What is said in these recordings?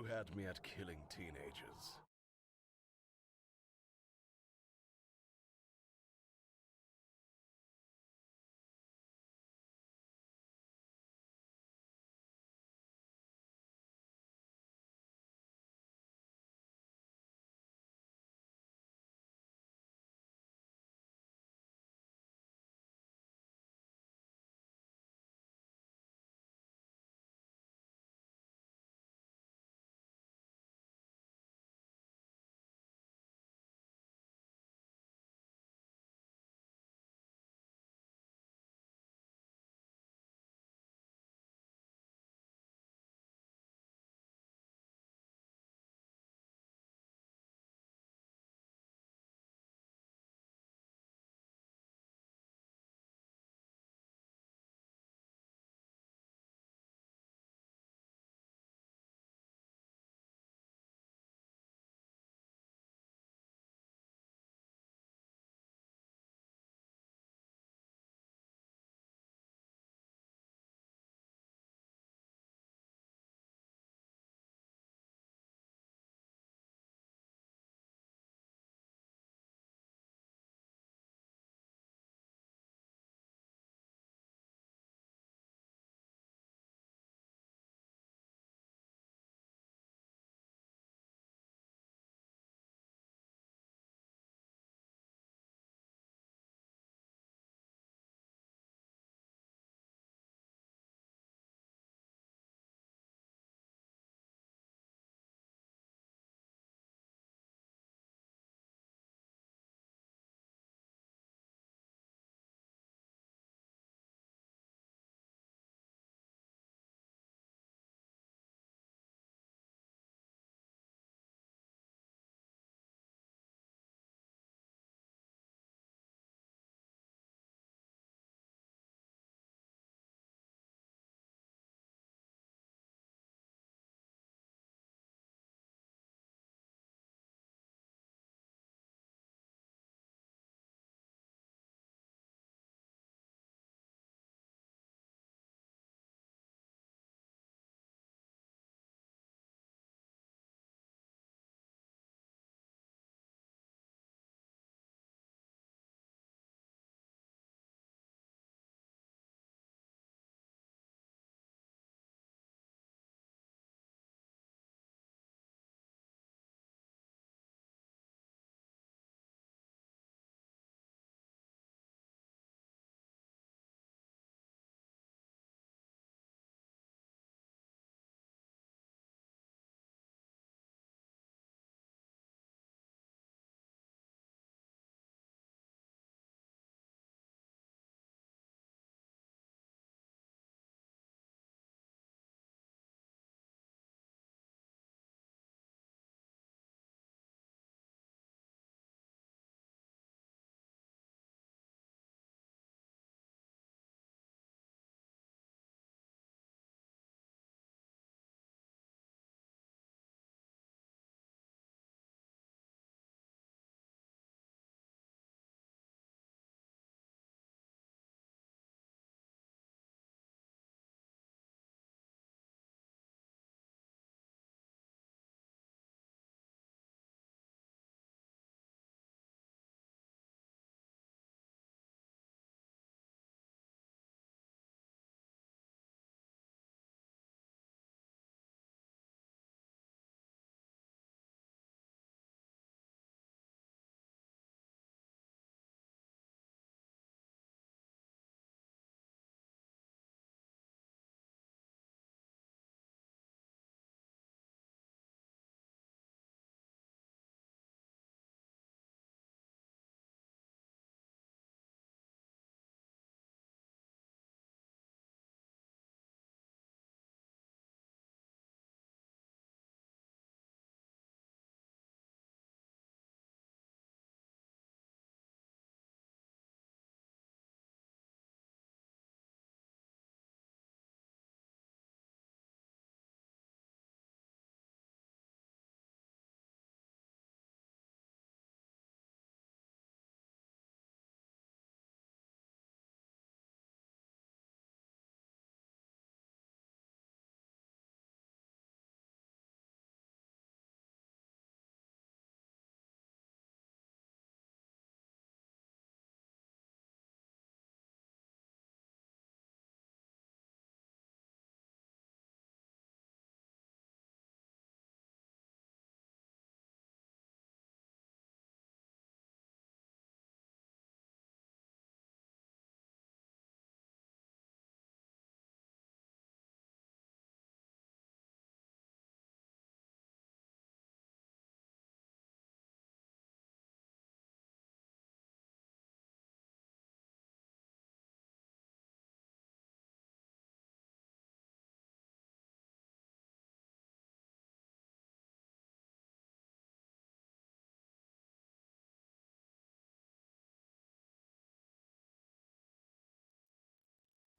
You had me at killing teenagers.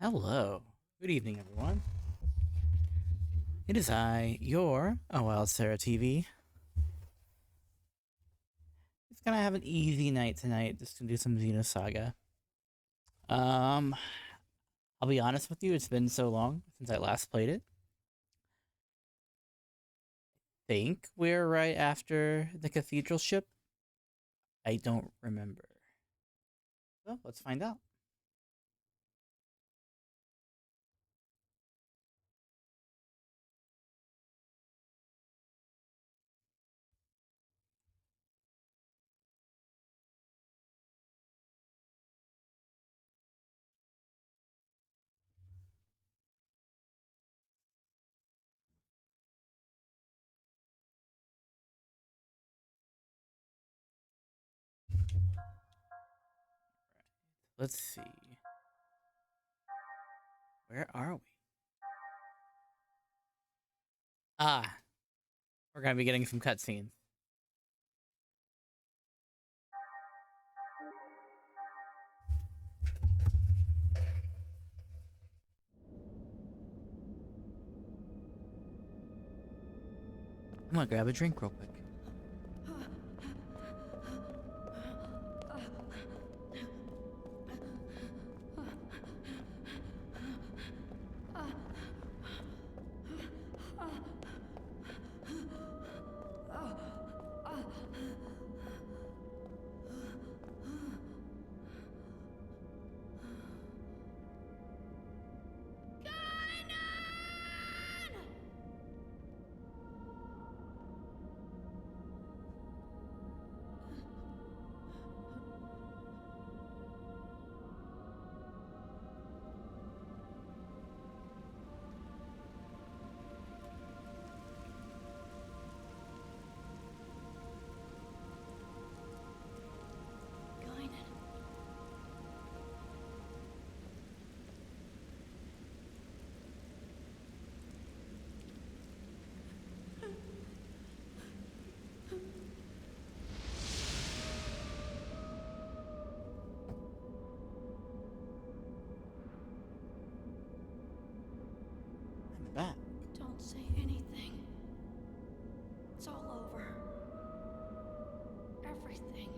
Hello. Good evening, everyone. It is I, your Wild Sarah TV. It's gonna have an easy night tonight. Just gonna do some Xenosaga. Um, I'll be honest with you. It's been so long since I last played it. Think we're right after the cathedral ship. I don't remember. Well, let's find out. Let's see. Where are we? Ah, we're gonna be getting some cutscenes. I'm gonna grab a drink real quick. I'm back. Don't say anything. It's all over. Everything.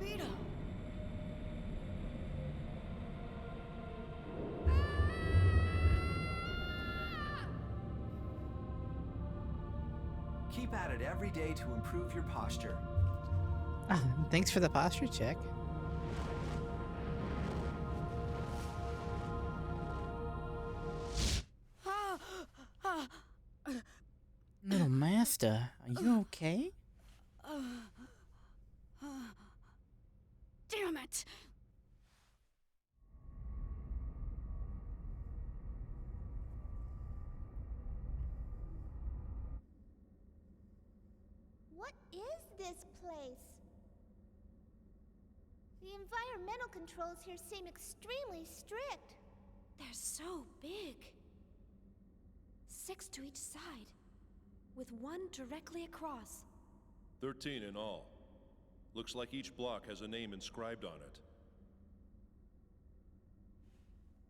Albedo! Keep at it every day to improve your posture. Thanks for the posture check. Little master, are you okay? Damn it! What is this place? The environmental controls here seem extremely strict. They're so big. 6 to each side, with one directly across. 13 in all. Looks like each block has a name inscribed on it.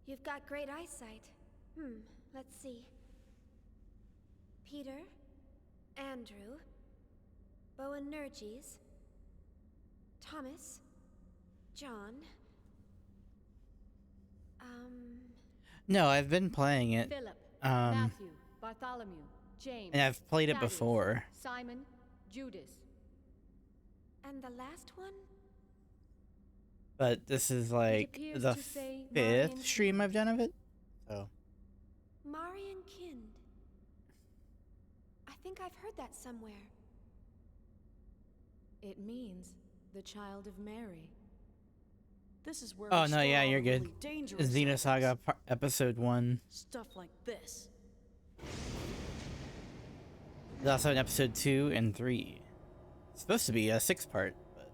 You've got great eyesight. Let's see. Peter, Andrew, Boanerges, Thomas, John, No, I've been playing it. Philip, Matthew, Bartholomew, James, And I've played it Thaddeus, before. Simon, Judas. and the last one? But this is like appears the to say 5th Marion stream I've done of it. So Marion Kind. I think I've heard that somewhere. It means the child of Mary. This is where oh we no, store yeah, all you're the good. really dangerous Xenosaga items. episode 1. Stuff like this. There's also an episode 2 and 3. It's supposed to be a 6-part, but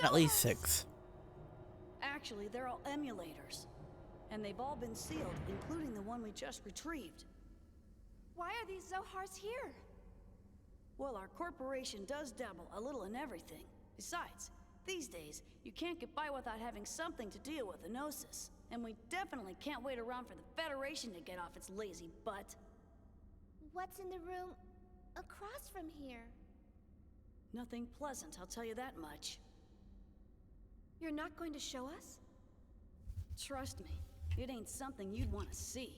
at least 6. Actually, they're all emulators. And they've all been sealed, including the one we just retrieved. Why are these Zohars here? Well, our corporation does dabble a little in everything. Besides, these days, you can't get by without having something to deal with the Gnosis. And we definitely can't wait around for the Federation to get off its lazy butt. What's in the room across from here? Nothing pleasant, I'll tell you that much. You're not going to show us? Trust me, it ain't something you'd want to see.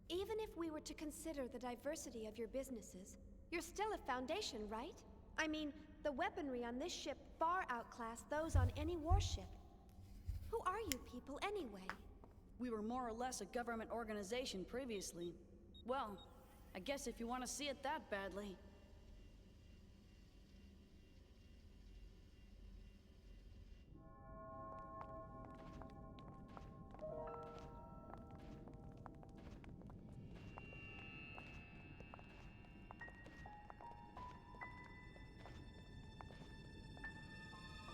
Even if we were to consider the diversity of your businesses, you're still a Foundation, right? I mean, the weaponry on this ship far outclass those on any warship. Who are you people, anyway? We were more or less a government organization previously. Well, I guess if you want to see it that badly.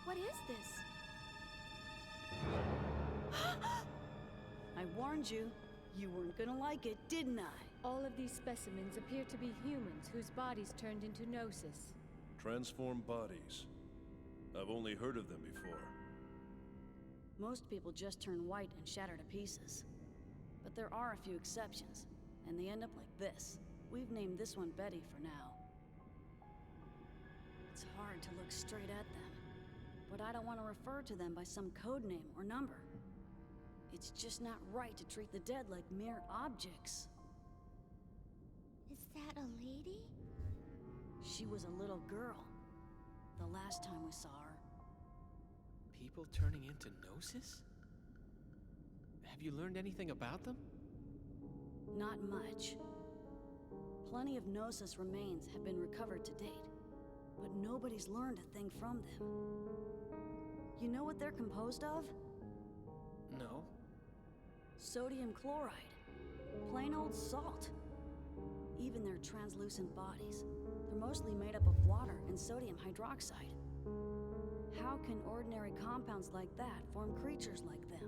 What is this? I warned you. You weren't gonna like it, didn't I? All of these specimens appear to be humans whose bodies turned into Gnosis. Transformed bodies. I've only heard of them before. Most people just turn white and shatter to pieces. But there are a few exceptions, and they end up like this. We've named this one Betty for now. It's hard to look straight at them, but I don't want to refer to them by some code name or number. It's just not right to treat the dead like mere objects. Is that a lady? She was a little girl, the last time we saw her. People turning into Gnosis? Have you learned anything about them? Not much. Plenty of Gnosis remains have been recovered to date, but nobody's learned a thing from them. You know what they're composed of? No. Sodium chloride. Plain old salt. Even their translucent bodies, they're mostly made up of water and sodium hydroxide. How can ordinary compounds like that form creatures like them?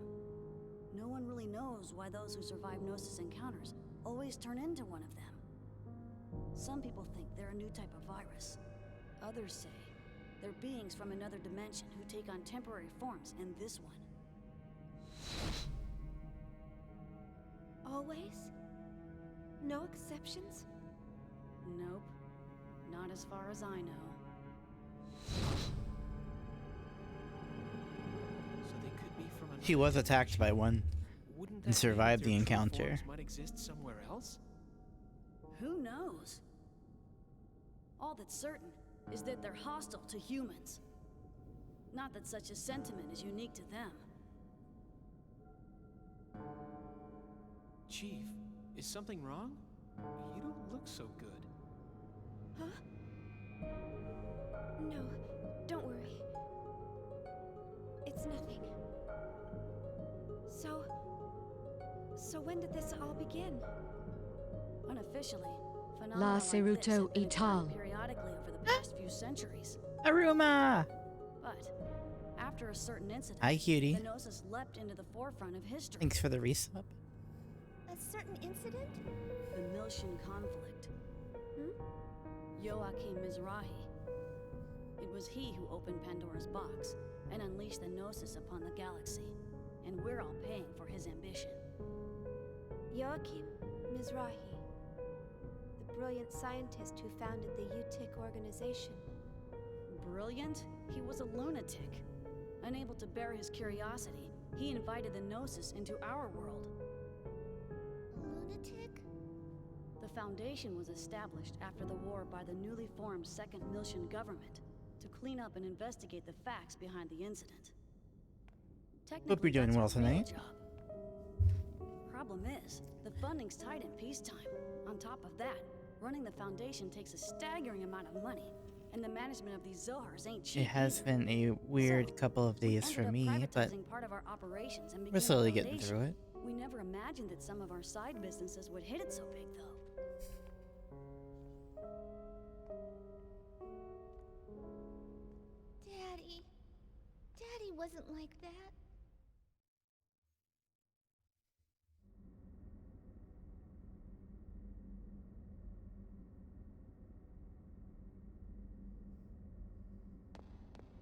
No one really knows why those who survive Gnosis encounters always turn into one of them. Some people think they're a new type of virus. Others say they're beings from another dimension who take on temporary forms in this one. Always? No exceptions? Nope. Not as far as I know. So they could be from another She was attacked by one Wouldn't and that survived the mean their true encounter. forms might exist somewhere else? Who knows? All that's certain is that they're hostile to humans. Not that such a sentiment is unique to them. Chief, is something wrong? You don't look so good. Huh? No, don't worry. It's nothing. So when did this all begin? Unofficially, phenomena La like this Ceruto have been observed Ital. periodically over the past few centuries. Aruma! But after a certain incident, Hi, cutie. the Gnosis leapt into the forefront of history. Thanks for the resub. A certain incident? The Miltian conflict. Joachim Mizrahi. It was he who opened Pandora's box and unleashed the Gnosis upon the galaxy. And we're all paying for his ambition. Joachim Mizrahi, the brilliant scientist who founded the UTIC organization. Brilliant? He was a lunatic. Unable to bear his curiosity, he invited the Gnosis into our world. Lunatic? The Foundation was established after the war by the newly formed Second Miltian government to clean up and investigate the facts behind the incident. Hope you're doing that's well our real tonight. job. Problem is, the funding's tight in peacetime. On top of that, running the Foundation takes a staggering amount of money, and the management of these Zohars ain't cheap. It has either. been a weird So, couple of we days ended for up me, but privatizing part of our operations and we're became a slowly getting foundation. through it. We never imagined that some of our side businesses would hit it so big, though. Daddy wasn't like that.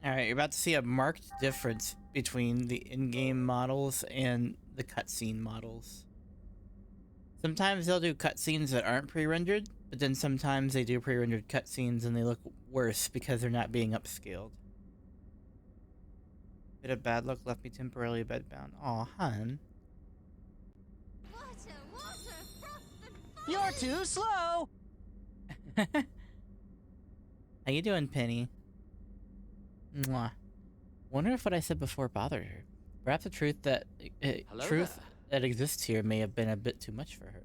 Alright, you're about to see a marked difference between the in-game models and the cutscene models. Sometimes they'll do cutscenes that aren't pre-rendered, but then sometimes they do pre-rendered cutscenes and they look worse because they're not being upscaled. Bit of bad luck left me temporarily bedbound. Aw, hun. Water, water, frost and fire! You're too slow! How you doing, Penny? Mwah. Wonder if what I said before bothered her. Perhaps the truth that Hello that exists here may have been a bit too much for her.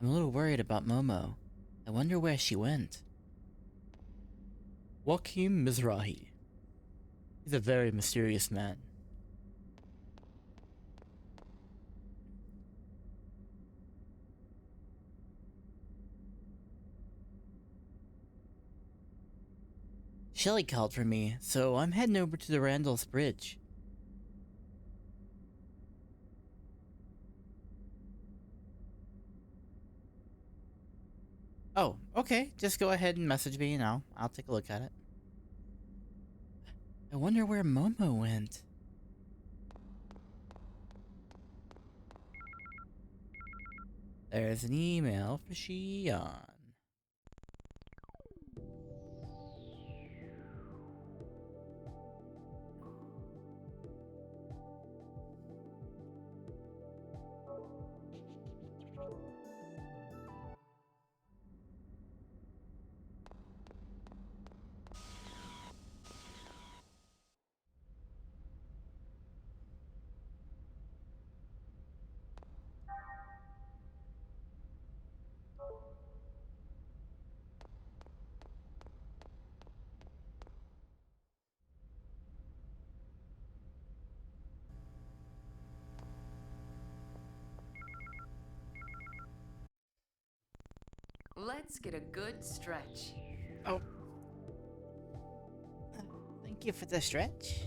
I'm a little worried about Momo. I wonder where she went. Joachim Mizrahi. He's a very mysterious man. Shelly called for me, so I'm heading over to the Randall's Bridge. Oh, okay. Just go ahead and message me and I'll take a look at it. I wonder where Momo went. There's an email for Shion. Let's get a good stretch. Oh. Thank you for the stretch.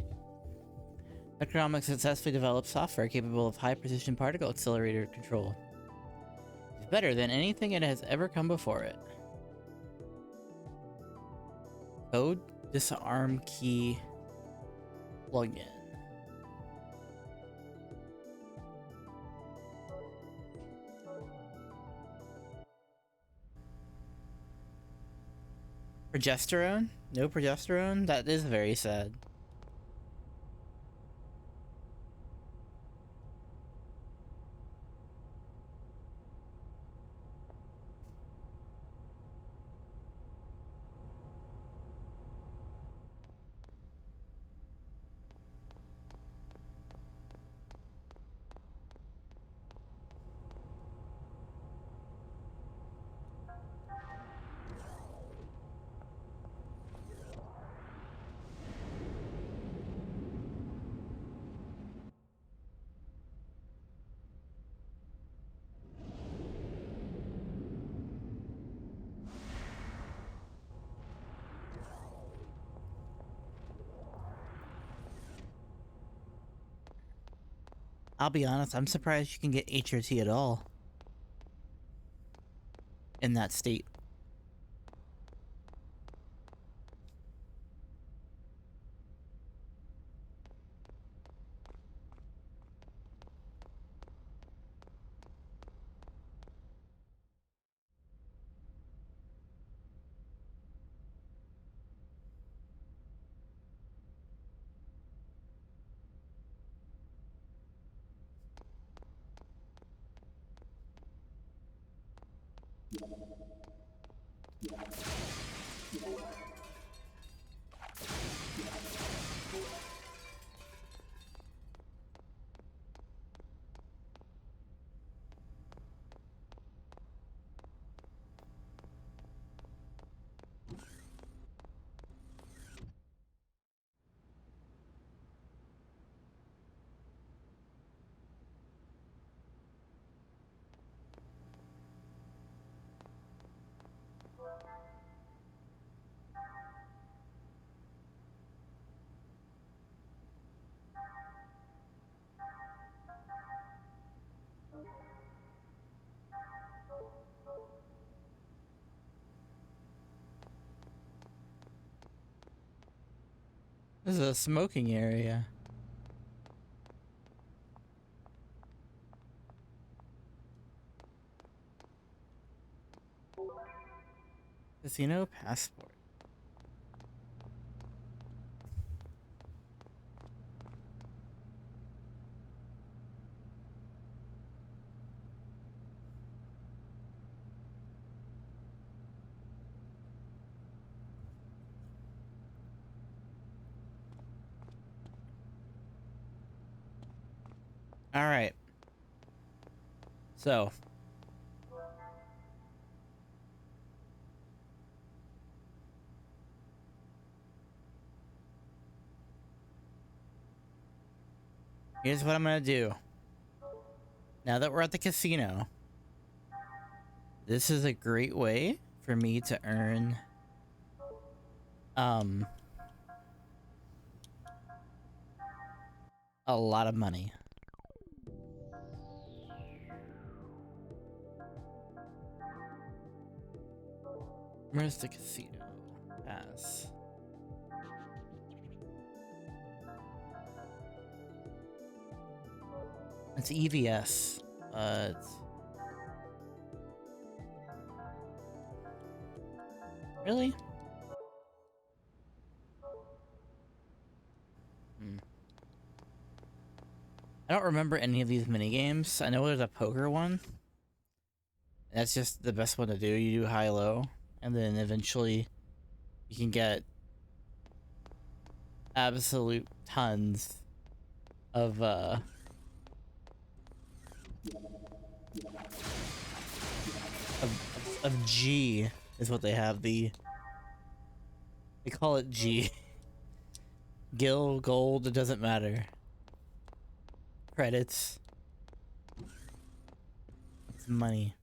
Economics successfully developed software capable of high-precision particle accelerator control. It's better than anything it has ever come before it. Code disarm key plugin. Progesterone? No progesterone? That is very sad. I'll be honest, I'm surprised you can get HRT at all. In that state. This is a smoking area. Casino passport. All right. So, here's what I'm gonna do. Now that we're at the casino, this is a great way for me to earn a lot of money. Where's the casino? Pass. It's EVS, but really? I don't remember any of these mini games. I know there's a poker one. That's just the best one to do. You do high-low, and then eventually you can get absolute tons of G is what they have. They call it G. Gil, gold, it doesn't matter. Credits. It's money.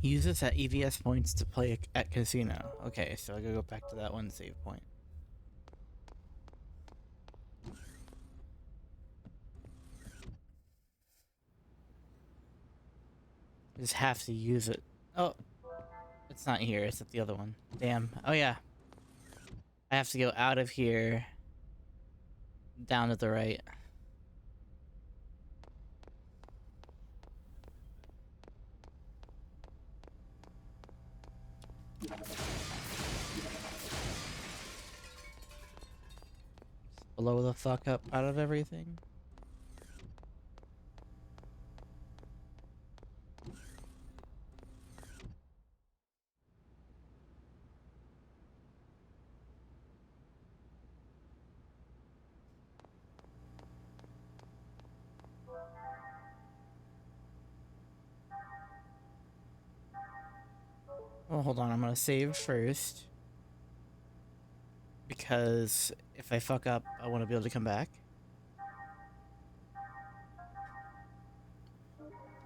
Use this at EVS points to play at casino. Okay, so I gotta go back to that one save point. Just have to use it. Oh, it's not here. It's at the other one. Damn. Oh yeah. I have to go out of here. Down to the right. Blow the fuck up out of everything. Oh, hold on. I'm gonna save first. Because if I fuck up, I want to be able to come back.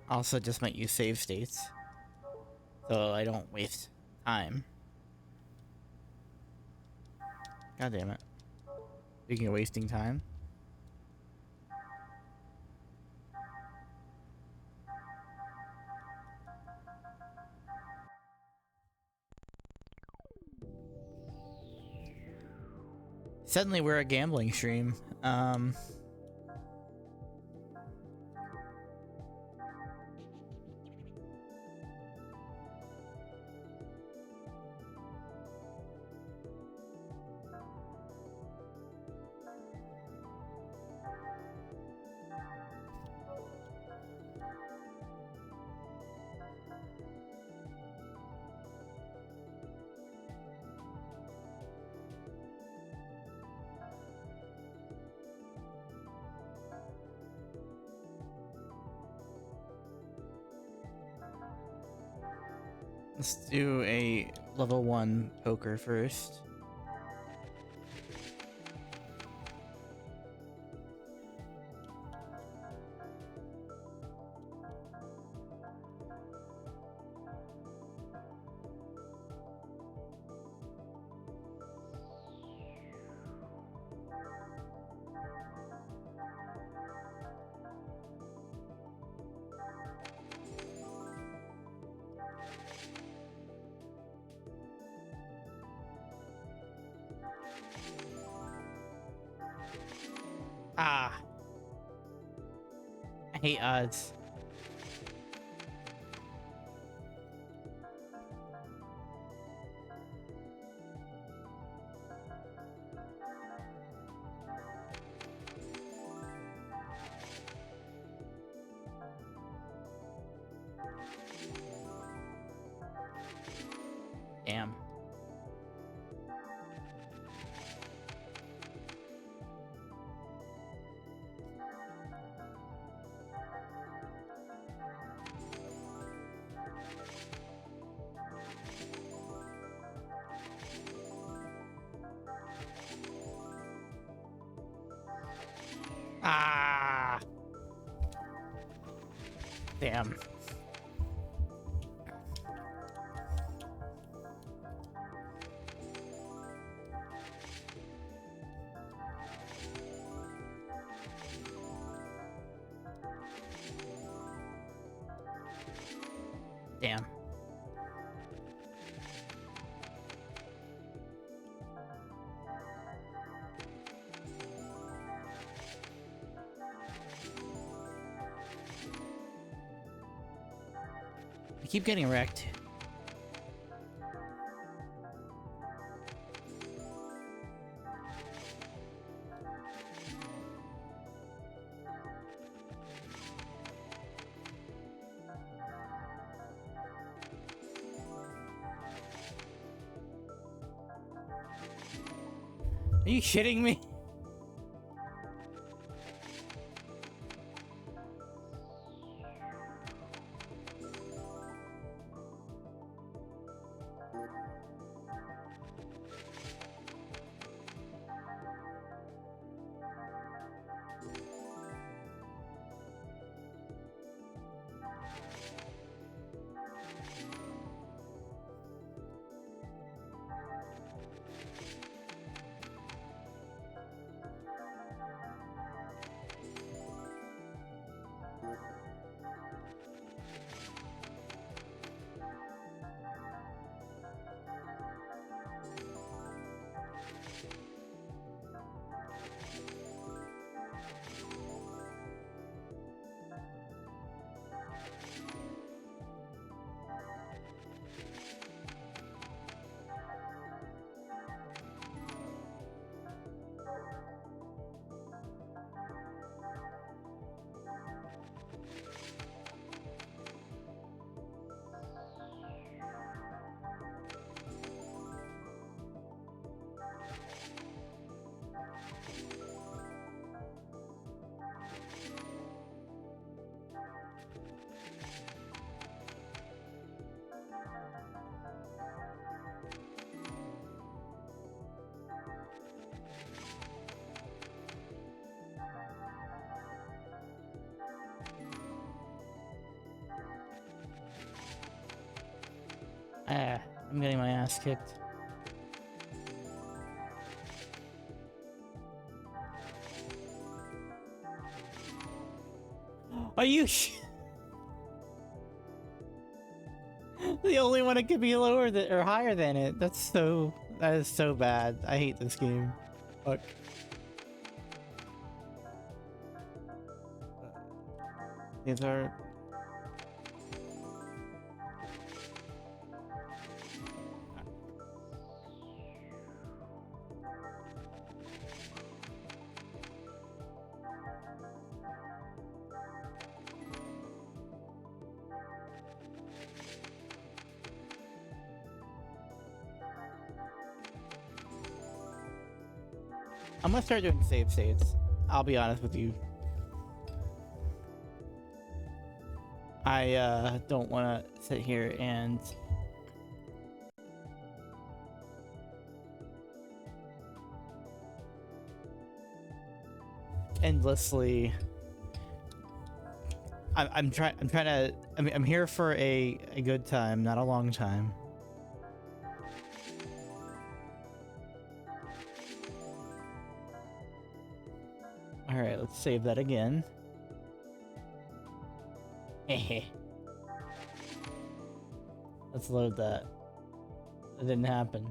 Also, just might use save states. So I don't waste time. God damn it. Speaking of wasting time. Suddenly we're a gambling stream. Let's do a level 1 poker first. Ah. I hate odds. Damn. Ah. Damn. Damn. I keep getting wrecked. Are you shitting me? I'm getting my ass kicked. Are you the only one that could be lower than or higher than it? That is so bad. I hate this game. Fuck. These are I'm gonna start doing save states. I'll be honest with you. I don't want to sit here and endlessly. I'm trying to. I'm here for a good time, not a long time. All right, let's save that again. Let's load that. It didn't happen.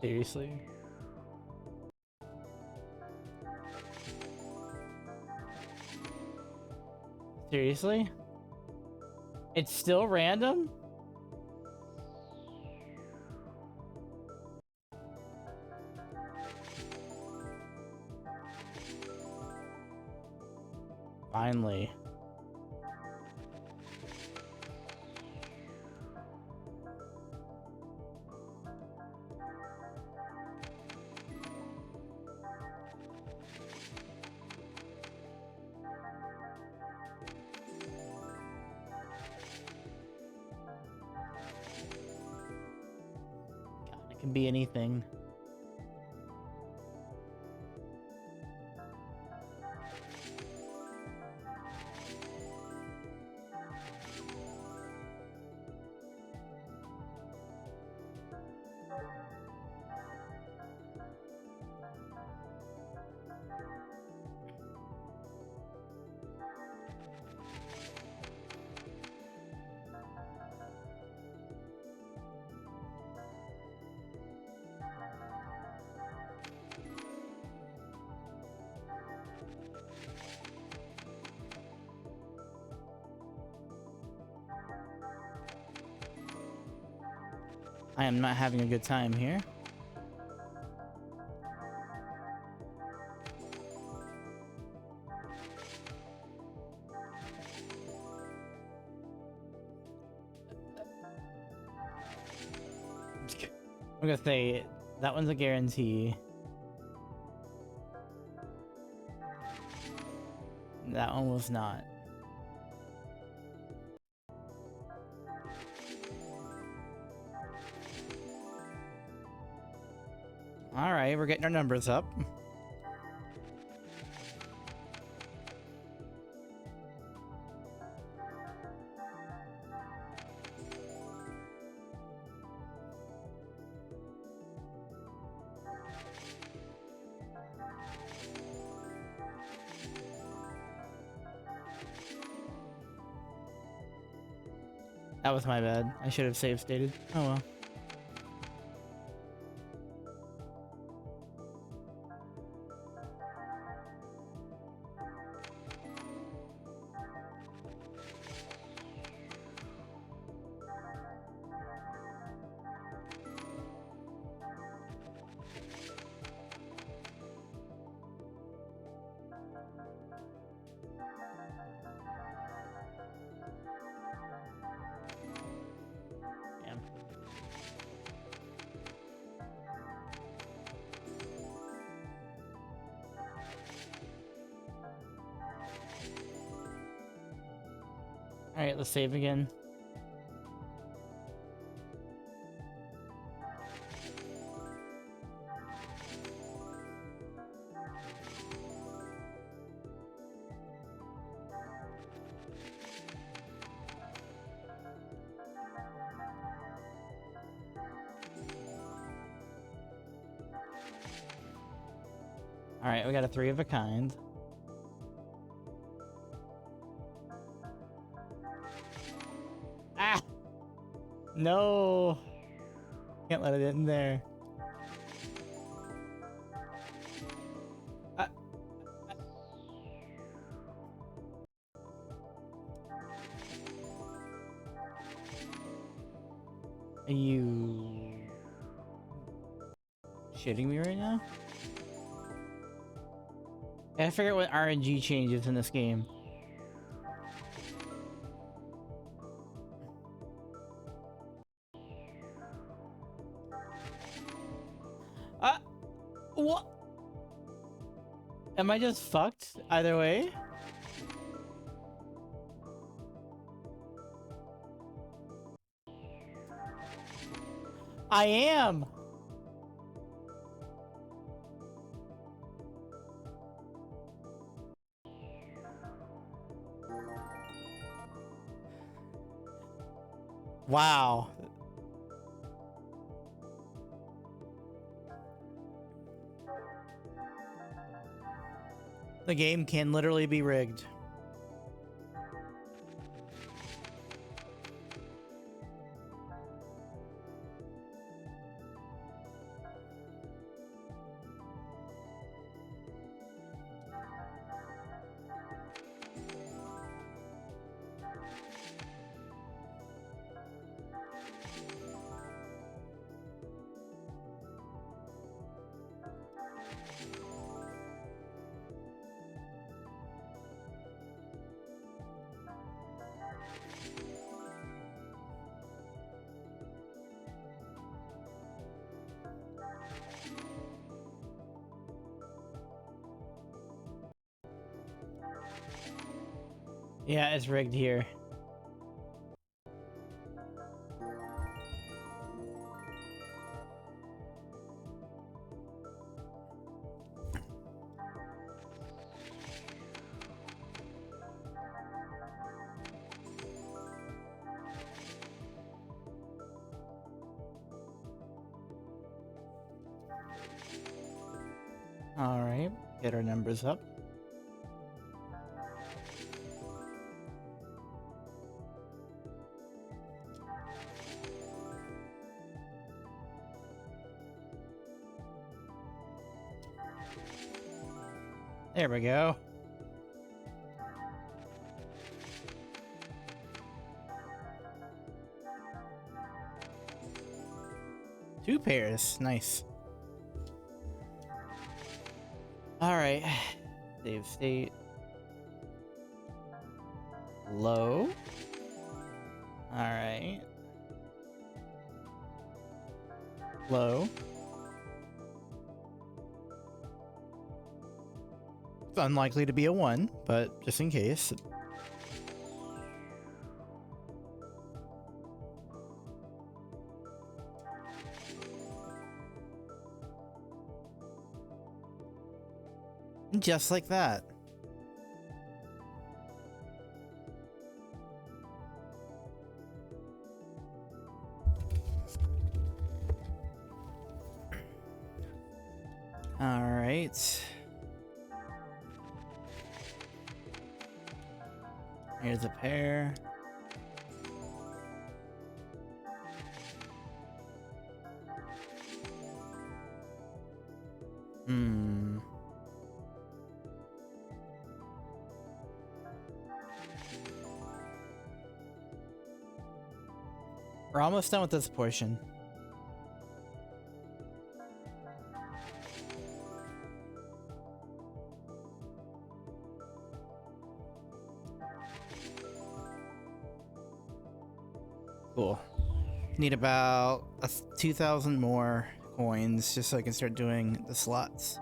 Seriously? Seriously? It's still random? Finally. God, it can be anything. I am not having a good time here. I'm gonna say that one's a guarantee. That one was not. All right, we're getting our numbers up. That was my bad. I should have save stated. Oh well. Damn. All right, let's save again. All right, we got a 3 of a kind. Ah! No! Can't let it in there. Are you shitting me right now? I gotta figure out what RNG changes in this game. What? Am I just fucked either way? I am. Wow. The game can literally be rigged. Yeah, it's rigged here. All right, get our numbers up. There we go. Two pairs, nice. All right, save state. Low. All right. Low. It's unlikely to be a 1, but just in case. Just like that. All right. Here's a pair. We're almost done with this portion. Cool. Need about 2,000 more coins just so I can start doing the slots.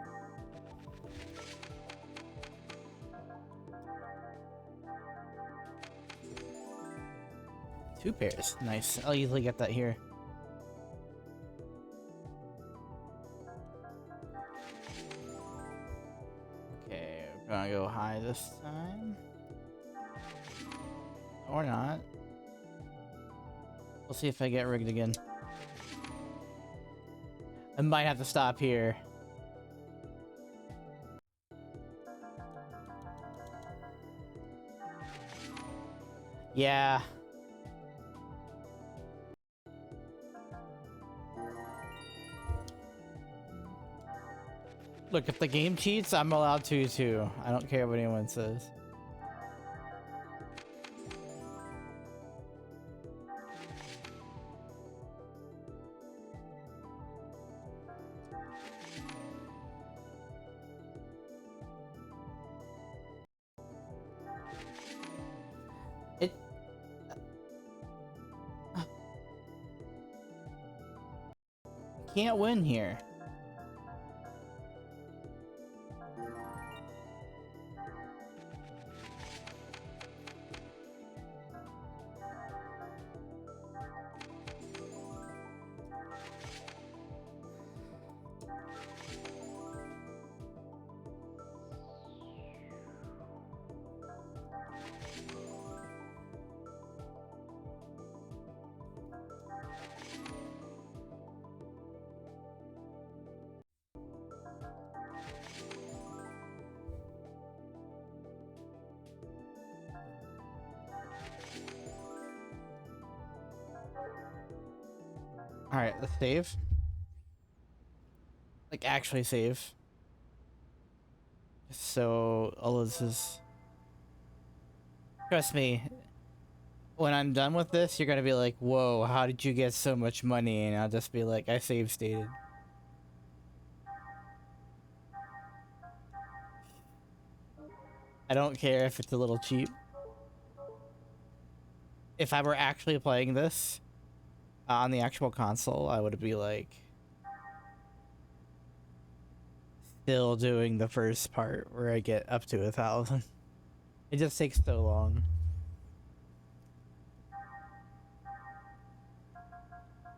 Two pairs. Nice. I'll easily get that here. Okay, we're gonna go high this time. Or not. We'll see if I get rigged again. I might have to stop here. Yeah. Look, if the game cheats, I'm allowed to too. I don't care what anyone says. It... Can't win here. Alright, let's save. Like, actually save. So, all of this is... Trust me, when I'm done with this, you're gonna be like, whoa, how did you get so much money? And I'll just be like, I save stated. I don't care if it's a little cheap. If I were actually playing this on the actual console, I would be like still doing the first part where I get up to 1,000. It just takes so long.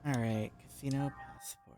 Alright, casino passport.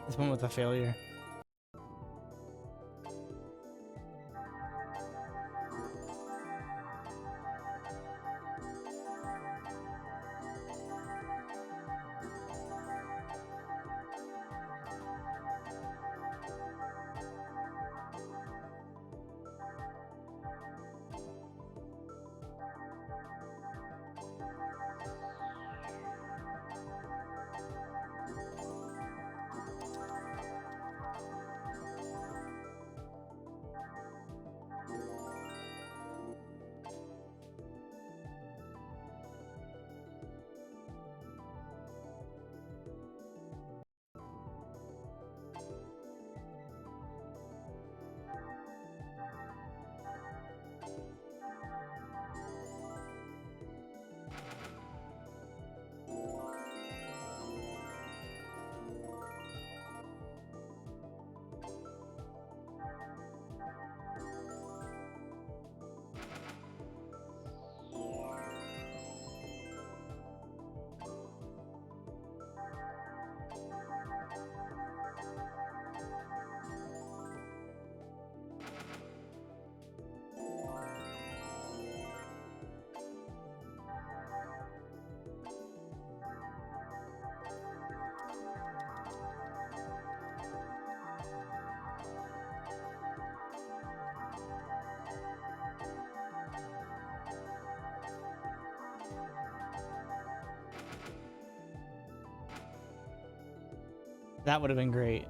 This one was a failure. That would have been great.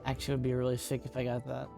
Actually, it would be really sick if I got that.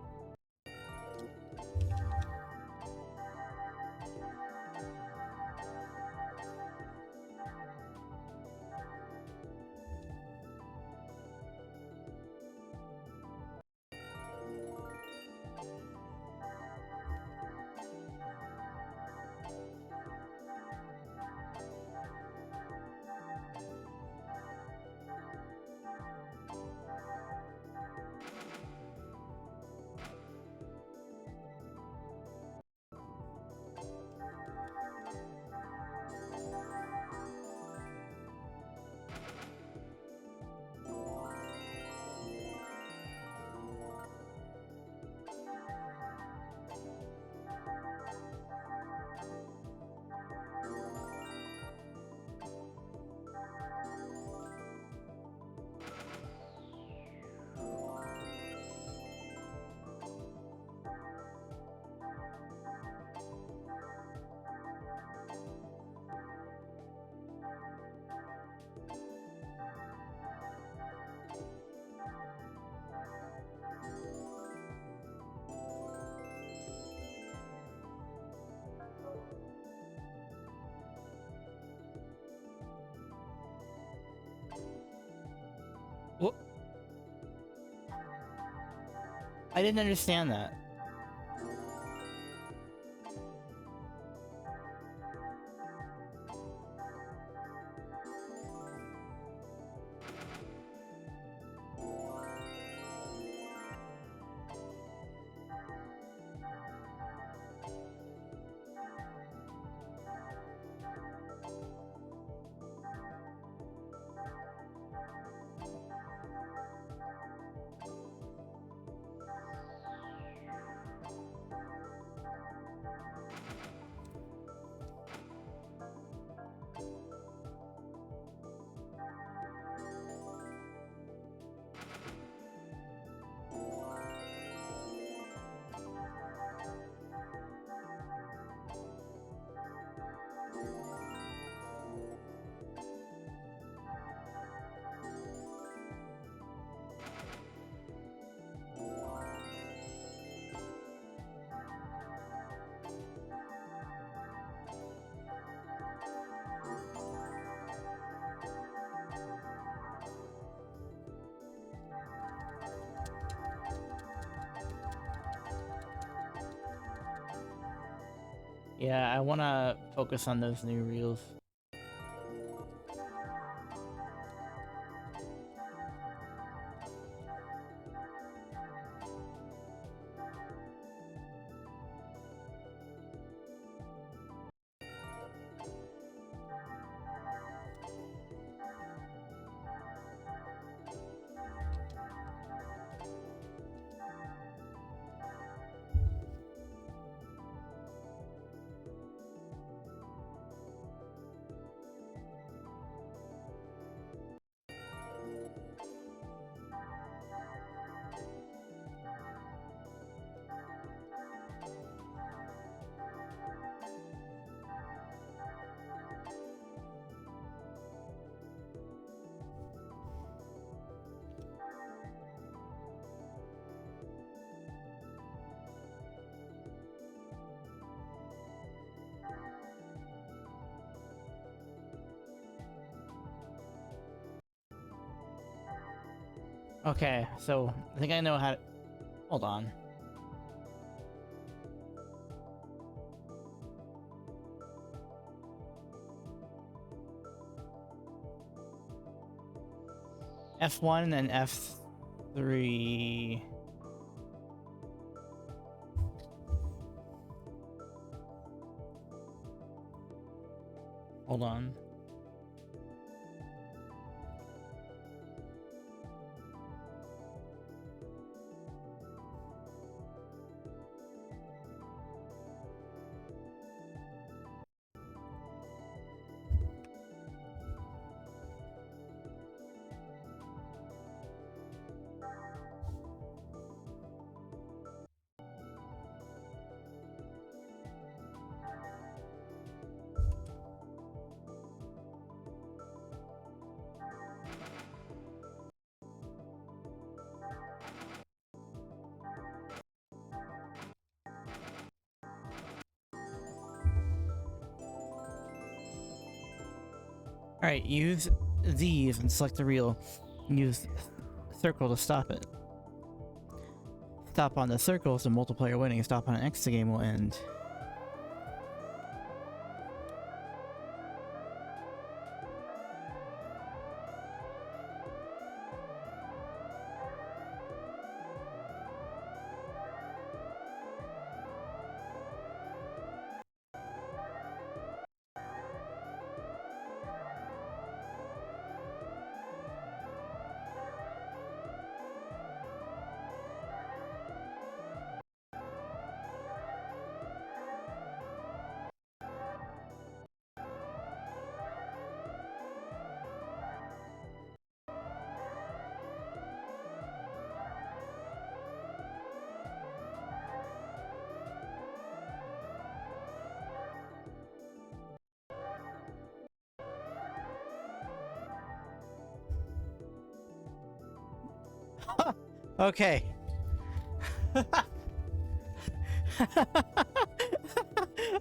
What? I didn't understand that. Yeah, I want to focus on those new reels. Okay, so I think I know how to... Hold on. F1 and F3. Hold on. Alright, use these and select the reel. Use circle to stop it. Stop on the circle so multiplayer winning. Stop on X, the game will end. Okay.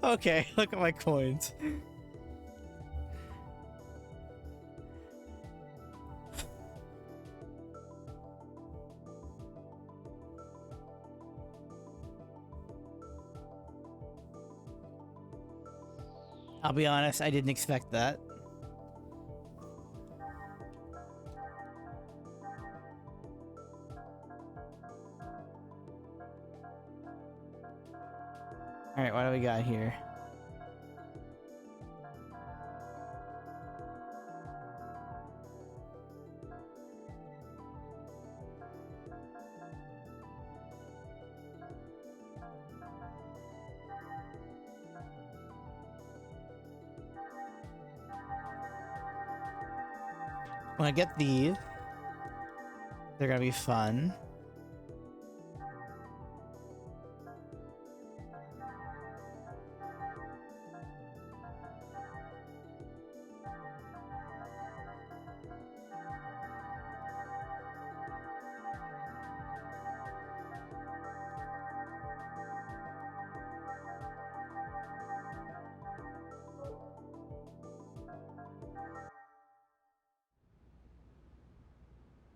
Okay, look at my coins. I'll be honest, I didn't expect that. Alright, what do we got here? When I get these, they're gonna be fun.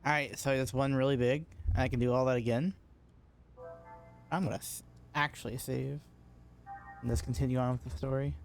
Alright, so there's one really big. I can do all that again. I'm gonna actually save. And just continue on with the story.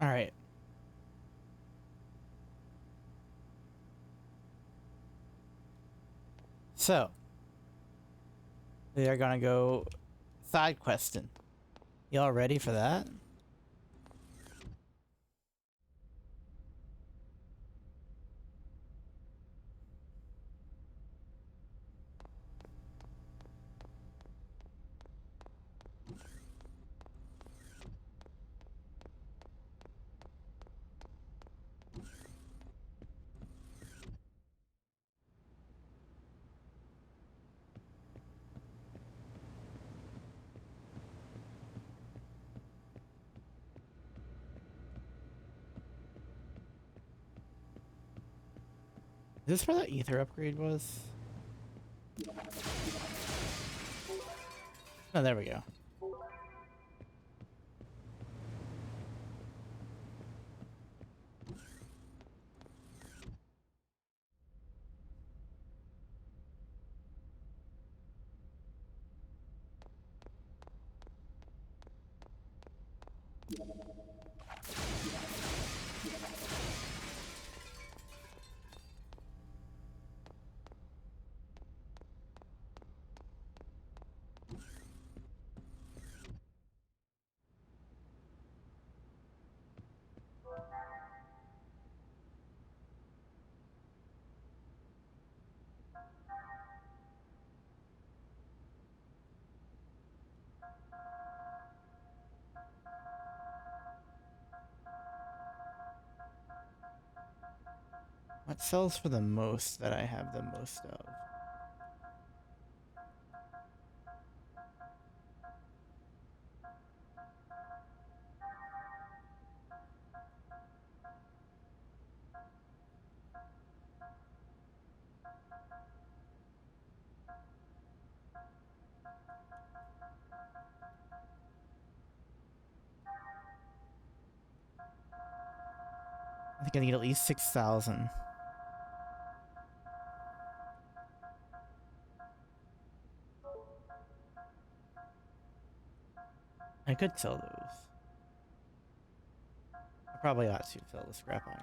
Alright. So, we are gonna go side questing. Y'all ready for that? Is this where the ether upgrade was? Oh, there we go. What sells for the most that I have the most of? I think I need at least 6,000. I could sell those. I probably ought to sell the scrap iron.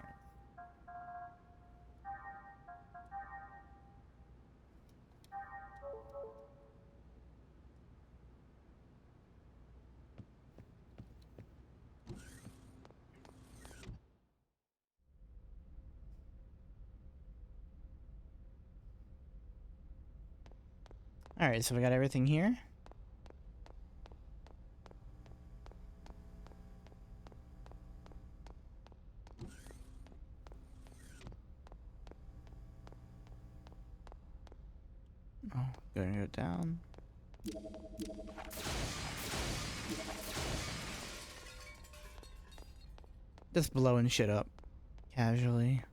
Alright, so we got everything here. Oh, gonna go down. Just blowing shit up casually.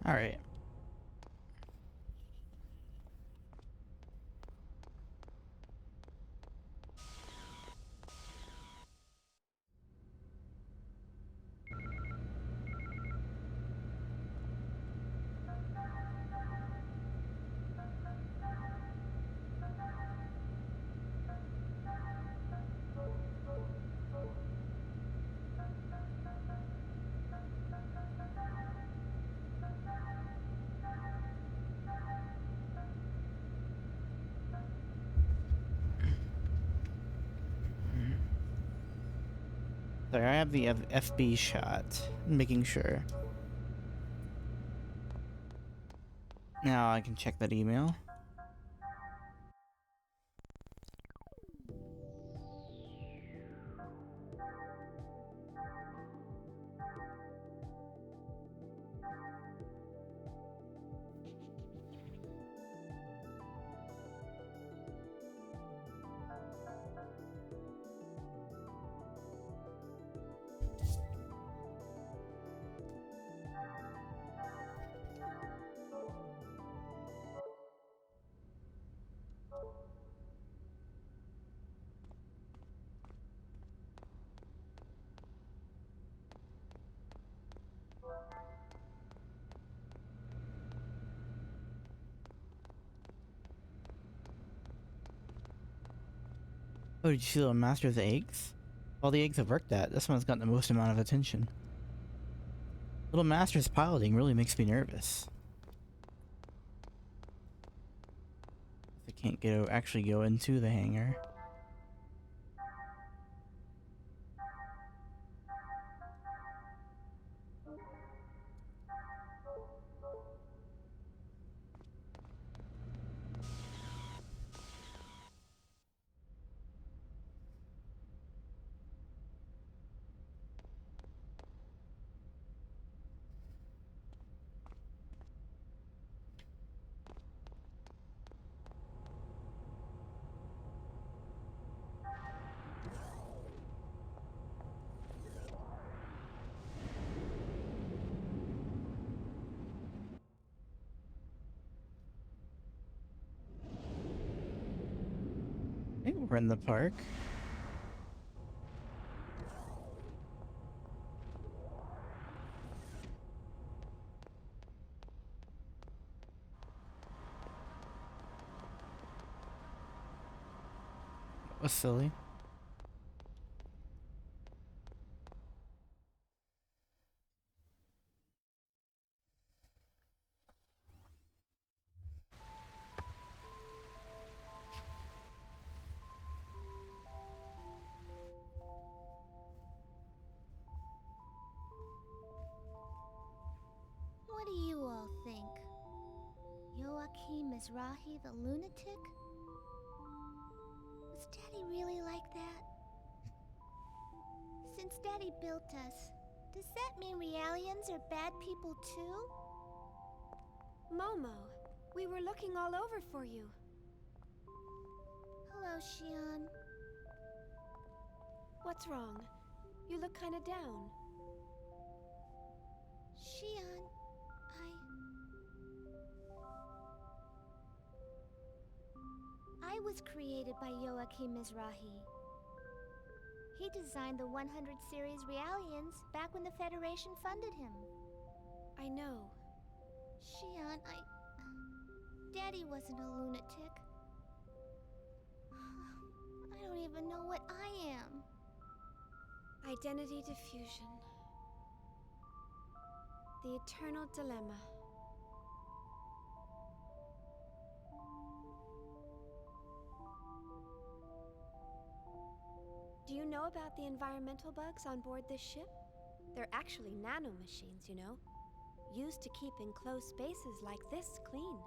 All right. So I have the FB shot. Making sure. Now I can check that email. Oh, did you see the master of the eggs? All the eggs I've worked at, this one's gotten the most amount of attention. Little master's piloting really makes me nervous. I can't actually go into the hangar. We're in the park. That was silly. What do you all think? Joachim Mizrahi the lunatic? Was Daddy really like that? Since Daddy built us, does that mean Realians are bad people too? Momo, we were looking all over for you. Hello, Xion. What's wrong? You look kinda down. Xion, I was created by Joachim Mizrahi. He designed the 100 series Realians back when the Federation funded him. I know. Xion, Daddy wasn't a lunatic. I don't even know what I am. Identity diffusion. The eternal dilemma. Do you know about the environmental bugs on board this ship? They're actually nanomachines, you know, used to keep enclosed spaces like this clean.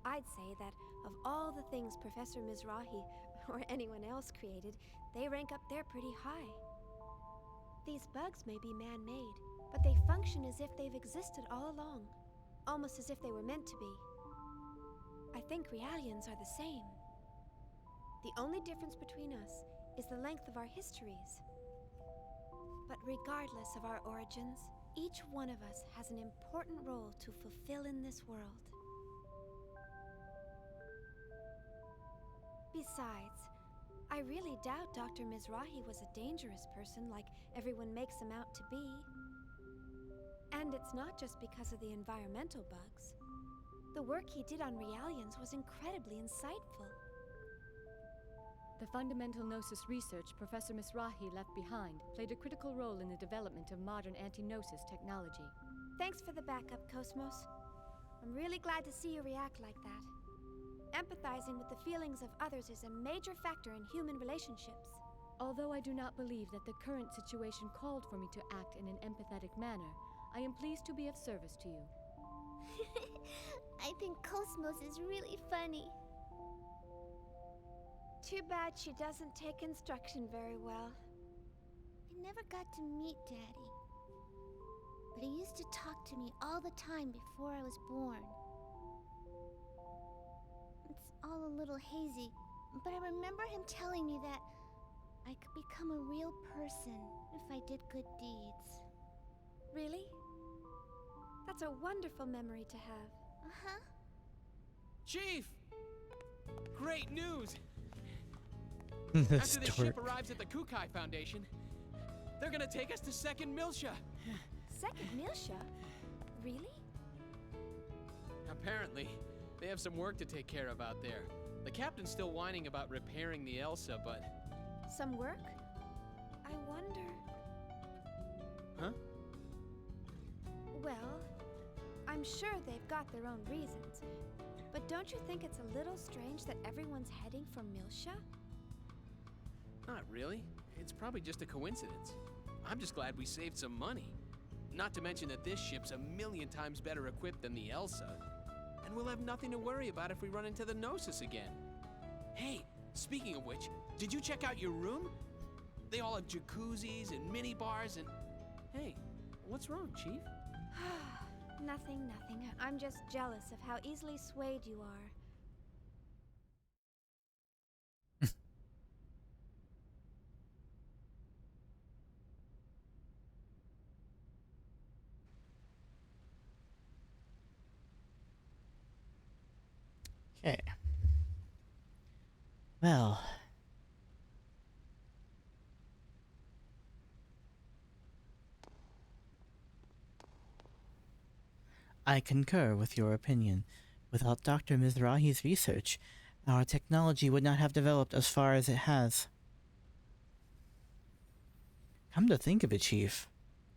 I'd say that of all the things Professor Mizrahi or anyone else created, they rank up there pretty high. These bugs may be man-made, but they function as if they've existed all along, almost as if they were meant to be. I think Realians are the same. The only difference between us is the length of our histories. But regardless of our origins, each one of us has an important role to fulfill in this world. Besides, I really doubt Dr. Mizrahi was a dangerous person like everyone makes him out to be. And it's not just because of the environmental bugs. The work he did on Realians was incredibly insightful. The fundamental Gnosis research Professor Mizrahi left behind played a critical role in the development of modern anti-Gnosis technology. Thanks for the backup, Cosmos. I'm really glad to see you react like that. Empathizing with the feelings of others is a major factor in human relationships. Although I do not believe that the current situation called for me to act in an empathetic manner, I am pleased to be of service to you. I think Cosmos is really funny. Too bad she doesn't take instruction very well. I never got to meet Daddy, but he used to talk to me all the time before I was born. It's all a little hazy, but I remember him telling me that I could become a real person if I did good deeds. Really? That's a wonderful memory to have. Uh-huh. Chief! Great news! This After the ship arrives at the Kukai Foundation, they're gonna take us to Second Milsha. Second Milsha? Really? Apparently, they have some work to take care of out there. The captain's still whining about repairing the Elsa, but... Some work? I wonder... Huh? Well, I'm sure they've got their own reasons. But don't you think it's a little strange that everyone's heading for Milsha? Not really. It's probably just a coincidence. I'm just glad we saved some money. Not to mention that this ship's 1,000,000 times better equipped than the Elsa. And we'll have nothing to worry about if we run into the Gnosis again. Hey, speaking of which, did you check out your room? They all have jacuzzis and mini bars and... Hey, what's wrong, Chief? Nothing, nothing. I'm just jealous of how easily swayed you are. Okay. Well, I concur with your opinion. Without Dr. Mizrahi's research, our technology would not have developed as far as it has. Come to think of it, Chief,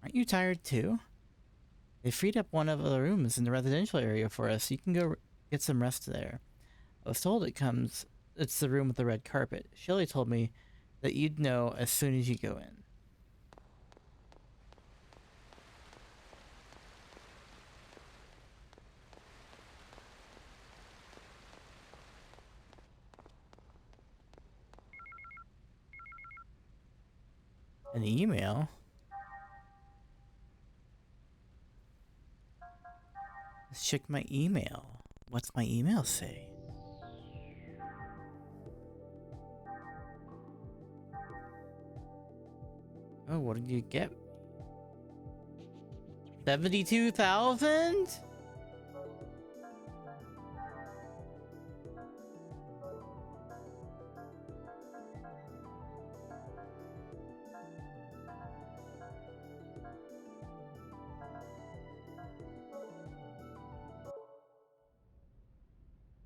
aren't you tired too? They freed up one of the rooms in the residential area for us. You can go get some rest there. I was told it's the room with the red carpet. Shelley told me that you'd know as soon as you go in. An email? Let's check my email. What's my email say? Oh, what did you get? 72,000?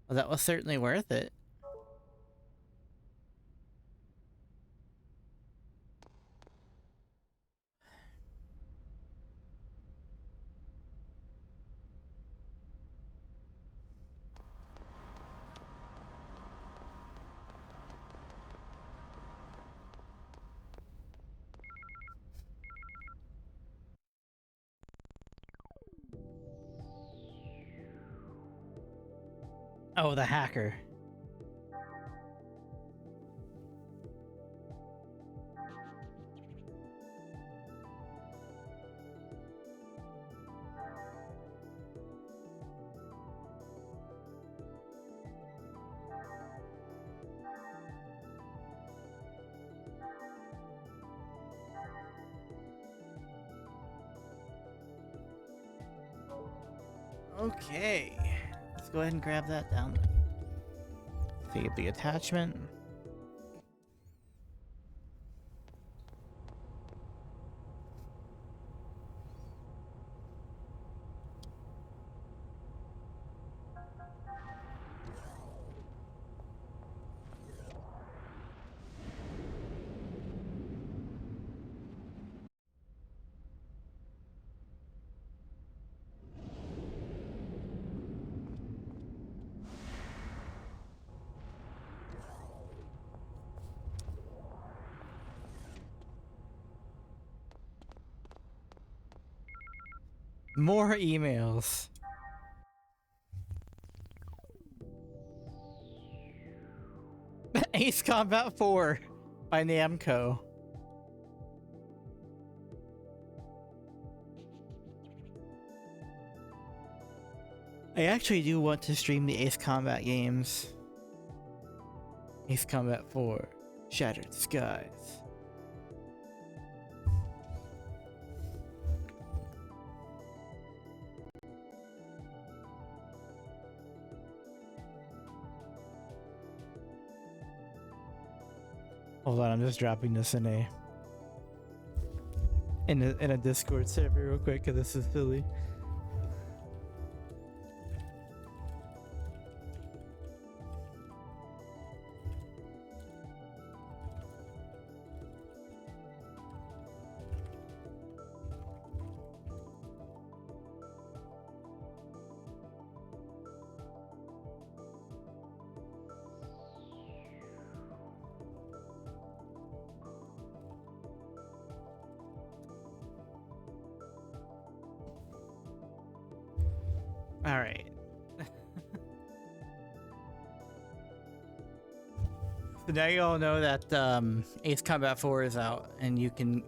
Well, that was certainly worth it. Oh, the hacker. Okay. Let's go ahead and grab that down. Save the attachment. More emails. Ace Combat 4 by Namco. I actually do want to stream the Ace Combat games. Ace Combat 4, Shattered Skies. Hold on, I'm just dropping this in a Discord server real quick because this is silly. All right. So now you all know that Ace Combat 4 is out, and you can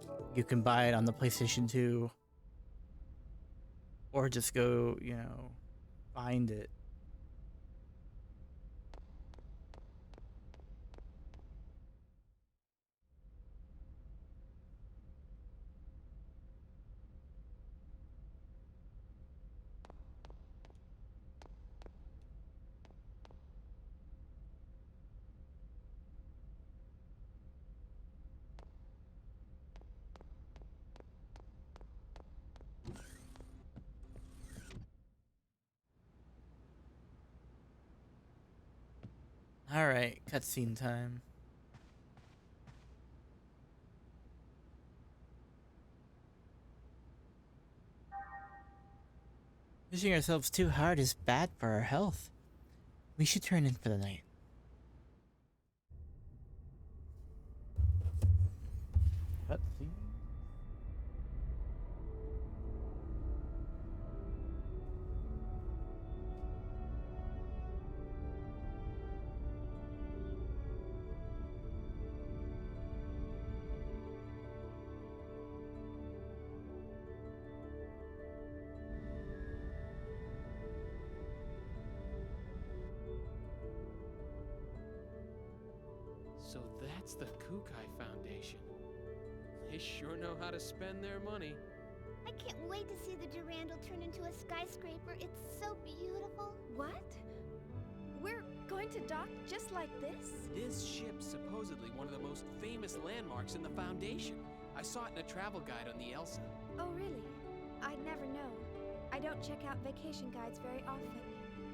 buy it on the PlayStation 2, or just go, find it. Alright, cutscene time. Pushing ourselves too hard is bad for our health. We should turn in for the night. Cutscene. So that's the Kukai Foundation. They sure know how to spend their money. I can't wait to see the Durandal turn into a skyscraper. It's so beautiful. What? We're going to dock just like this? This ship's supposedly one of the most famous landmarks in the Foundation. I saw it in a travel guide on the Elsa. Oh, really? I'd never know. I don't check out vacation guides very often.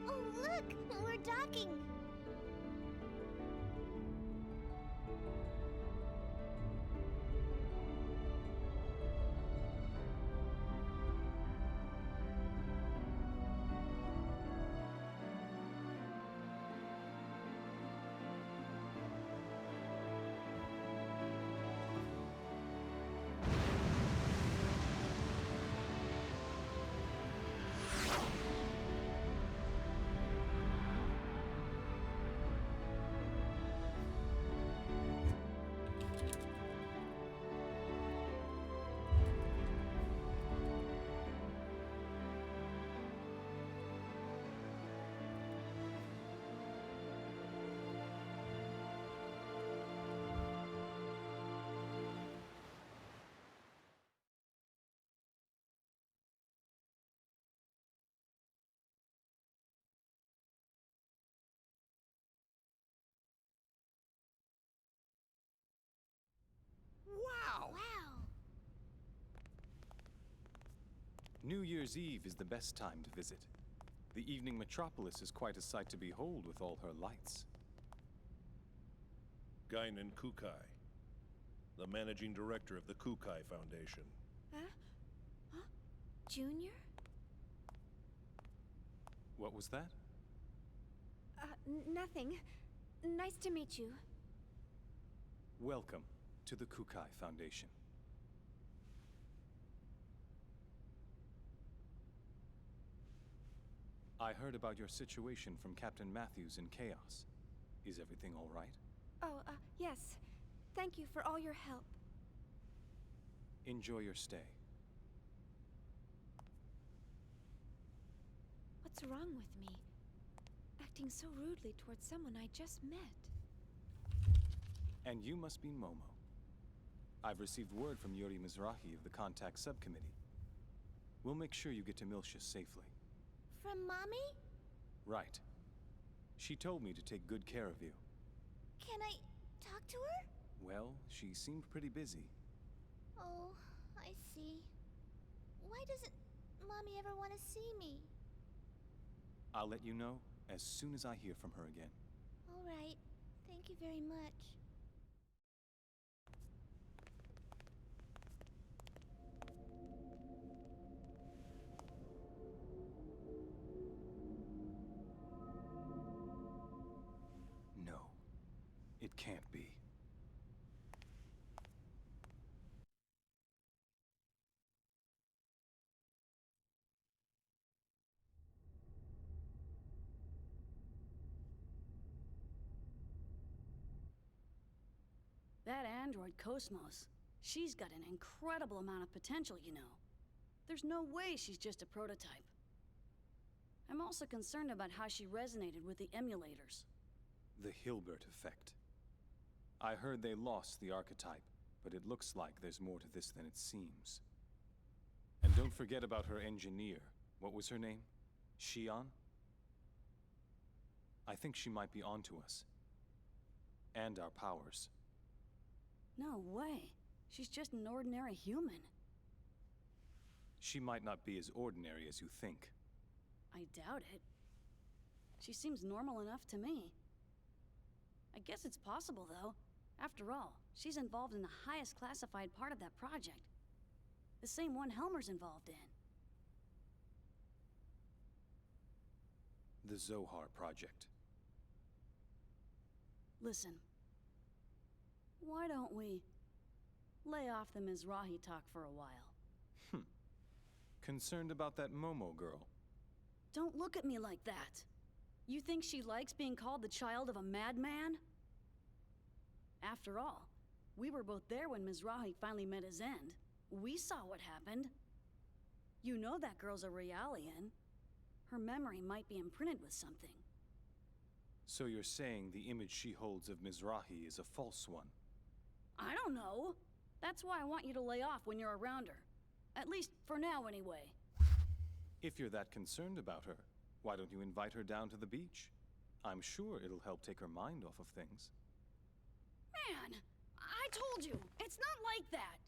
Oh, look! We're docking! Wow! Wow! New Year's Eve is the best time to visit. The evening metropolis is quite a sight to behold with all her lights. Guinan Kukai, the managing director of the Kukai Foundation. Huh? Huh? Junior? What was that? Nothing. Nice to meet you. Welcome to the Kukai Foundation. I heard about your situation from Captain Matthews in Chaos. Is everything all right? Oh, yes. Thank you for all your help. Enjoy your stay. What's wrong with me? Acting so rudely towards someone I just met. And you must be Momo. I've received word from Yuri Mizrahi of the Contact Subcommittee. We'll make sure you get to Miltia safely. From Mommy? Right. She told me to take good care of you. Can I talk to her? Well, she seemed pretty busy. Oh, I see. Why doesn't Mommy ever want to see me? I'll let you know as soon as I hear from her again. All right. Thank you very much. No, it can't be. That android Cosmos, she's got an incredible amount of potential, you know. There's no way she's just a prototype. I'm also concerned about how she resonated with the emulators. The Hilbert effect. I heard they lost the archetype, but it looks like there's more to this than it seems. And don't forget about her engineer. What was her name? Shion? I think she might be onto us. And our powers. No way. She's just an ordinary human. She might not be as ordinary as you think. I doubt it. She seems normal enough to me. I guess it's possible, though. After all, she's involved in the highest classified part of that project. The same one Helmer's involved in. The Zohar Project. Listen. Why don't we lay off the Mizrahi talk for a while? Concerned about that Momo girl? Don't look at me like that. You think she likes being called the child of a madman? After all, we were both there when Mizrahi finally met his end. We saw what happened. You know that girl's a Realian. Her memory might be imprinted with something. So you're saying the image she holds of Mizrahi is a false one? I don't know. That's why I want you to lay off when you're around her. At least for now, anyway. If you're that concerned about her, why don't you invite her down to the beach? I'm sure it'll help take her mind off of things. Man, I told you, it's not like that.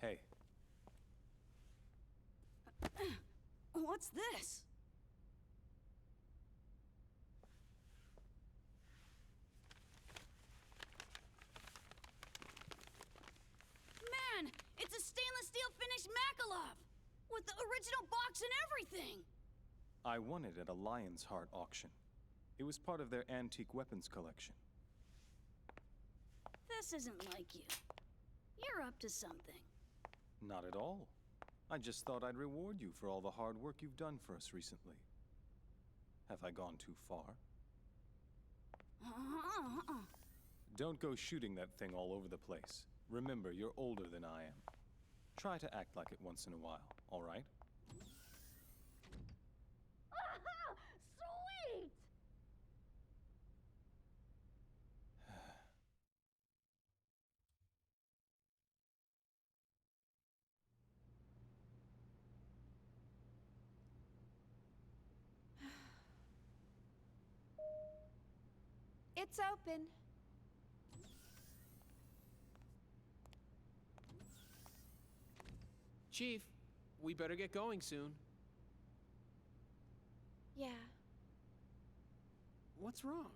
Hey. What's this? Man, it's a stainless steel finished Makalov! With the original box and everything! I won it at a Lion's Heart auction. It was part of their antique weapons collection. This isn't like you. You're up to something. Not at all. I just thought I'd reward you for all the hard work you've done for us recently. Have I gone too far? Don't go shooting that thing all over the place. Remember, you're older than I am. Try to act like it once in a while, all right? Sweet! It's open. Chief, we better get going soon. Yeah. What's wrong?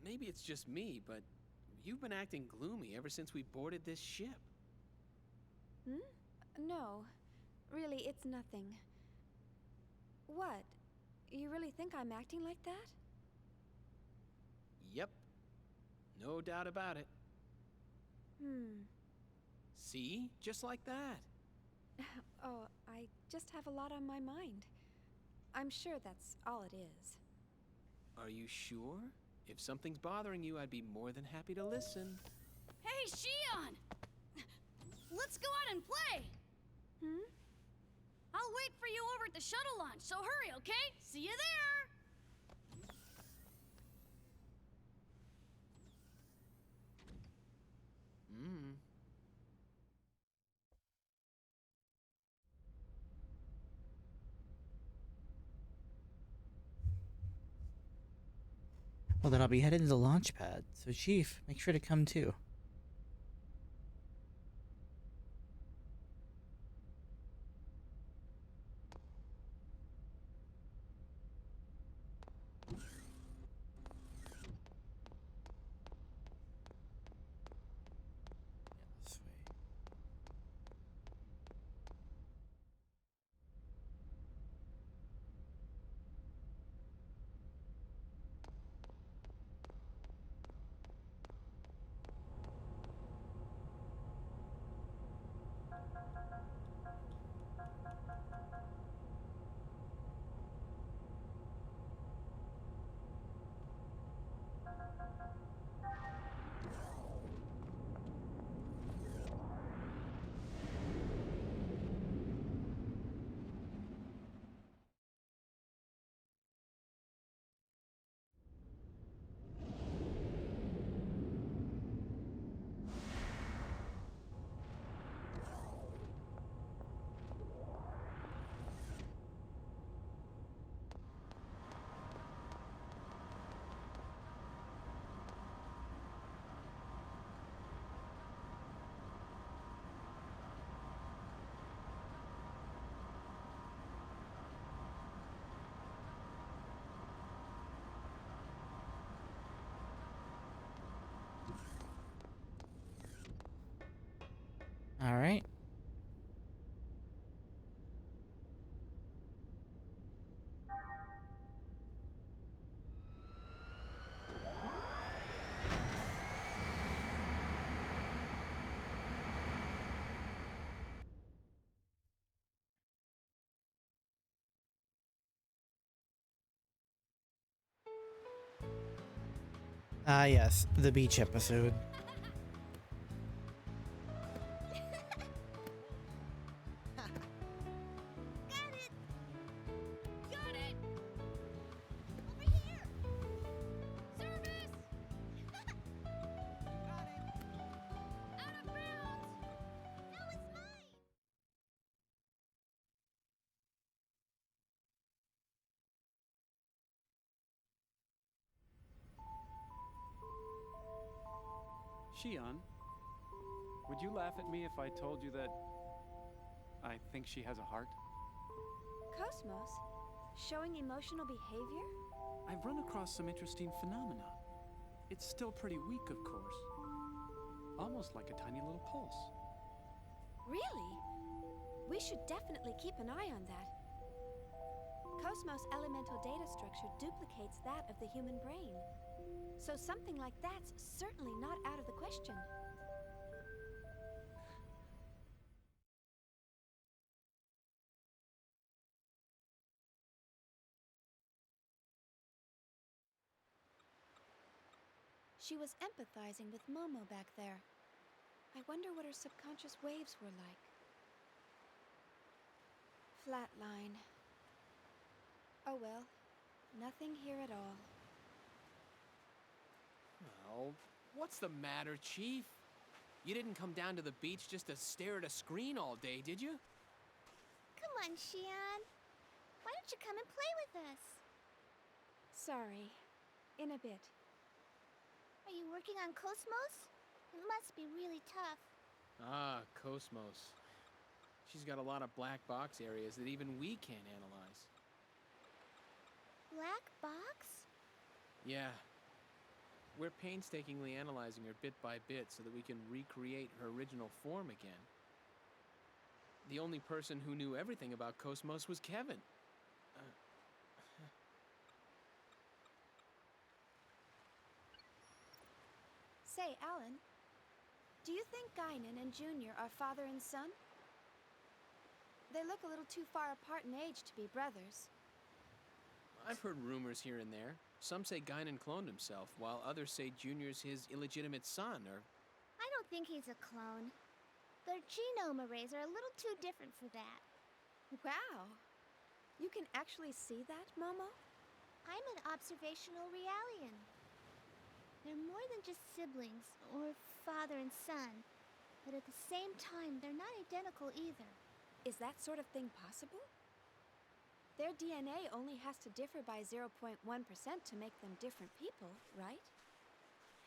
Maybe it's just me, but you've been acting gloomy ever since we boarded this ship. No. Really, it's nothing. What? You really think I'm acting like that? Yep. No doubt about it. See? Just like that. Oh, I just have a lot on my mind. I'm sure that's all it is. Are you sure? If something's bothering you, I'd be more than happy to listen. Hey, Shion! Let's go out and play! I'll wait for you over at the shuttle launch, so hurry, okay? See you there! Well, then I'll be heading to the launch pad. So, Chief, make sure to come too. This way. All right. Ah, yes, the beach episode. Shion, would you laugh at me if I told you that I think she has a heart? Cosmos? Showing emotional behavior? I've run across some interesting phenomena. It's still pretty weak, of course. Almost like a tiny little pulse. Really? We should definitely keep an eye on that. Cosmos' elemental data structure duplicates that of the human brain. So something like that's certainly not out of the question. She was empathizing with Momo back there. I wonder what her subconscious waves were like. Flatline. Oh well, nothing here at all. Well, what's the matter, Chief? You didn't come down to the beach just to stare at a screen all day, did you? Come on, Shion. Why don't you come and play with us? Sorry. In a bit. Are you working on Cosmos? It must be really tough. Ah, Cosmos. She's got a lot of black box areas that even we can't analyze. Black box? Yeah. We're painstakingly analyzing her bit by bit so that we can recreate her original form again. The only person who knew everything about Cosmos was Kevin. Say, Alan, do you think Guinan and Junior are father and son? They look a little too far apart in age to be brothers. I've heard rumors here and there. Some say Guinan cloned himself, while others say Junior's his illegitimate son, or... I don't think he's a clone. Their genome arrays are a little too different for that. Wow! You can actually see that, Momo? I'm an observational realian. They're more than just siblings, or father and son. But at the same time, they're not identical either. Is that sort of thing possible? Their DNA only has to differ by 0.1% to make them different people, right?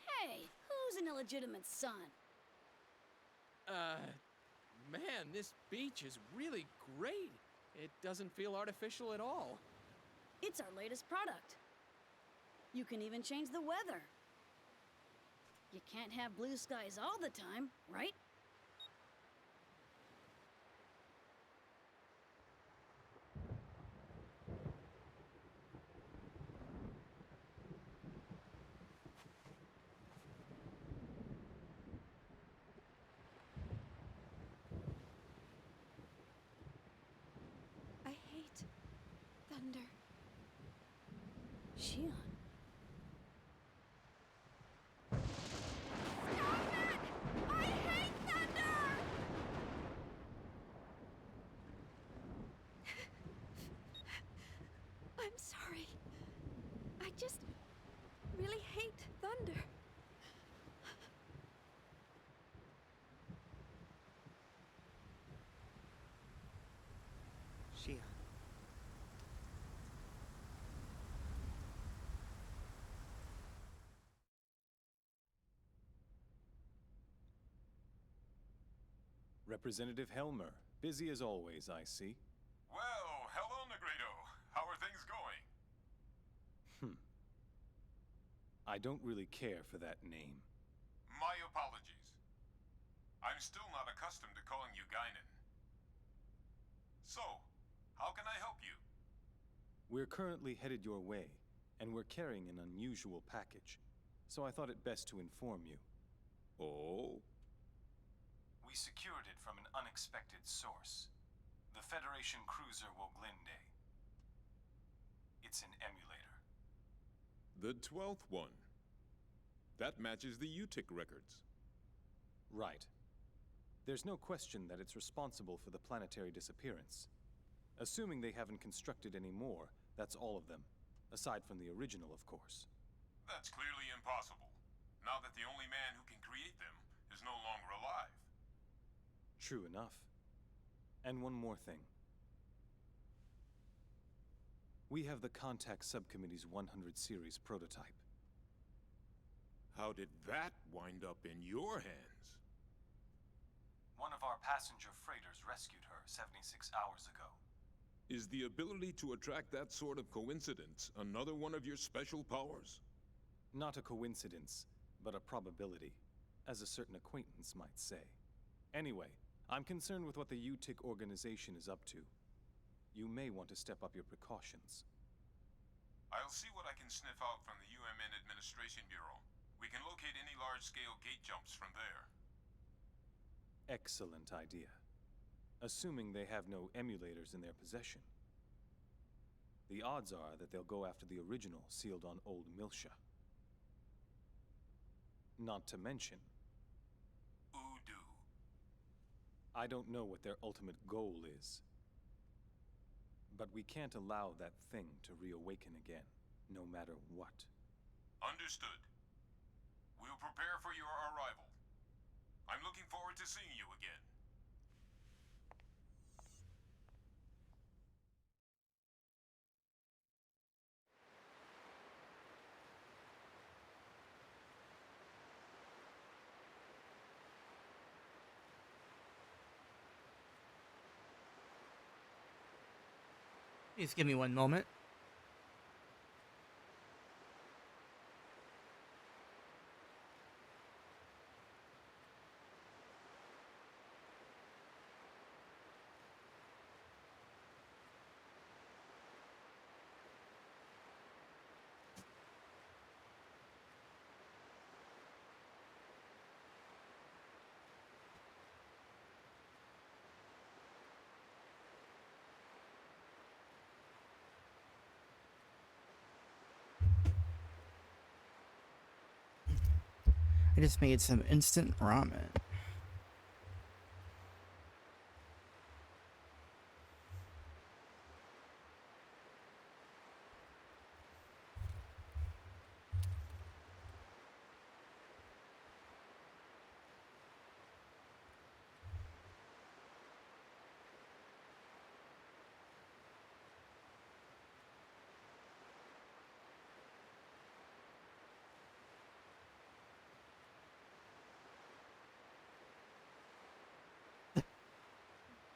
Hey, who's an illegitimate son? Man, this beach is really great. It doesn't feel artificial at all. It's our latest product. You can even change the weather. You can't have blue skies all the time, right? I hate thunder. Shion. I'm sorry. I just really hate thunder. Shion. Representative Helmer, busy as always, I see. Well, hello, Negredo. How are things going? I don't really care for that name. My apologies. I'm I'm still not accustomed to calling you Guinan. So, how can I help you? We're currently headed your way, and we're carrying an unusual package, so I thought it best to inform you. Oh? We secured it from an unexpected source. The Federation cruiser Woglinde. It's an emulator. The 12th one. That matches the UTIC records. Right. There's no question that it's responsible for the planetary disappearance. Assuming they haven't constructed any more, that's all of them. Aside from the original, of course. That's clearly impossible, now that the only man who can create them is no longer alive. True enough. And one more thing. We have the Contact Subcommittee's 100 series prototype. How did that wind up in your hands? One of our passenger freighters rescued her 76 hours ago. Is the ability to attract that sort of coincidence another one of your special powers? Not a coincidence, but a probability, as a certain acquaintance might say. Anyway, I'm concerned with what the UTIC organization is up to. You may want to step up your precautions. I'll see what I can sniff out from the UMN Administration Bureau. We can locate any large-scale gate jumps from there. Excellent idea. Assuming they have no emulators in their possession. The odds are that they'll go after the original sealed on Old Milsha. Not to mention... Udu. I don't know what their ultimate goal is. But we can't allow that thing to reawaken again, no matter what. Understood. We'll prepare for your arrival. I'm looking forward to seeing you again. Please give me one moment. I just made some instant ramen.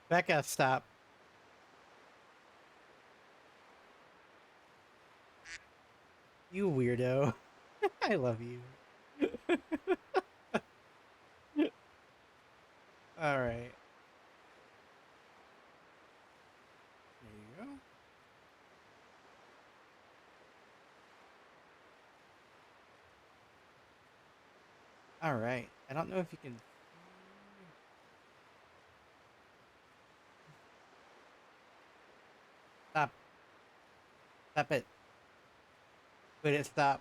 Becca, stop. You weirdo. I love you. Alright. There you go. Alright. I don't know if you can... Stop. Stop it. Wait, it stop.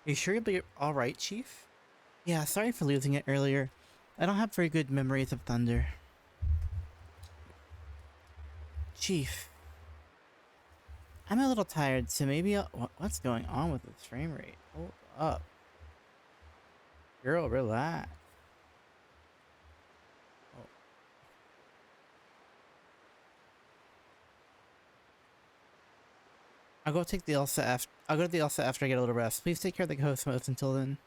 Are you sure you'll be alright, Chief? Yeah, sorry for losing it earlier. I don't have very good memories of thunder. Chief. I'm a little tired, so maybe what's going on with this frame rate? Hold up. Girl, relax. Oh. I'll go take the Elsa after. I'll go to the Elsa after I get a little rest. Please take care of the host modes until then.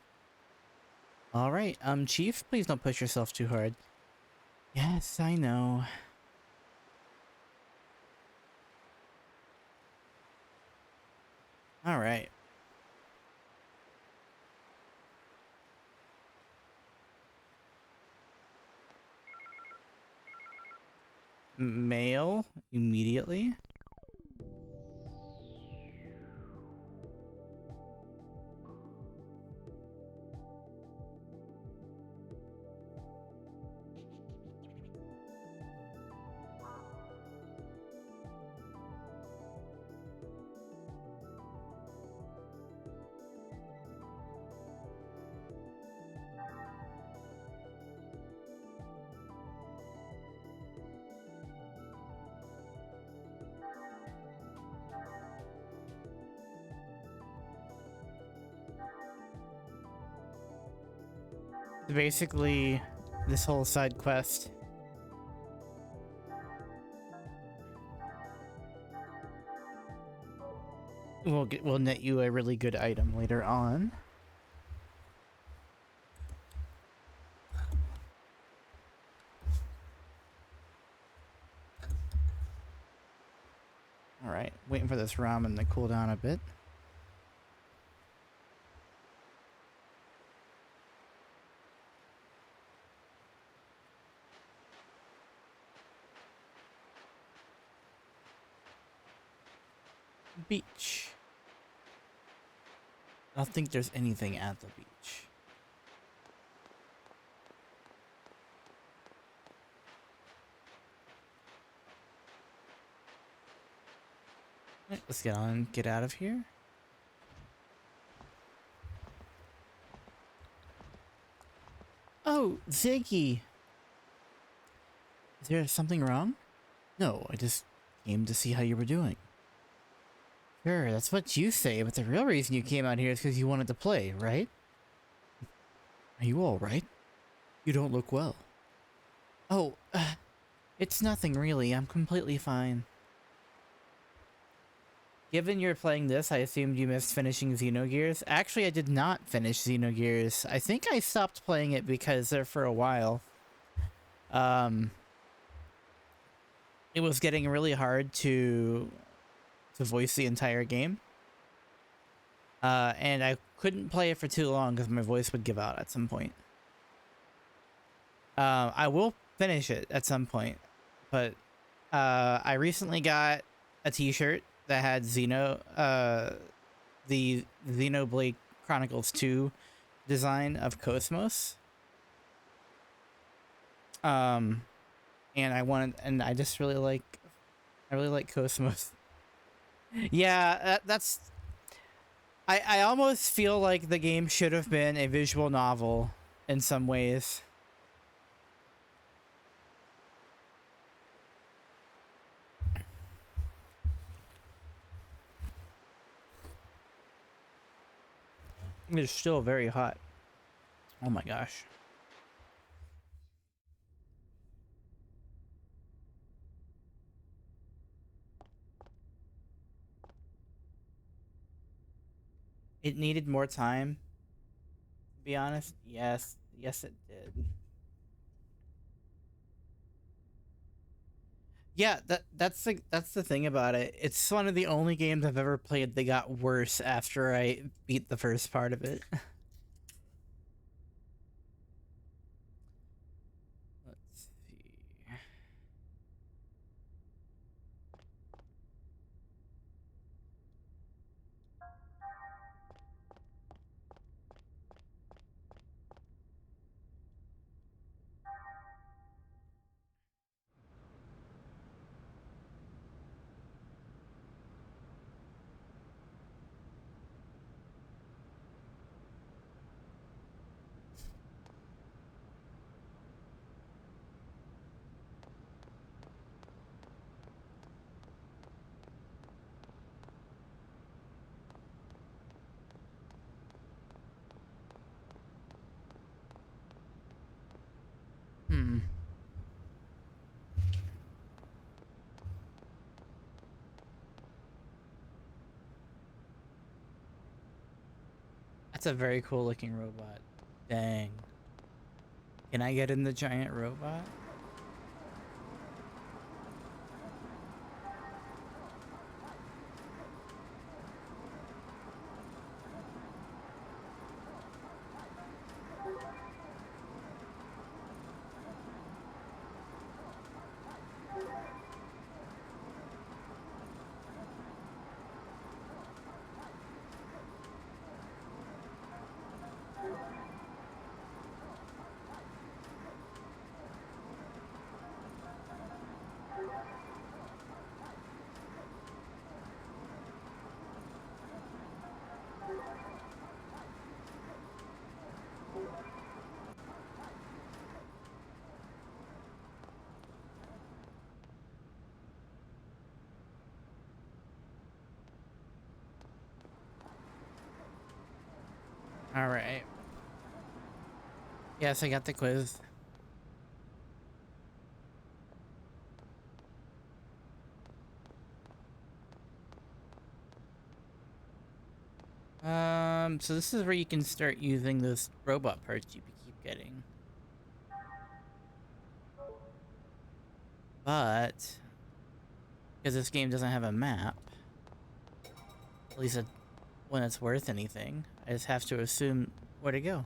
Alright, Chief, please don't push yourself too hard. Yes, I know. Alright. mail immediately. Basically, this whole side quest will net you a really good item later on. All right, waiting for this ramen to cool down a bit. Beach. I don't think there's anything at the beach. Right, let's get out of here. Oh, Ziggy! Is there something wrong? No, I just came to see how you were doing. Sure, that's what you say, but the real reason you came out here is because you wanted to play, right? Are you alright? You don't look well. Oh, it's nothing really. I'm completely fine. Given you're playing this, I assumed you missed finishing Xenogears. Actually, I did not finish Xenogears. I think I stopped playing it because there for a while. It was getting really hard to voice the entire game. And I couldn't play it for too long because my voice would give out at some point. I will finish it at some point, but I recently got a t-shirt that had the Xenoblade Chronicles 2 design of Cosmos. And I just really like Cosmos. Yeah, that's... I almost feel like the game should have been a visual novel in some ways. It's still very hot. Oh my gosh. It needed more time. To be honest, yes. Yes, it did. Yeah, that's the thing about it. It's one of the only games I've ever played that got worse after I beat the first part of it. Let's see. That's a very cool looking robot. Dang. Can I get in the giant robot? All right. Yes, I got the quiz. So this is where you can start using those robot parts you keep getting. But because this game doesn't have a map, at least when it's worth anything, I just have to assume where to go.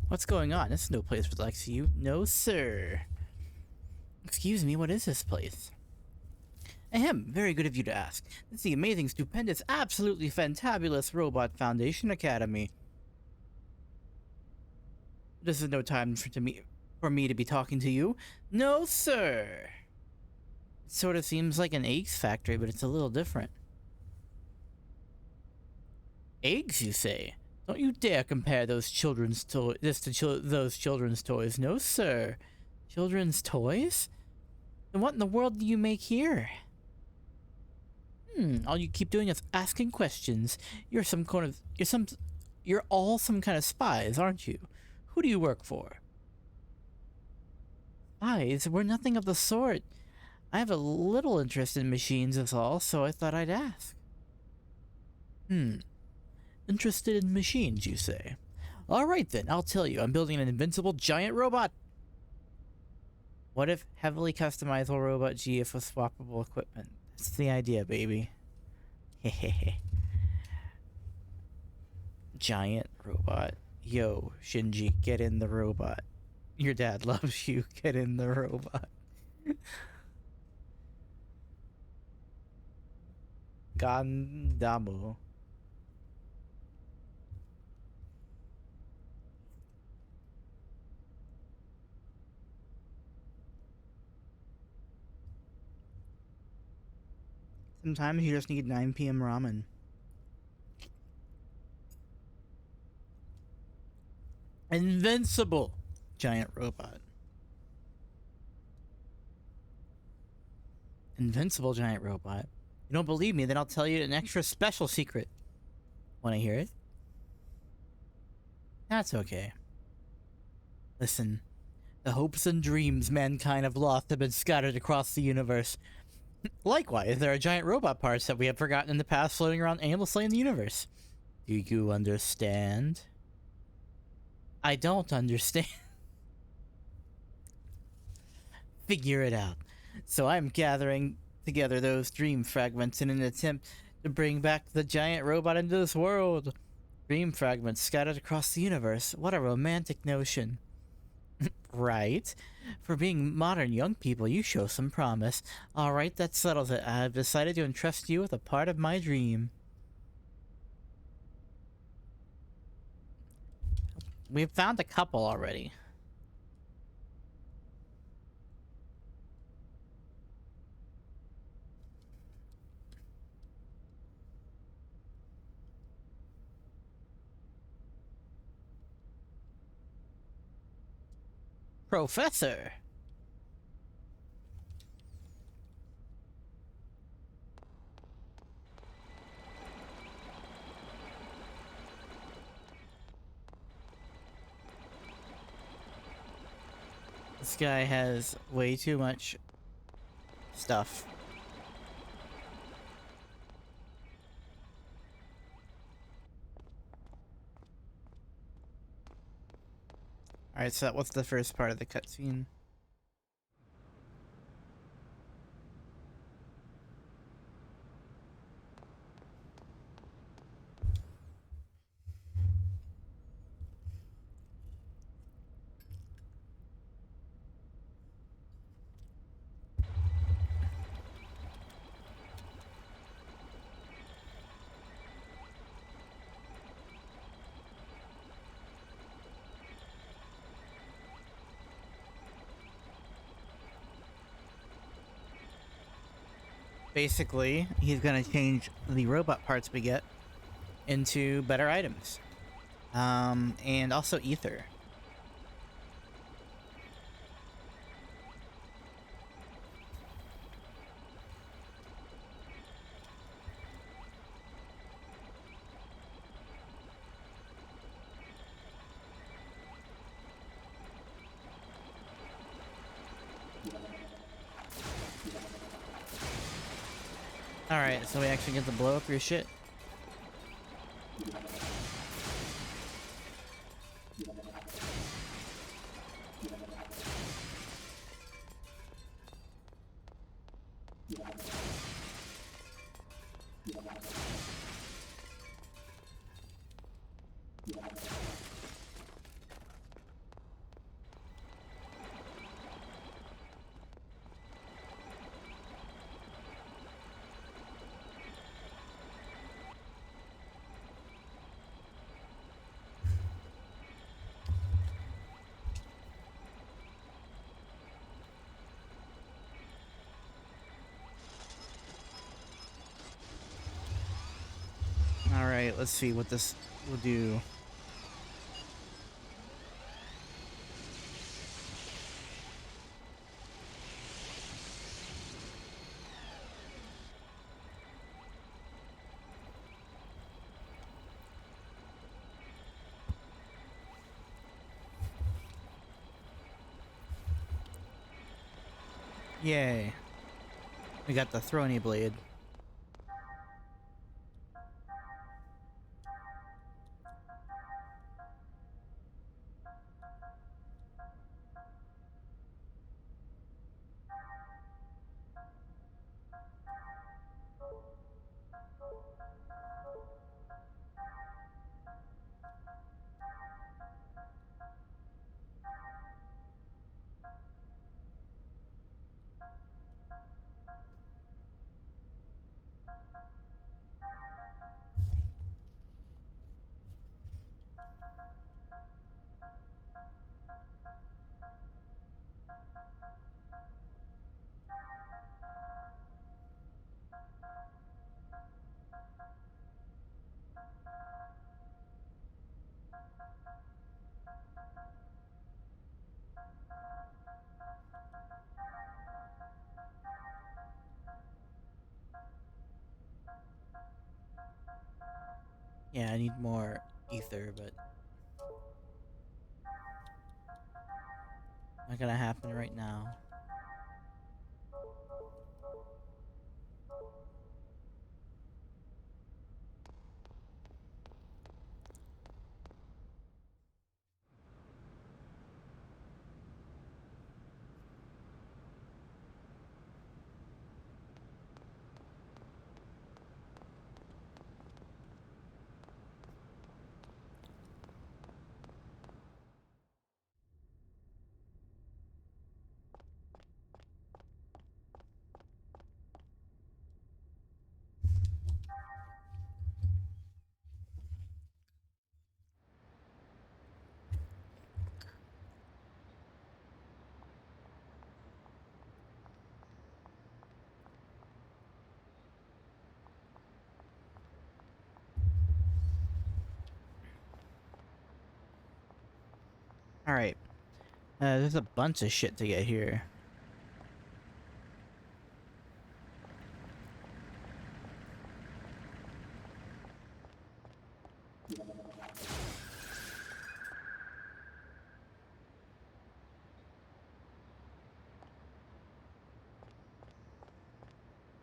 What's going on? This is no place for like you. No, sir. Excuse me, what is this place? Ahem, very good of you to ask. It's the amazing, stupendous, absolutely fantabulous Robot Foundation Academy. This is no time for me to be talking to you. No, sir. It sort of seems like an eggs factory, but it's a little different. Eggs, you say? Don't you dare compare those children's those children's toys. No, sir. Children's toys? Then what in the world do you make here? All you keep doing is asking questions. You're all some kind of spies, aren't you? Who do you work for? Spies? We're nothing of the sort. I have a little interest in machines is all, so I thought I'd ask. Interested in machines, you say? Alright then, I'll tell you. I'm building an invincible giant robot. What if heavily customizable robot GF with swappable equipment? That's the idea, baby. Hehehe. Giant robot. Yo, Shinji, get in the robot. Your dad loves you. Get in the robot. Gandamo. Sometimes you just need 9 p.m. ramen. Invincible giant robot. Invincible giant robot. You don't believe me? Then I'll tell you an extra special secret. Want to hear it? That's okay. Listen. The hopes and dreams mankind have lost have been scattered across the universe. Likewise, there are giant robot parts that we have forgotten in the past floating around aimlessly in the universe. Do you understand? I don't understand. Figure it out. So I'm gathering together those dream fragments in an attempt to bring back the giant robot into this world. Dream fragments scattered across the universe. What a romantic notion. Right? For being modern young people, you show some promise. Alright, that settles it. I've decided to entrust you with a part of my dream. We've found a couple already. Professor! This guy has way too much stuff. Alright, so that was the first part of the cutscene. basically, he's gonna change the robot parts we get into better items. And also ether. Alright, so we actually get to blow up your shit. Alright, let's see what this will do. Yay. We got the throny blade. Yeah, I need more ether, but not gonna happen right now. Alright. There's a bunch of shit to get here.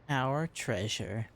Our treasure.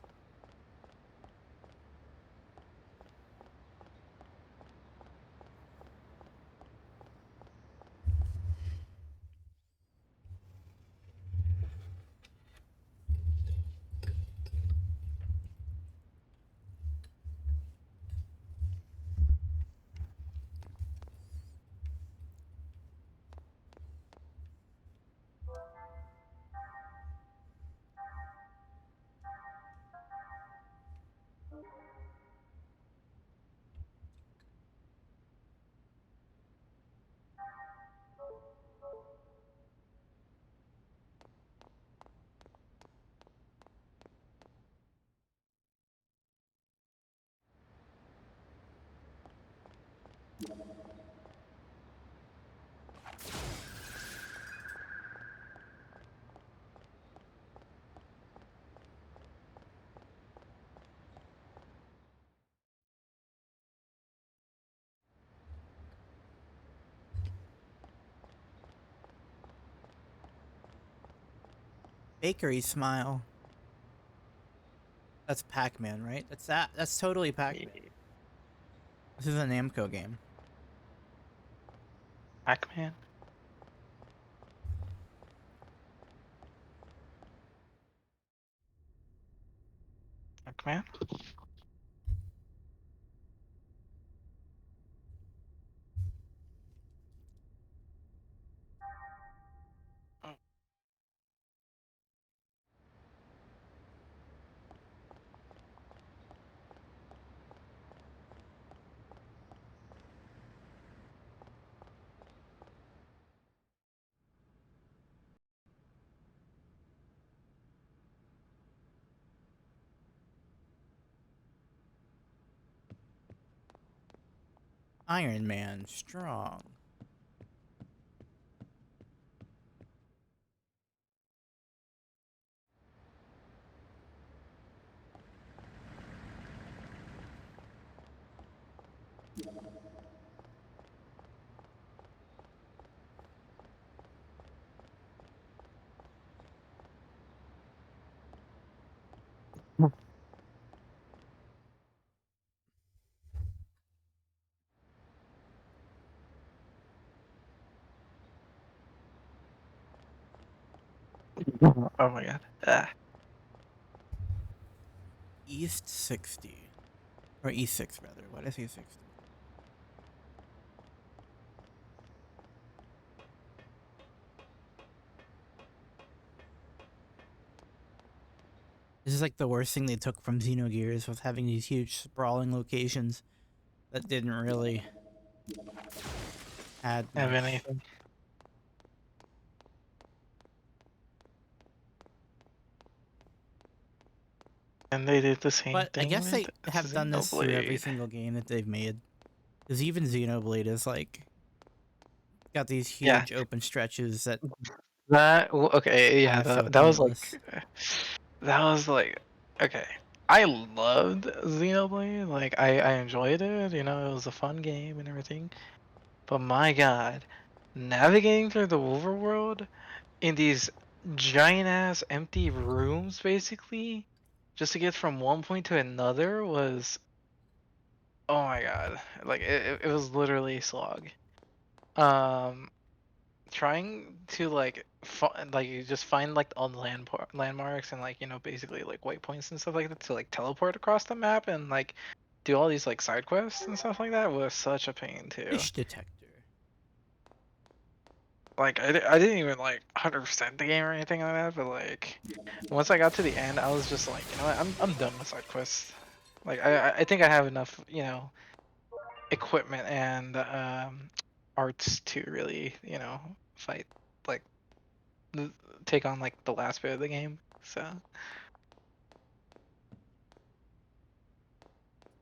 Bakery Smile. That's Pac-Man, right? That's totally Pac-Man. This is a Namco game. Pac-Man? Pac-Man? Iron Man, strong. Oh my god. Ah. East 60. Or E6 rather. Why did I say 60? This is like the worst thing they took from Xenogears, was having these huge sprawling locations that didn't really add Have much. anything? And they did the same But I thing guess they with have done this through every Xenoblade. single game that they've made. Because even Xenoblade is like got these Yeah. huge open stretches that Okay, yeah, kind of feel that was like pointless. that was like okay. I loved Xenoblade. Like I enjoyed it, you know, it was a fun game and everything. But my god, navigating through the overworld in these giant ass empty rooms basically just to get from one point to another was oh my god. Like it was literally a slog. Um trying to like like you just find like all the landmarks and like you know basically like waypoints and stuff like that to like teleport across the map and like do all these like side quests and stuff like that was such a pain too. Fish detector. Like I didn't even like 100% the game or anything like that, but like once I got to the end, I was just like, you know what, I'm done with side quests. Like I think I have enough, you know, equipment and arts to really, you know, fight like take on like the last bit of the game. So,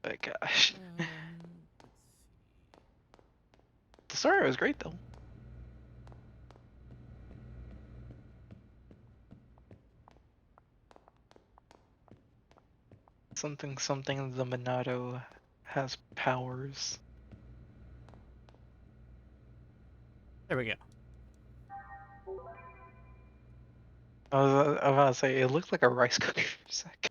but gosh, the story was great though. Something the Monado has powers. There we go. I was about to say it looked like a rice cooker for a sec.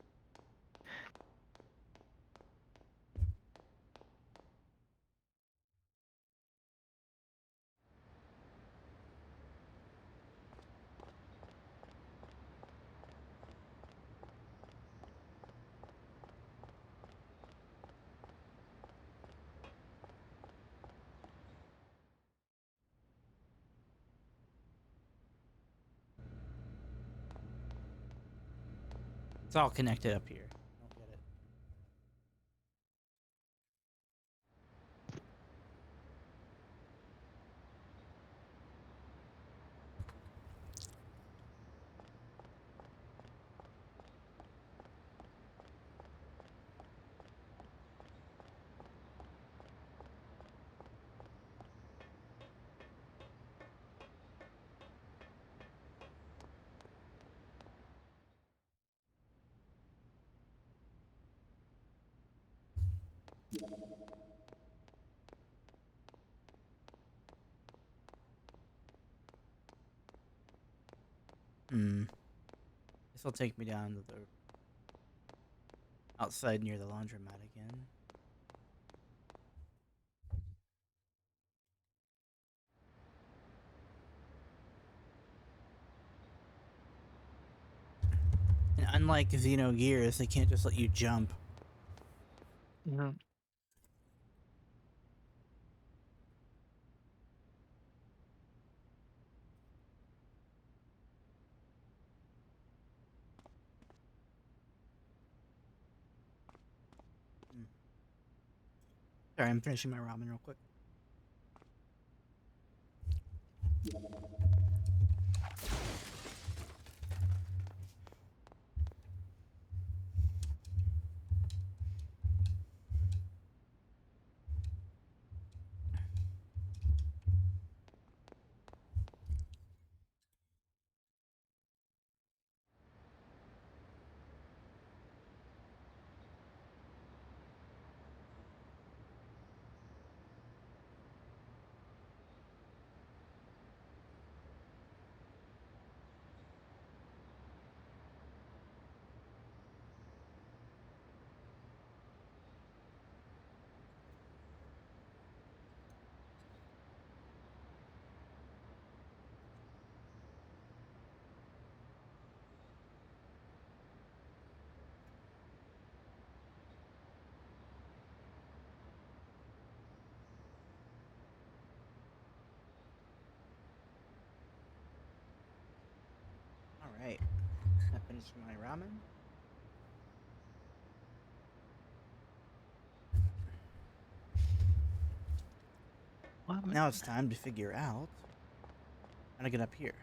It's all connected up here. Don't get it. This will take me down to the outside near the laundromat again. And unlike Xenogears, they can't just let you jump. Mhm. Sorry, I'm finishing my ramen real quick. Alright. I finished my ramen. Now it's time to figure out how to get up here.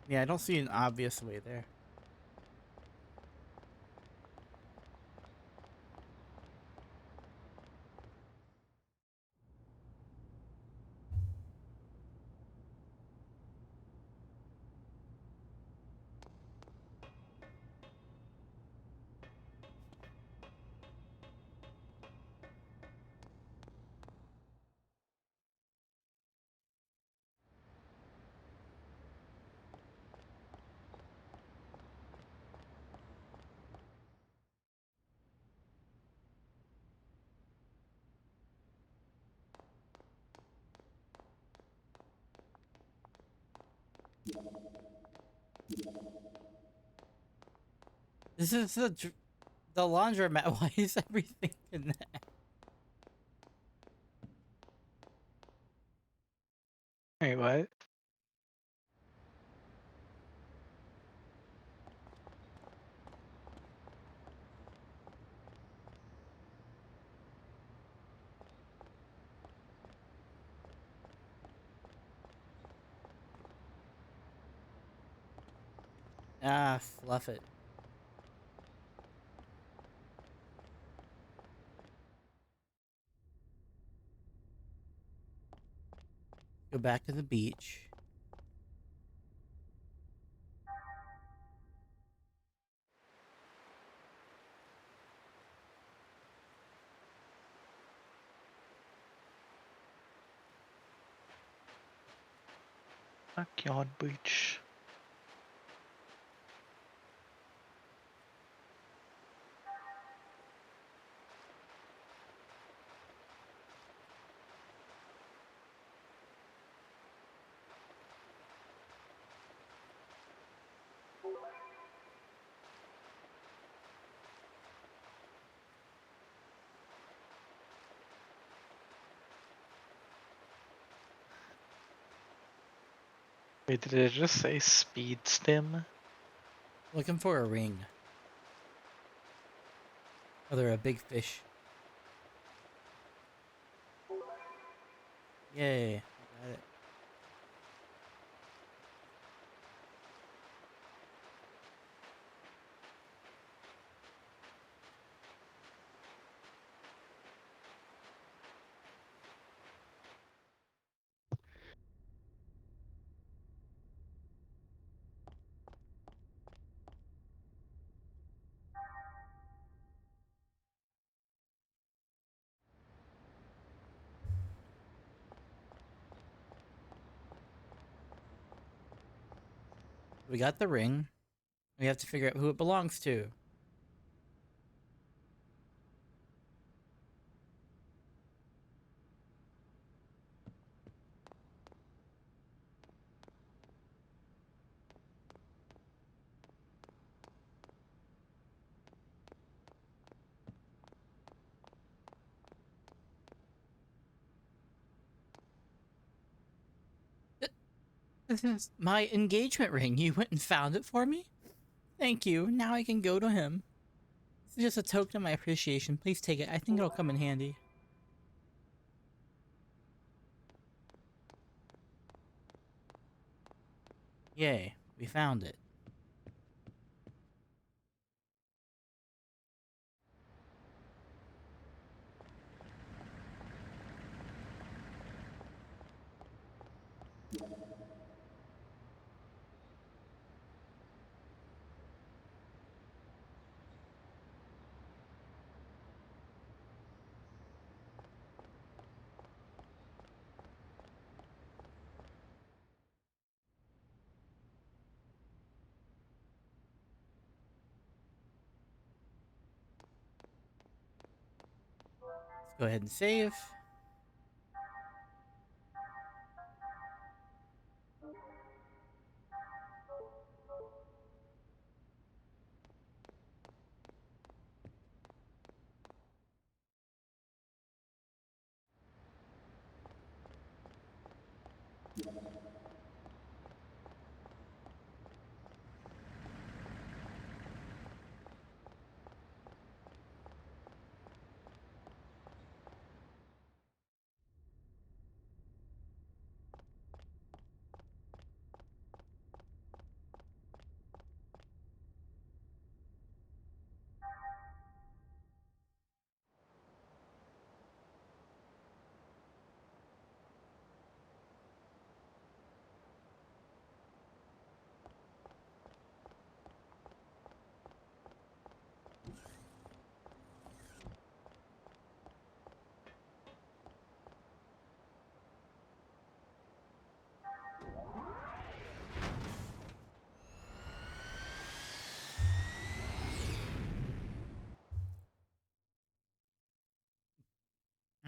Yeah, I don't see an obvious way there. This is the laundromat. Why is everything in that? Wait, what? Ah, fluff it. Go back to the beach. Backyard beach. Wait, did it just say speed stim? Looking for a ring. Oh, they're a big fish. Yay. I got it. We got the ring. We have to figure out who it belongs to. This is my engagement ring. You went and found it for me? Thank you. Now I can go to him. This is just a token of my appreciation. Please take it. I think it'll come in handy. Yay. We found it. Let's go ahead and save.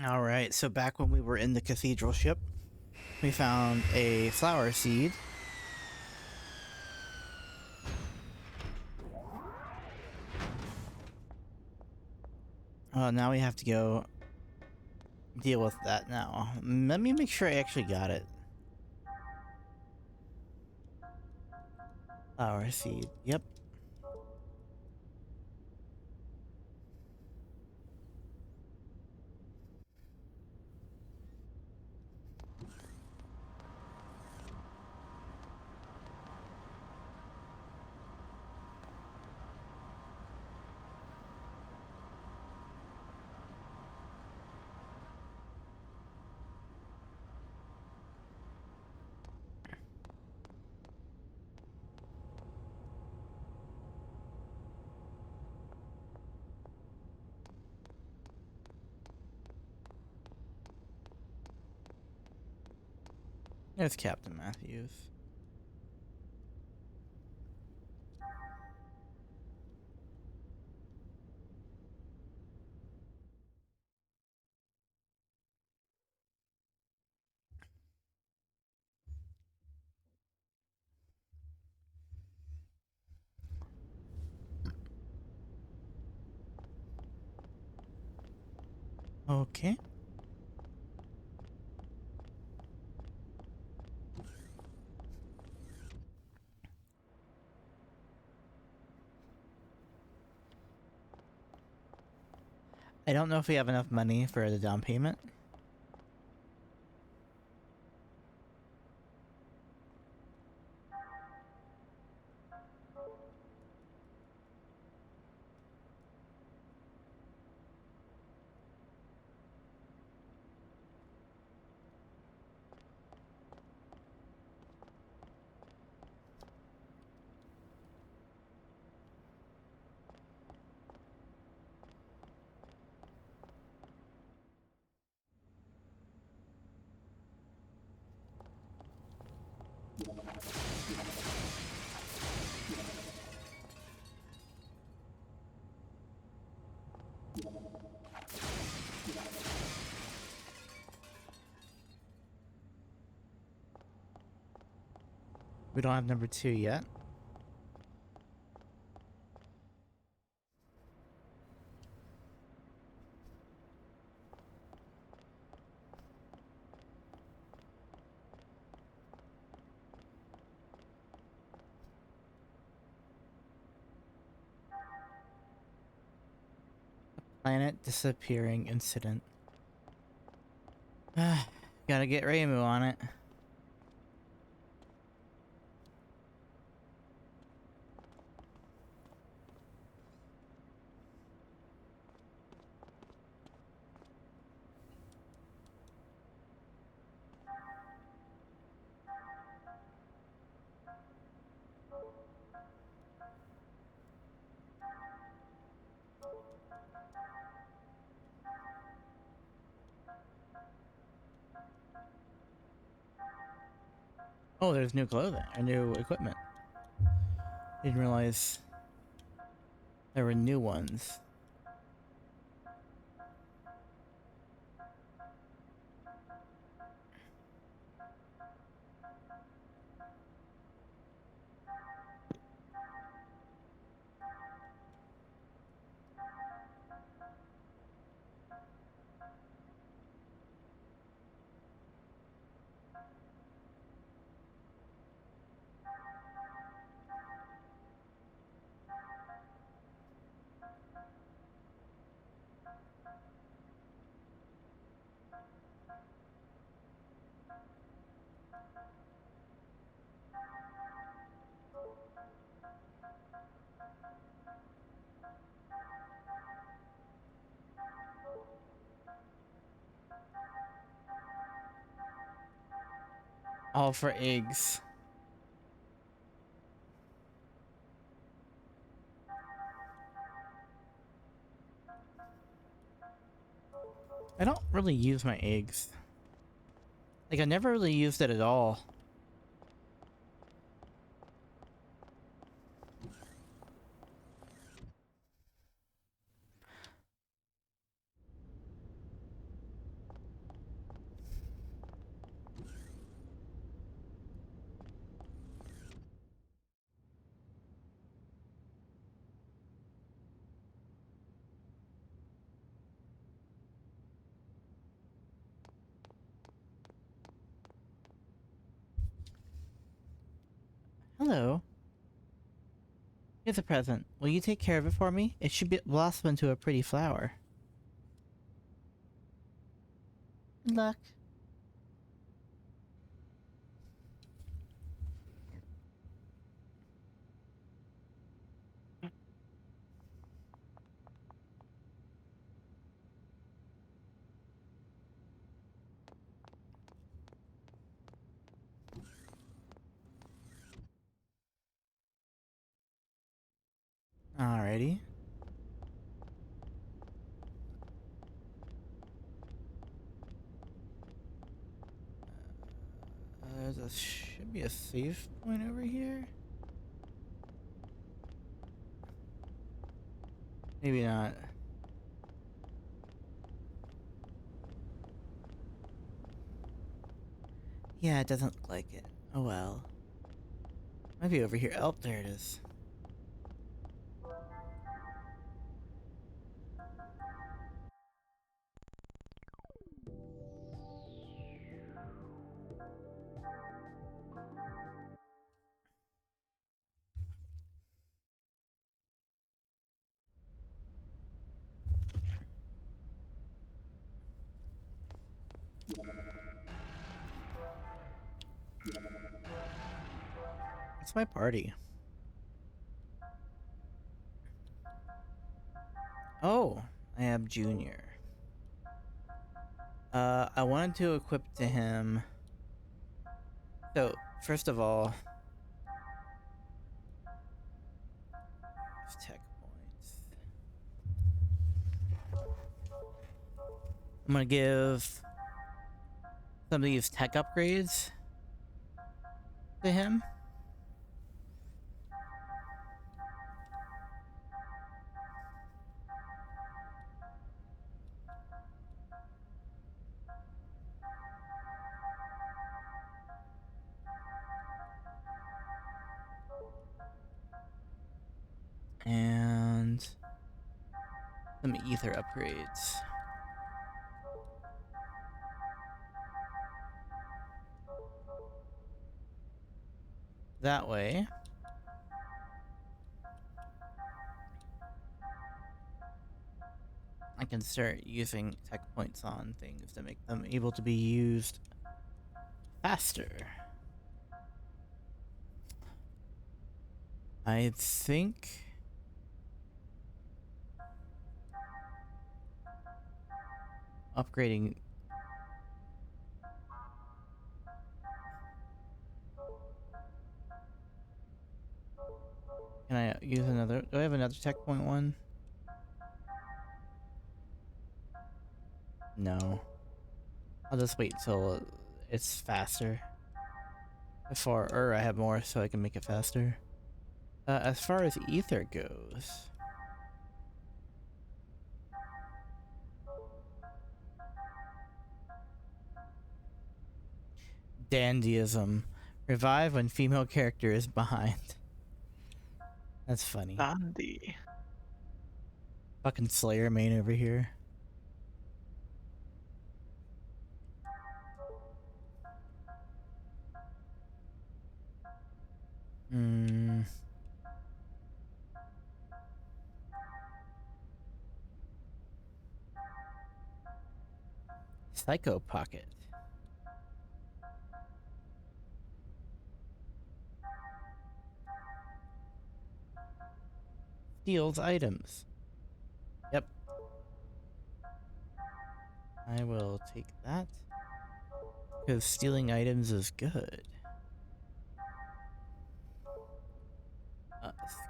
Alright, so back when we were in the cathedral ship, we found a flower seed. Now we have to go deal with that now. Let me make sure I actually got it. Flower seed, yep. There's Captain Matthews. Okay. I don't know if we have enough money for the down payment. We don't have number 2 yet. Planet disappearing incident. Gotta get Reimu on it. Oh, there's new clothing or new equipment. Didn't realize there were new ones. All for eggs. I don't really use my eggs. Like, I never really used it at all. Hello. Here's a present. Will you take care of it for me? It should blossom into a pretty flower. Good luck. Alrighty. Should be a save point over here. Maybe not. Yeah, it doesn't look like it. Oh well. Might be over here. Oh, there it is. It's my party. Oh, I have Junior. I wanted to equip to him. So, first of all, tech points. I'm gonna give some of these tech upgrades to him. And some ether upgrades. That way, I can start using tech points on things to make them able to be used faster. I think upgrading. Can I use another? Do I have another tech point one? No. I'll just wait till it's faster. Or I have more so I can make it faster. As far as ether goes, dandyism. Revive when female character is behind. That's funny. Dandy. Fucking Slayer main over here. Psycho Pocket. Steals items. Yep. I will take that. Because stealing items is good.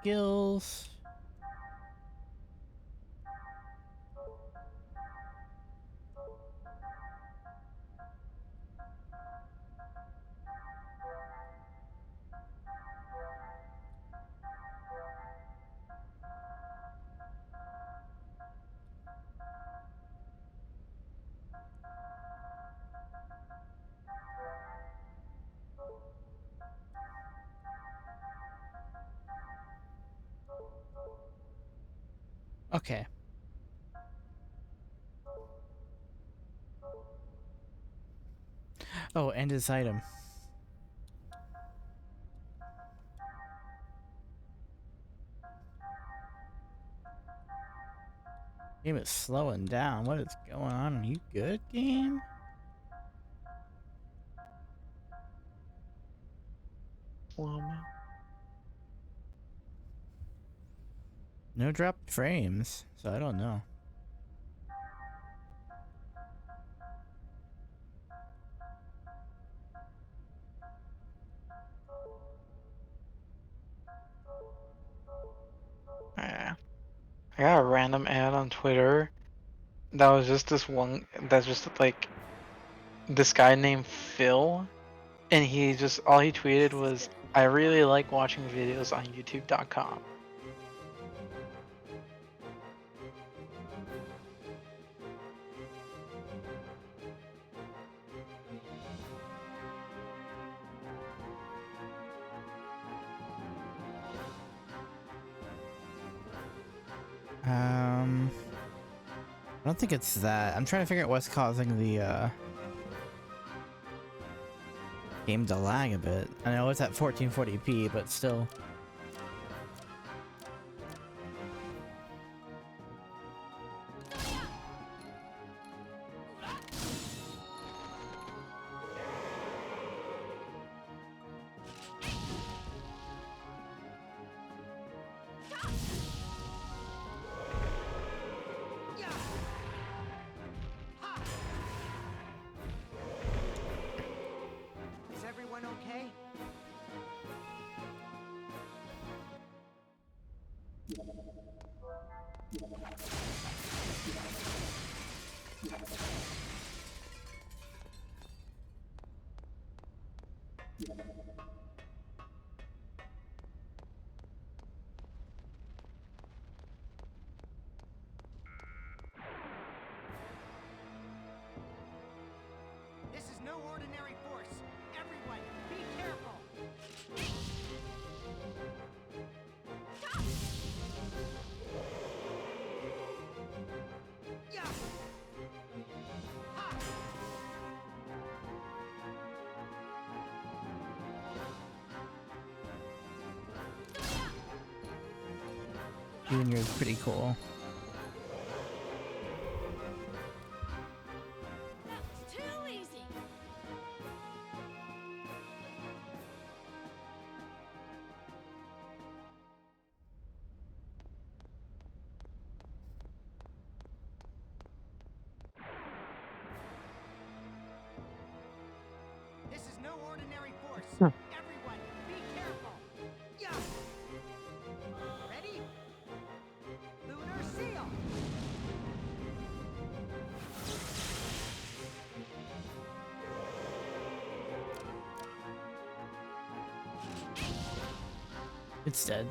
Skills. Okay. Oh, and his item. Game is slowing down. What is going on? Are you good, game? No dropped frames, so I don't know. Yeah. I got a random ad on Twitter that was just this one that's just like this guy named Phil, and he just all he tweeted was, "I really like watching videos on YouTube.com." I don't think it's that. I'm trying to figure out what's causing the game to lag a bit. I know it's at 1440p, but still. This is no ordinary force. Everyone, be careful. Yeah. Ha. Junior's pretty cool. That was too easy. This is no ordinary force. Everyone, be careful. Yeah. Ready? Lunar seal. It's dead.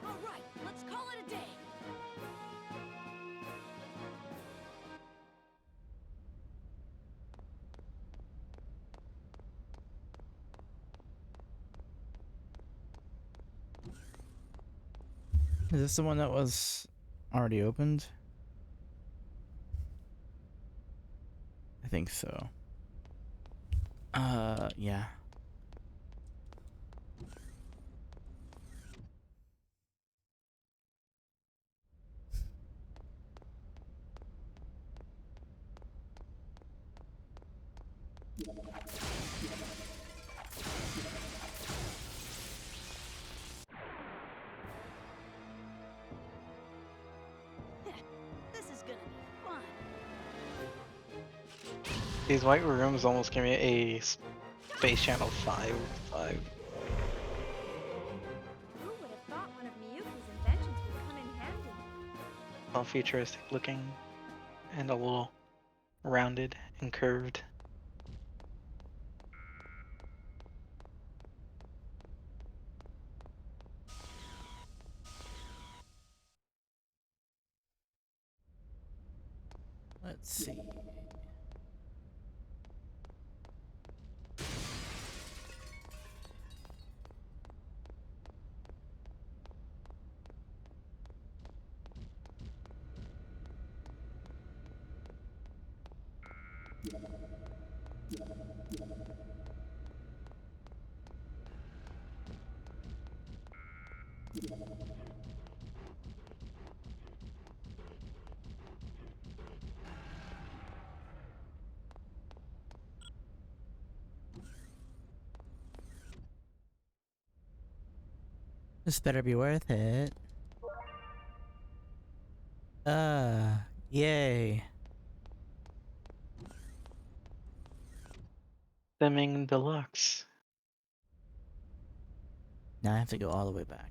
All right, let's call it a day. Is this the one that was already opened? I think so. Yeah. This is gonna be fun. These white rooms almost give me a Space Channel 5 vibe. Who would have thought one of Miyuki's inventions would come in handy? All futuristic looking and a little rounded and curved. Let's see. This better be worth it. Yay. Simming Deluxe. Now I have to go all the way back.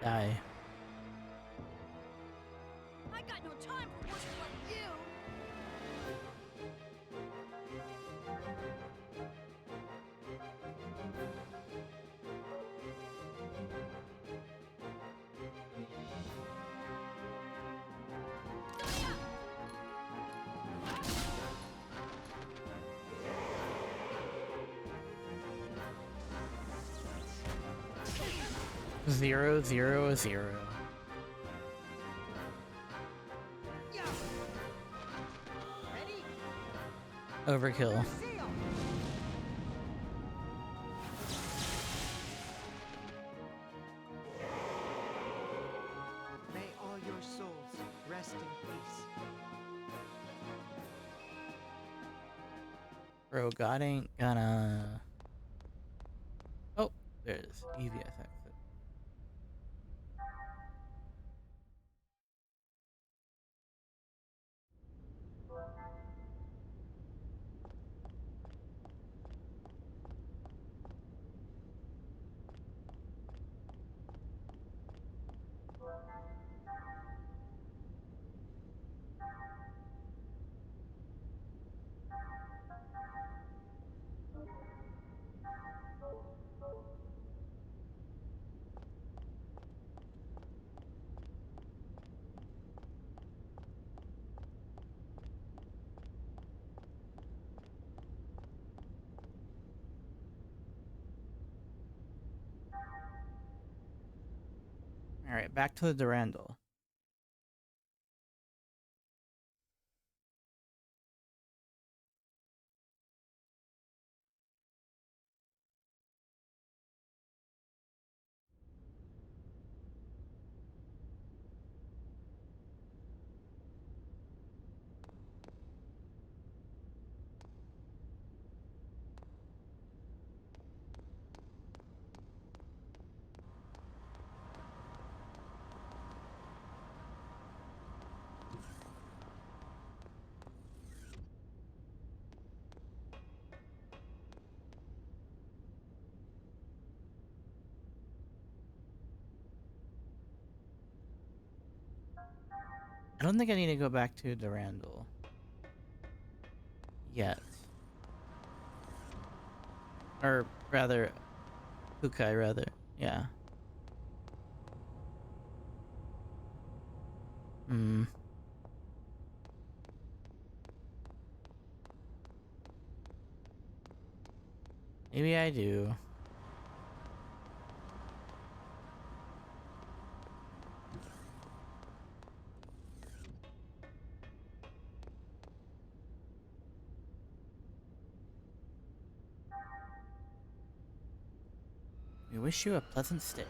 Die. I got no time for workers like you. Zero, zero, zero. Yeah. Ready? Overkill. Seal. May all your souls rest in peace. Bro, God ain't gonna. Oh, there's EVS exit. All right, back to the Durandal. I don't think I need to go back to Durandal yet. Or rather, Kukai, rather. Yeah. Hmm. Maybe I do. We wish you a pleasant stay.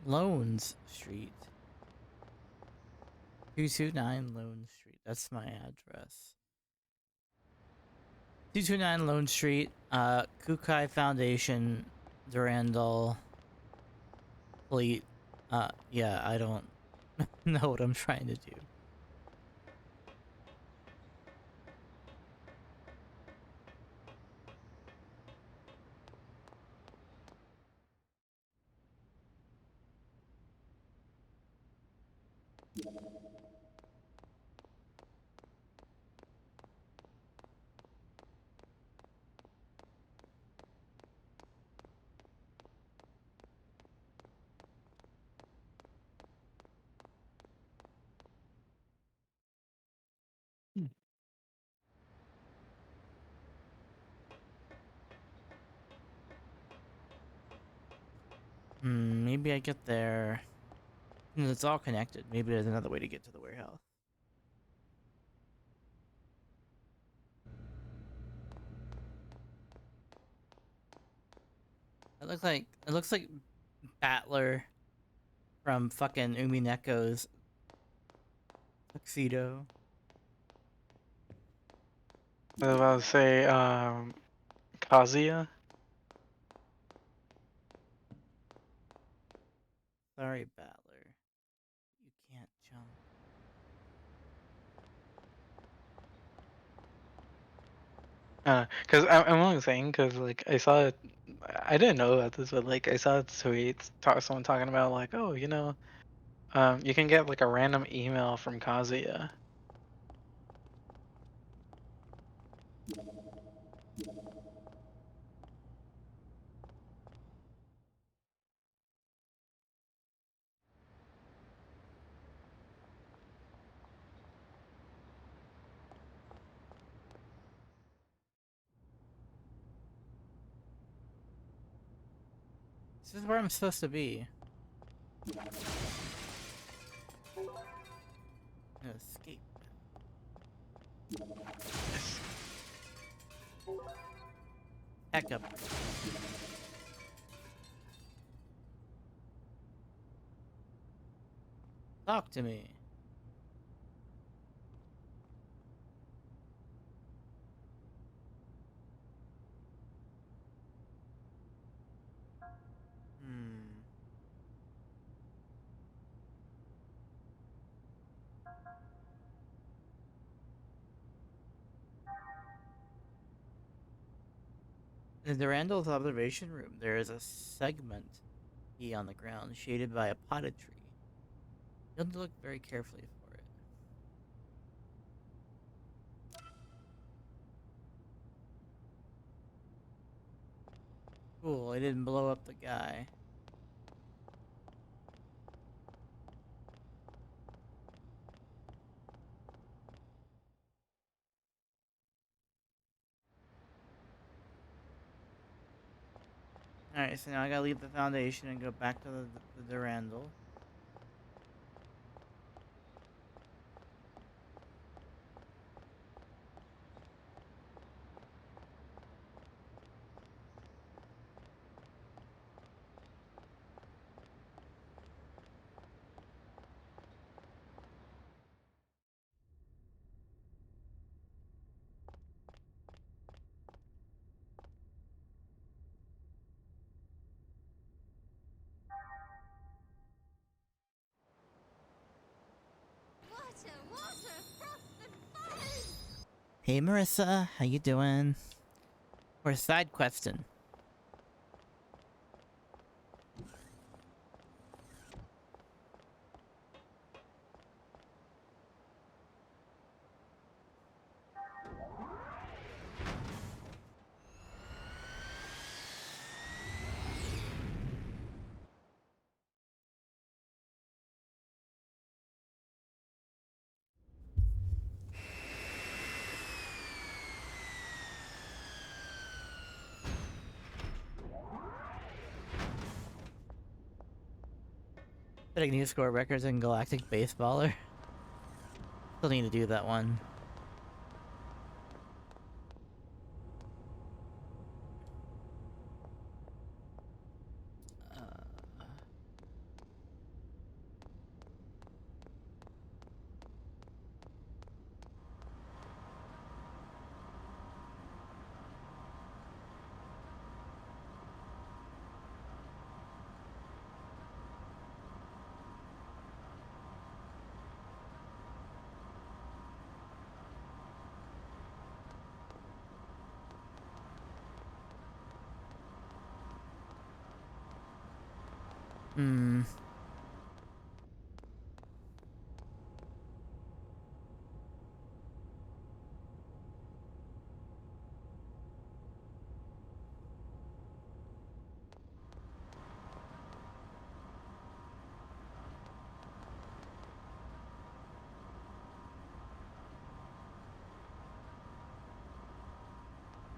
Loans Street. 229 Lone Street. That's my address. 229 Lone Street, Kukai Foundation, Durandal, Fleet. Yeah, I don't know what I'm trying to do. Maybe I get there. It's all connected. Maybe there's another way to get to the warehouse. It looks like Battler from fucking Umineko's tuxedo. I was about to say, Kazuya. Sorry, Battler. You can't jump. Cause I'm only saying, cause like I saw it, I didn't know about this, but like I saw tweets, someone talking about like, oh, you can get like a random email from Kazuya. This is where I'm supposed to be. Escape. Heck up. Talk to me. In Durandal's observation room, there is a segment key on the ground, shaded by a potted tree. You'll have to look very carefully for it. Cool, I didn't blow up the guy. Alright, so now I gotta leave the Foundation and go back to the Durandal. Hey Marissa, how you doing? We're side questing. Setting new score records in Galactic Baseballer. Still need to do that one.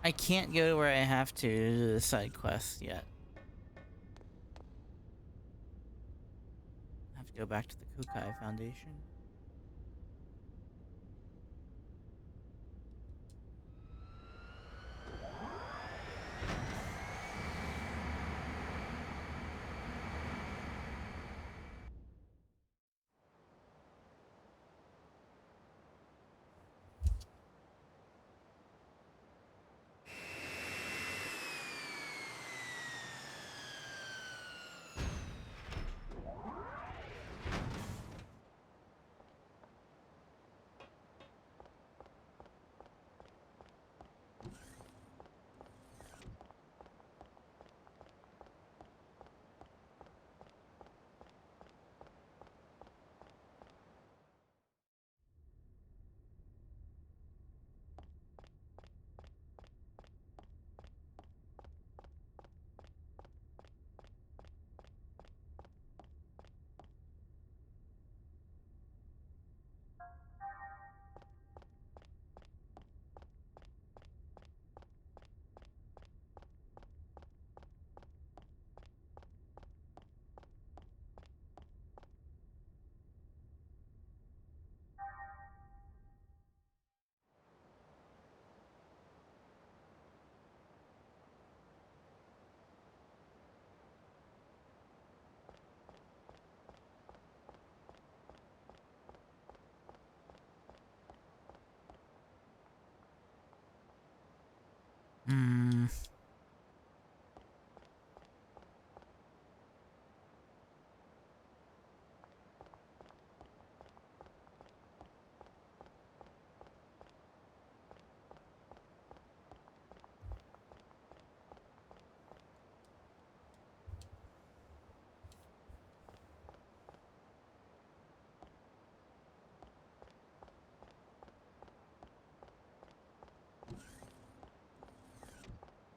I can't go to where I have to do the side quest yet. I have to go back to the Kukai Foundation.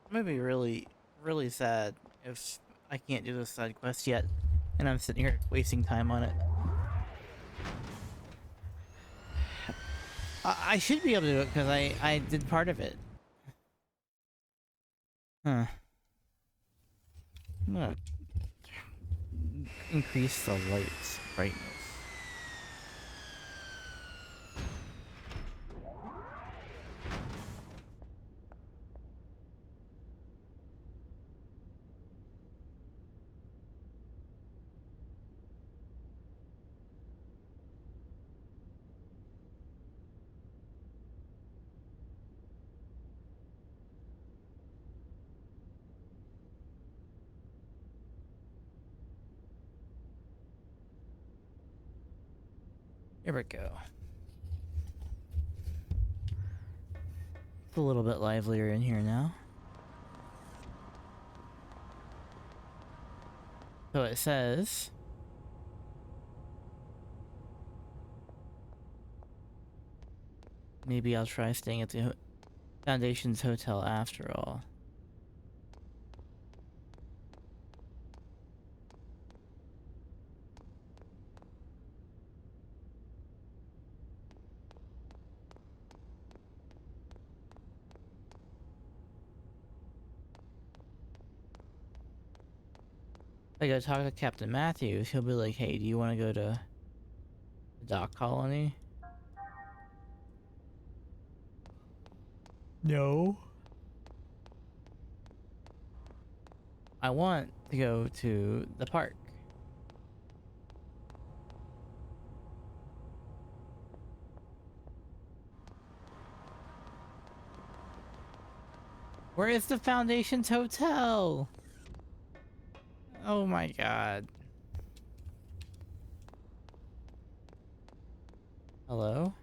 I'm gonna be really, really sad if I can't do this side quest yet, and I'm sitting here wasting time on it. I should be able to do it because I did part of it. Huh. I'm gonna increase the lights brightness. Here we go. It's a little bit livelier in here now. So it says... Maybe I'll try staying at the Foundation's hotel after all. I gotta talk to Captain Matthews. He'll be like, hey, do you want to go to the dock colony? No. I want to go to the park. Where is the Foundation's hotel? Oh my god. Hello?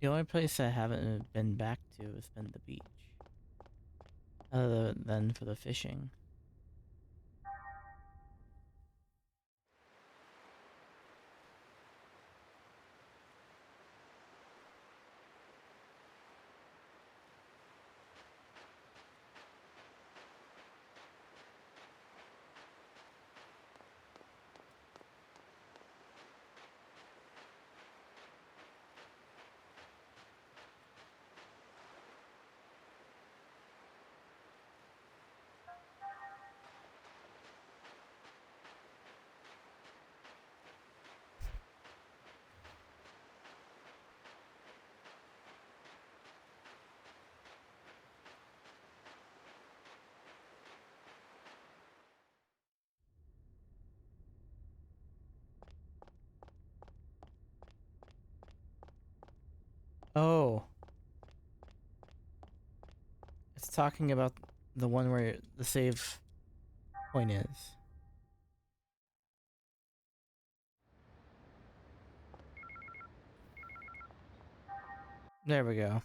The only place I haven't been back to has been the beach. Other than for the fishing. Oh. It's talking about the one where the save point is. There we go.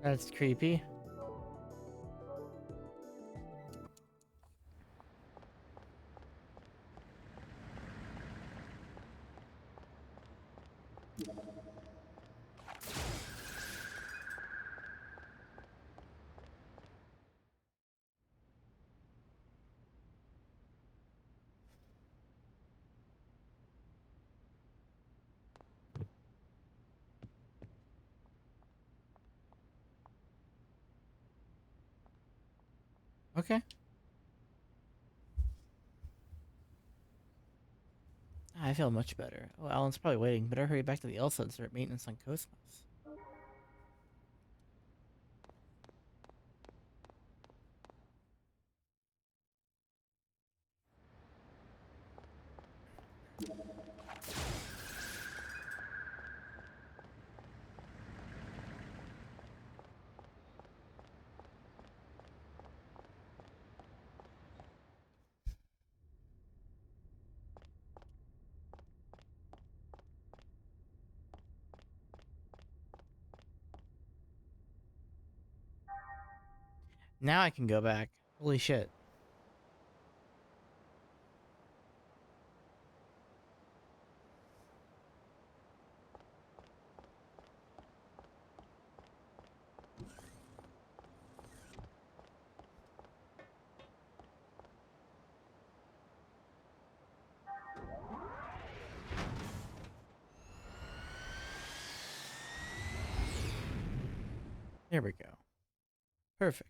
That's creepy. Okay. I feel much better. Oh, Alan's probably waiting. Better hurry back to the Elsa and start maintenance on Cosmos. Now I can go back. Holy shit. There we go. Perfect.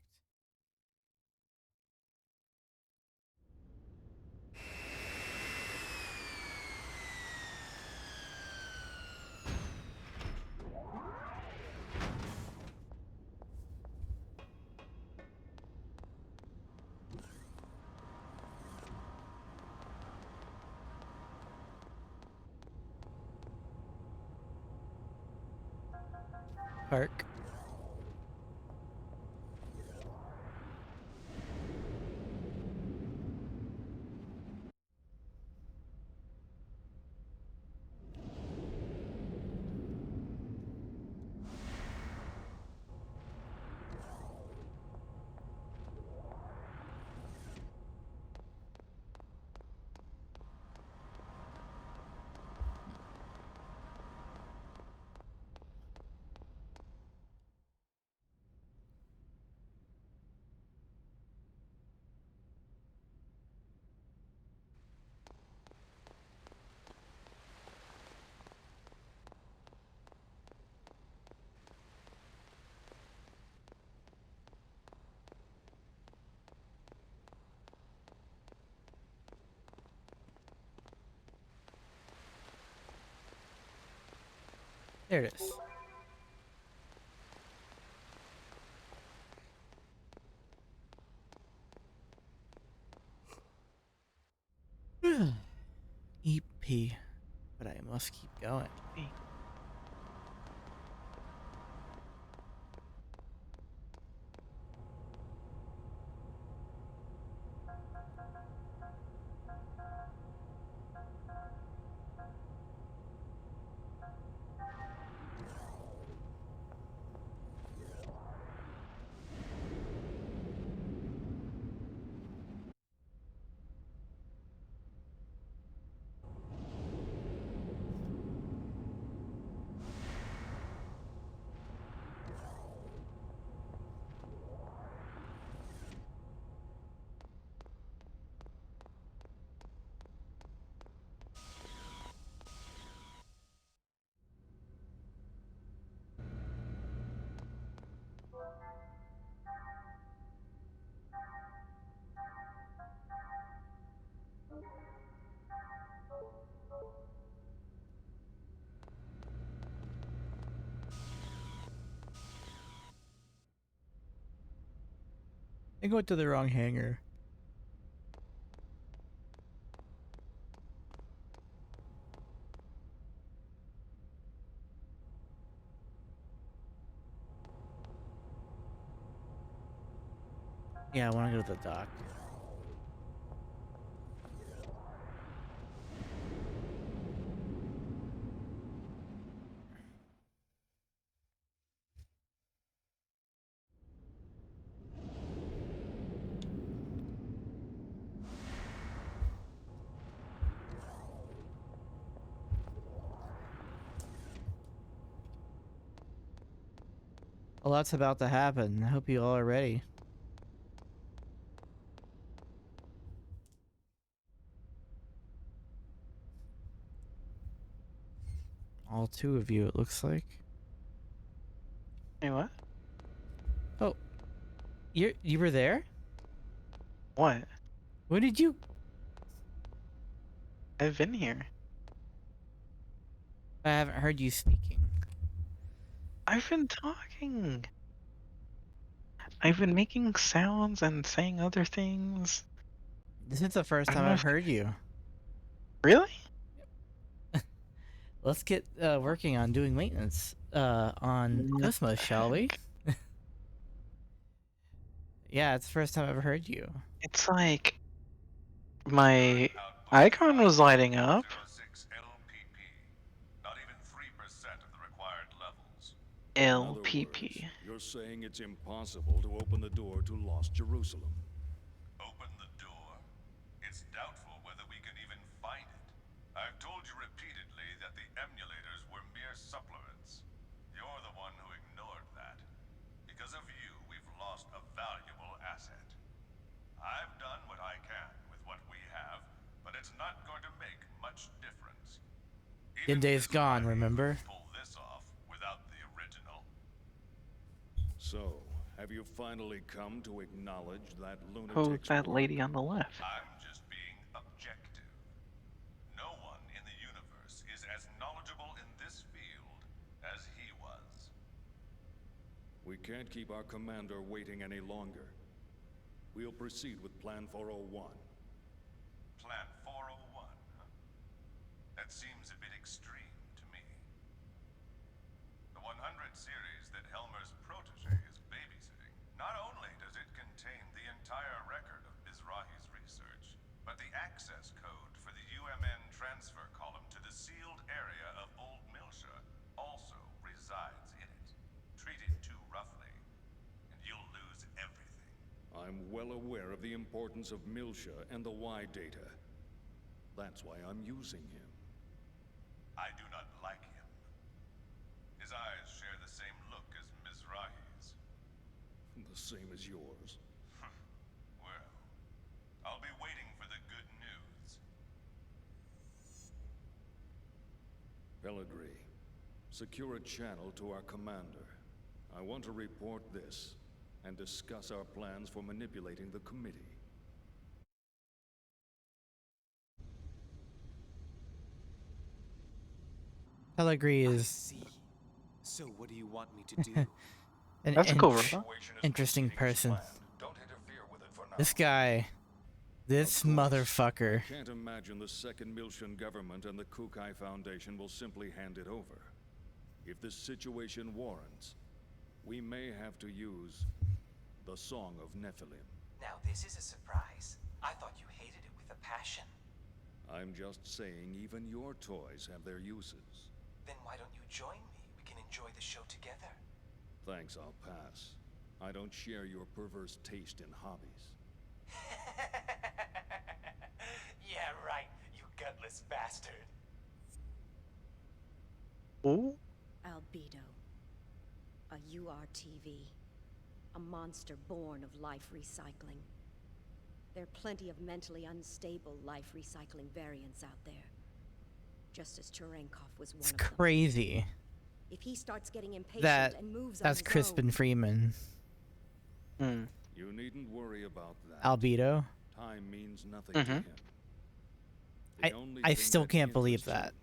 Park. There it is. EP. But I must keep going. I went to the wrong hangar. Yeah, I want to go to the dock. A lot's about to happen. I hope you all are ready. All two of you, it looks like. Hey, what? Oh, you were there? What? When did you? I've been here. I haven't heard you speaking. I've been talking. I've been making sounds and saying other things. This is the first I don't time know I've if heard you. Really? Let's get working on doing maintenance on Cosmos, shall we? Yeah, it's the first time I've ever heard you. It's like my icon was lighting up. Not even 3% of the required levels. LPP. You're saying it's impossible to open the door to Lost Jerusalem. Open the door? It's doubtful whether we can even find it. I've told you repeatedly that the emulators were mere supplements. You're the one who ignored that. Because of you, we've lost a valuable asset. I've done what I can with what we have, but it's not going to make much difference. Yinde's gone, remember? Pull this off without the original. So, have you finally come to acknowledge that Who's lunatic's that work? lady on the left? I'm just being objective. No one in the universe is as knowledgeable in this field as he was. We can't keep our commander waiting any longer. We'll proceed with Plan 401. Plan 401, huh? That seems a bit extreme to me. The 100 series that Helmer's protege is babysitting, not only does it contain the entire record of Mizrahi's research, but the access code for the UMN transfer column to the sealed area of Old Milsha also resides in it. Treat it too roughly, and you'll lose everything. I'm well aware of the importance of Milsha and the Y data. That's why I'm using him. I do not like him. His eyes share the same look as Mizrahi's. The same as yours. Well, I'll be waiting for the good news. Pellegrini, secure a channel to our commander. I want to report this and discuss our plans for manipulating the committee. Pellegrini is See. So what do you want me to do? an That's a cool robot. interesting person. This guy, this motherfucker. Can't imagine the second Milshan government and the Kukai Foundation will simply hand it over. If this situation warrants, we may have to use the Song of Nephilim. Now this is a surprise. I thought you hated it with a passion. I'm just saying even your toys have their uses. Then why don't you join me? We can enjoy the show together. Thanks, I'll pass. I don't share your perverse taste in hobbies. Yeah, right, you gutless bastard. Oh? Albedo. A URTV. A monster born of life recycling. There are plenty of mentally unstable life recycling variants out there. Just as Cherenkov was one It's of them. crazy. If he starts getting impatient That and moves on that's his Crispin own, Freeman. You needn't worry about that. Albedo. Time means nothing to him. I still can't believe that.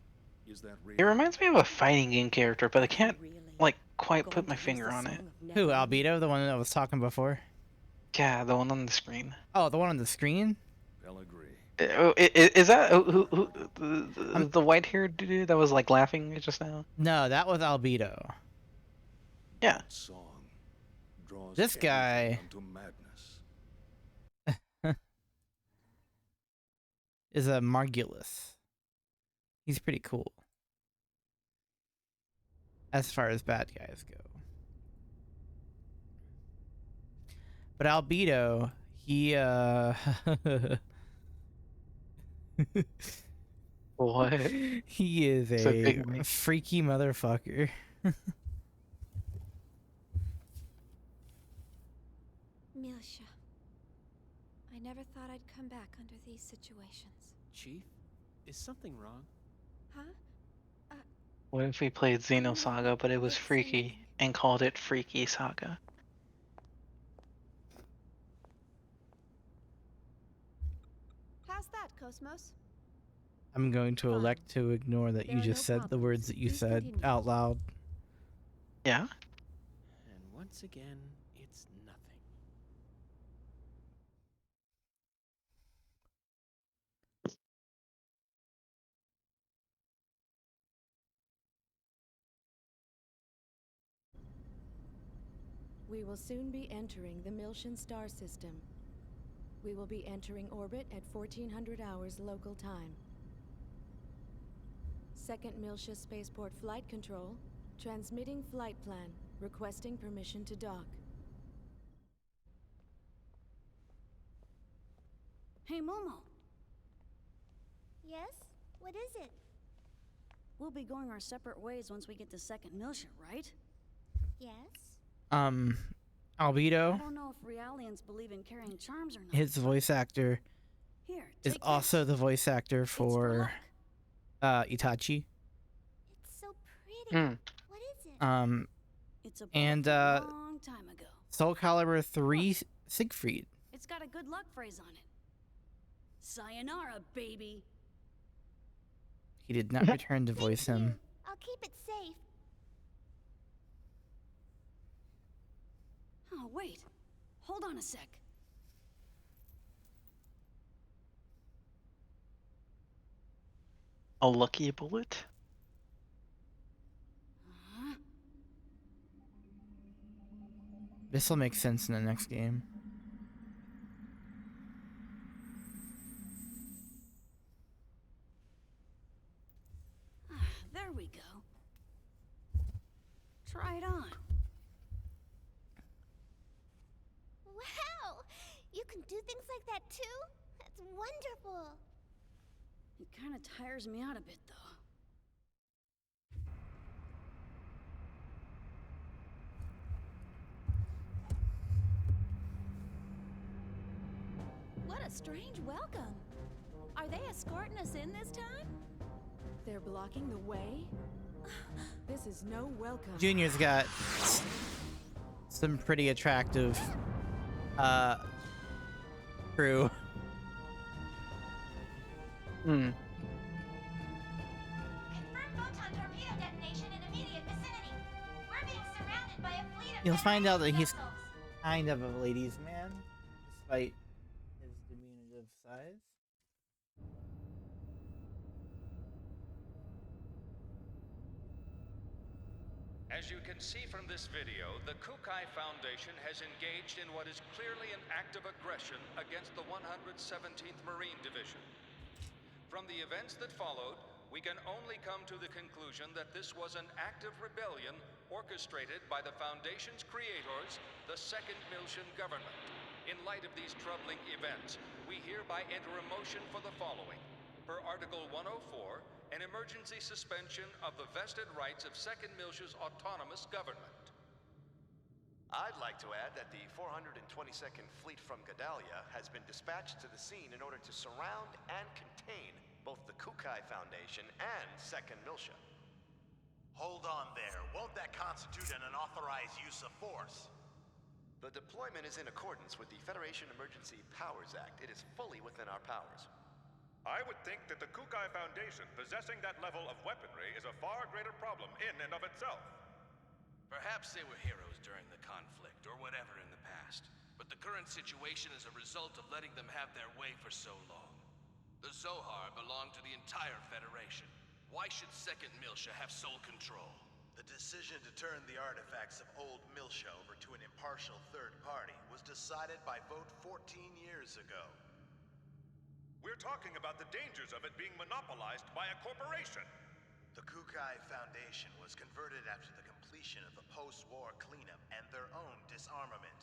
It reminds me of a fighting game character, but I can't like quite put my finger on it. Who, Albedo? The one that was talking before? Yeah, the one on the screen. Oh, the one on the screen? Is that the white-haired dude that was like laughing just now? No, that was Albedo. Yeah. This guy is a Margulis. He's pretty cool. As far as bad guys go. But Albedo, he What? He is So a big, freaky motherfucker. Milsha. I never thought I'd come back under these situations. Chief, is something wrong? Huh? What if we played Xenosaga, but it was freaky and called it Freaky Saga? Cosmos? I'm going to elect to ignore that you just said the words that you said out loud. Yeah? And once again, it's nothing. We will soon be entering the Miltian star system. We will be entering orbit at 1400 hours local time. Second Miltia Spaceport Flight Control, transmitting flight plan, requesting permission to dock. Hey, Momo. Yes? What is it? We'll be going our separate ways once we get to Second Miltia, right? Yes? Albedo, I don't know if Realians believe in carrying charms or not. his voice actor, Here, is take also this. the voice actor for Itachi. It's so pretty. What is it? It's a book And from a long time ago. Soul Calibur 3 Siegfried. It's got a good luck phrase on it. Sayonara, baby. He did not return to voice him. I'll keep it safe. Oh, wait. Hold on a sec. A lucky bullet? This will make sense in the next game. There we go. Try it on. Wow! You can do things like that too? That's wonderful. It kind of tires me out a bit, though. What a strange welcome. Are they escorting us in this time? They're blocking the way? This is no welcome. Junior's got some pretty attractive crew. Confirm photon torpedo detonation in immediate vicinity. We're being surrounded by a fleet of You'll find out that he's vessels. kind of a ladies' man, despite his diminutive size. As you can see from this video, the Kukai Foundation has engaged in what is clearly an act of aggression against the 117th Marine Division. From the events that followed, we can only come to the conclusion that this was an act of rebellion orchestrated by the Foundation's creators, the Second Miltian government. In light of these troubling events, we hereby enter a motion for the following. Per Article 104, an emergency suspension of the vested rights of Second Miltia's autonomous government. I'd like to add that the 422nd Fleet from Gedalia has been dispatched to the scene in order to surround and contain both the Kukai Foundation and Second Miltia. Hold on there. Won't that constitute an unauthorized use of force? The deployment is in accordance with the Federation Emergency Powers Act. It is fully within our powers. I would think that the Kukai Foundation possessing that level of weaponry is a far greater problem in and of itself. Perhaps they were heroes during the conflict, or whatever in the past. But the current situation is a result of letting them have their way for so long. The Zohar belong to the entire Federation. Why should Second Miltia have sole control? The decision to turn the artifacts of old Miltia over to an impartial third party was decided by vote 14 years ago. We're talking about the dangers of it being monopolized by a corporation. The Kukai Foundation was converted after the completion of the post-war cleanup and their own disarmament.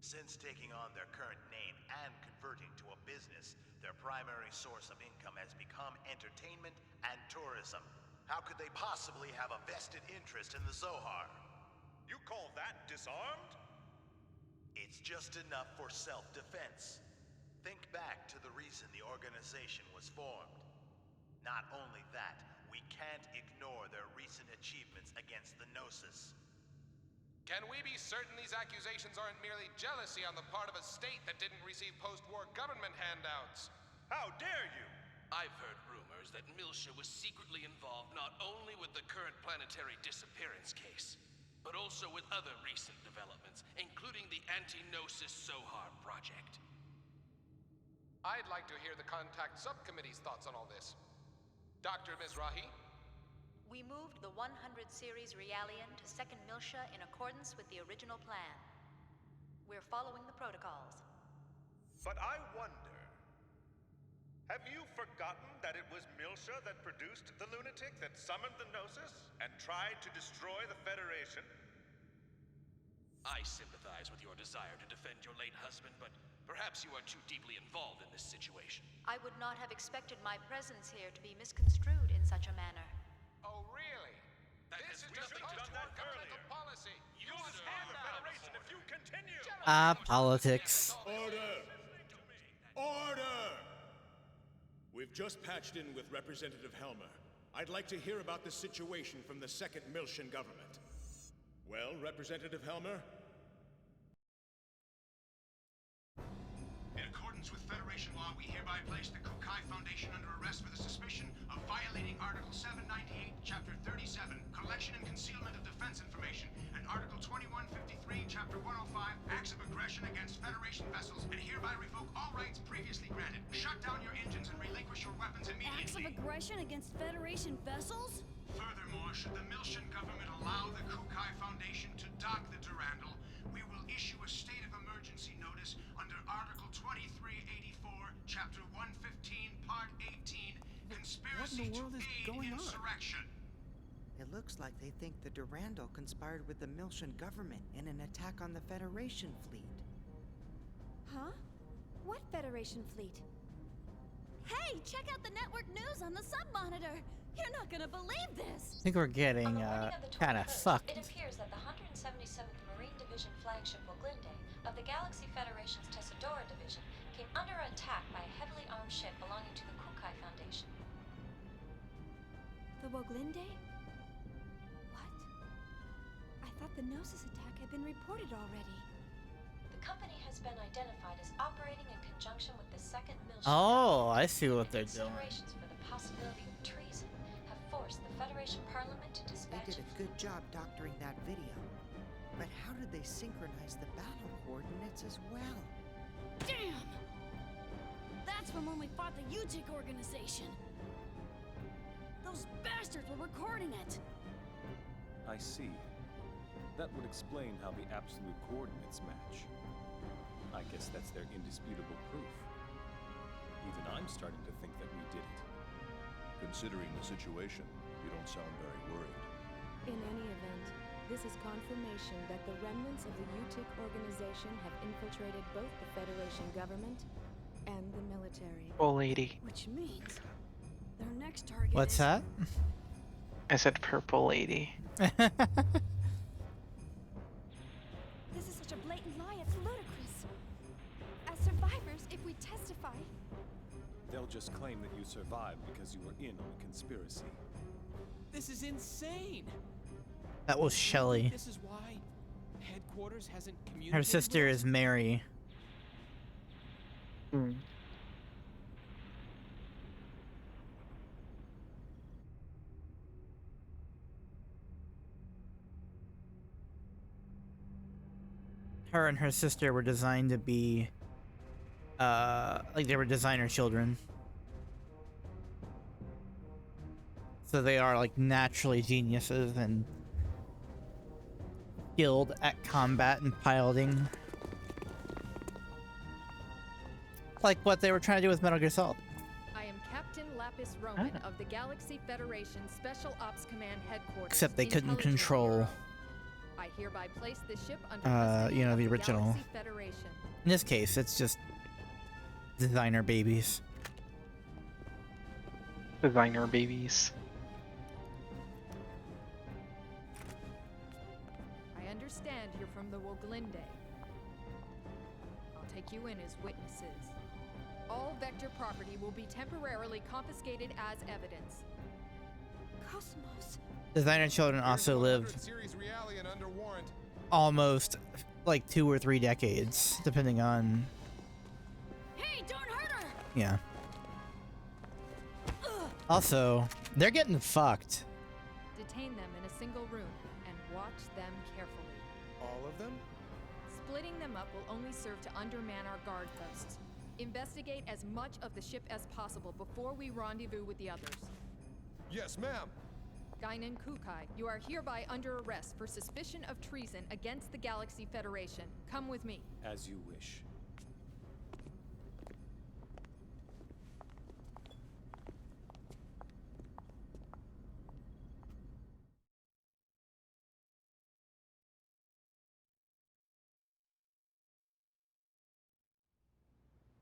Since taking on their current name and converting to a business, their primary source of income has become entertainment and tourism. How could they possibly have a vested interest in the Zohar? You call that disarmed? It's just enough for self-defense. Think back to the reason the organization was formed. Not only that, we can't ignore their recent achievements against the Gnosis. Can we be certain these accusations aren't merely jealousy on the part of a state that didn't receive post-war government handouts? How dare you? I've heard rumors that Milsha was secretly involved not only with the current planetary disappearance case, but also with other recent developments, including the Anti-Gnosis Zohar project. I'd like to hear the Contact Subcommittee's thoughts on all this. Dr. Mizrahi? We moved the 100 series Realian to second Milsha in accordance with the original plan. We're following the protocols. But I wonder, have you forgotten that it was Milsha that produced the lunatic that summoned the Gnosis and tried to destroy the Federation? I sympathize with your desire to defend your late husband, but perhaps you are too deeply involved in this situation. I would not have expected my presence here to be misconstrued in such a manner. Oh, really? This is just a governmental policy. You understand the Federation if you continue. Politics. Order! Order! We've just patched in with Representative Helmer. I'd like to hear about the situation from the second Milshan government. Well, Representative Helmer? In accordance with Federation law, we hereby place the Kukai Foundation under arrest for the suspicion of violating Article 798, Chapter 37, Collection and Concealment of Defense Information, and Article 2153, Chapter 105, Acts of Aggression against Federation vessels, and hereby revoke all rights previously granted. Shut down your engines and relinquish your weapons immediately. Acts of aggression against Federation vessels? Furthermore, should the Milshan government allow the Kukai Foundation to dock the Durandal, we will issue a state of emergency notice under Article 2384, Chapter 115, Part 18, Conspiracy to Aid Insurrection. It looks like they think the Durandal conspired with the Milshan government in an attack on the Federation fleet. Huh? What Federation fleet? Hey, check out the network news on the sub-monitor! You're not gonna believe this! I think we're getting kind of fucked. It appears that the 177th Marine Division flagship Woglinde of the Galaxy Federation's Tessadora Division came under attack by a heavily armed ship belonging to the Kukai Foundation. The Woglinde? What? I thought the Gnosis attack had been reported already. The company has been identified as operating in conjunction with the second Milshan. Oh, I see what they're doing. Considerations for the possibility of treason have forced the Federation Parliament to dispatch. They did a good job doctoring that video. But how did they synchronize the battle coordinates as well? Damn! That's from when we fought the UTIC organization. Those bastards were recording it. I see. That would explain how the absolute coordinates match. I guess that's their indisputable proof. Even I'm starting to think that we did it. Considering the situation, you don't sound very worried. In any event, this is confirmation that the remnants of the UTIC organization have infiltrated both the Federation government and the military. Oh, lady. Which means their next target What's that? I said purple lady. This is such a blatant lie, it's ludicrous. As survivors, if we testify... They'll just claim that you survived because you were in on the conspiracy. This is insane! That was Shelley. This is why headquarters hasn't communicated. Her sister with is Mary. Her and her sister were designed to be, like they were designer children. So they are like naturally geniuses and skilled at combat and piloting. Like what they were trying to do with Metal Gear Solid. I am Captain Lapis Roman of the Galaxy Federation Special Ops Command Headquarters. Except they couldn't Intelligence control, Bureau. I hereby place the ship under you know, the of original. Galaxy Federation. In this case, it's just designer babies. Designer babies. I understand you're from the Woglinde. I'll take you in as witnesses. All Vector property will be temporarily confiscated as evidence. Cosmos. Designer children also live almost like 2 or 3 decades, depending on. Hey, don't hurt her! Yeah. Also, they're getting fucked. Detain them in a single room and watch them carefully. All of them? Splitting them up will only serve to underman our guard posts. Investigate as much of the ship as possible before we rendezvous with the others. Yes, ma'am. Guinan Kukai, you are hereby under arrest for suspicion of treason against the Galaxy Federation. Come with me. As you wish.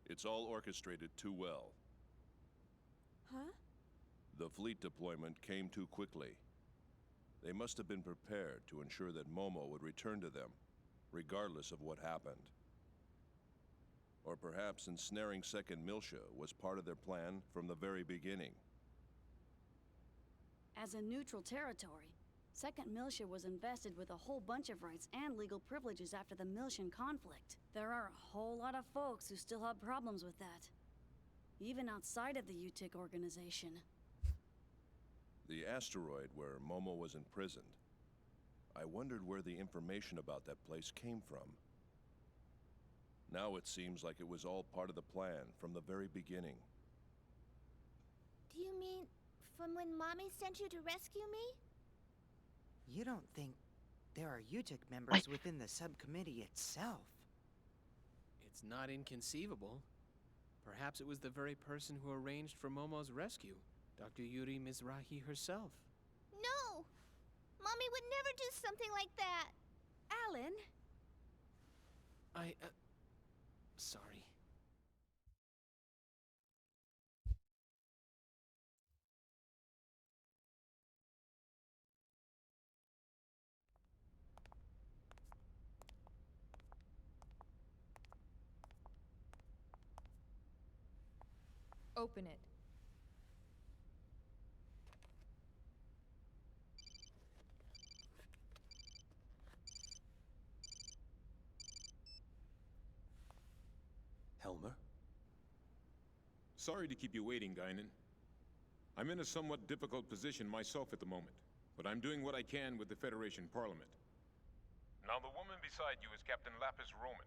It's all orchestrated too well. Huh? The fleet deployment came too quickly. They must have been prepared to ensure that Momo would return to them, regardless of what happened. Or perhaps ensnaring Second Miltia was part of their plan from the very beginning. As a neutral territory, Second Miltia was invested with a whole bunch of rights and legal privileges after the Miltian conflict. There are a whole lot of folks who still have problems with that. Even outside of the UTIC organization. The asteroid where Momo was imprisoned. I wondered where the information about that place came from. Now it seems like it was all part of the plan from the very beginning. Do you mean from when Mommy sent you to rescue me? You don't think there are UTIC members within the subcommittee itself? It's not inconceivable. Perhaps it was the very person who arranged for Momo's rescue, Dr. Yuri Mizrahi herself. No! Mommy would never do something like that! Alan! Sorry. Open it. Helmer? Sorry to keep you waiting, Guinan. I'm in a somewhat difficult position myself at the moment, but I'm doing what I can with the Federation Parliament. Now, the woman beside you is Captain Lapis Roman.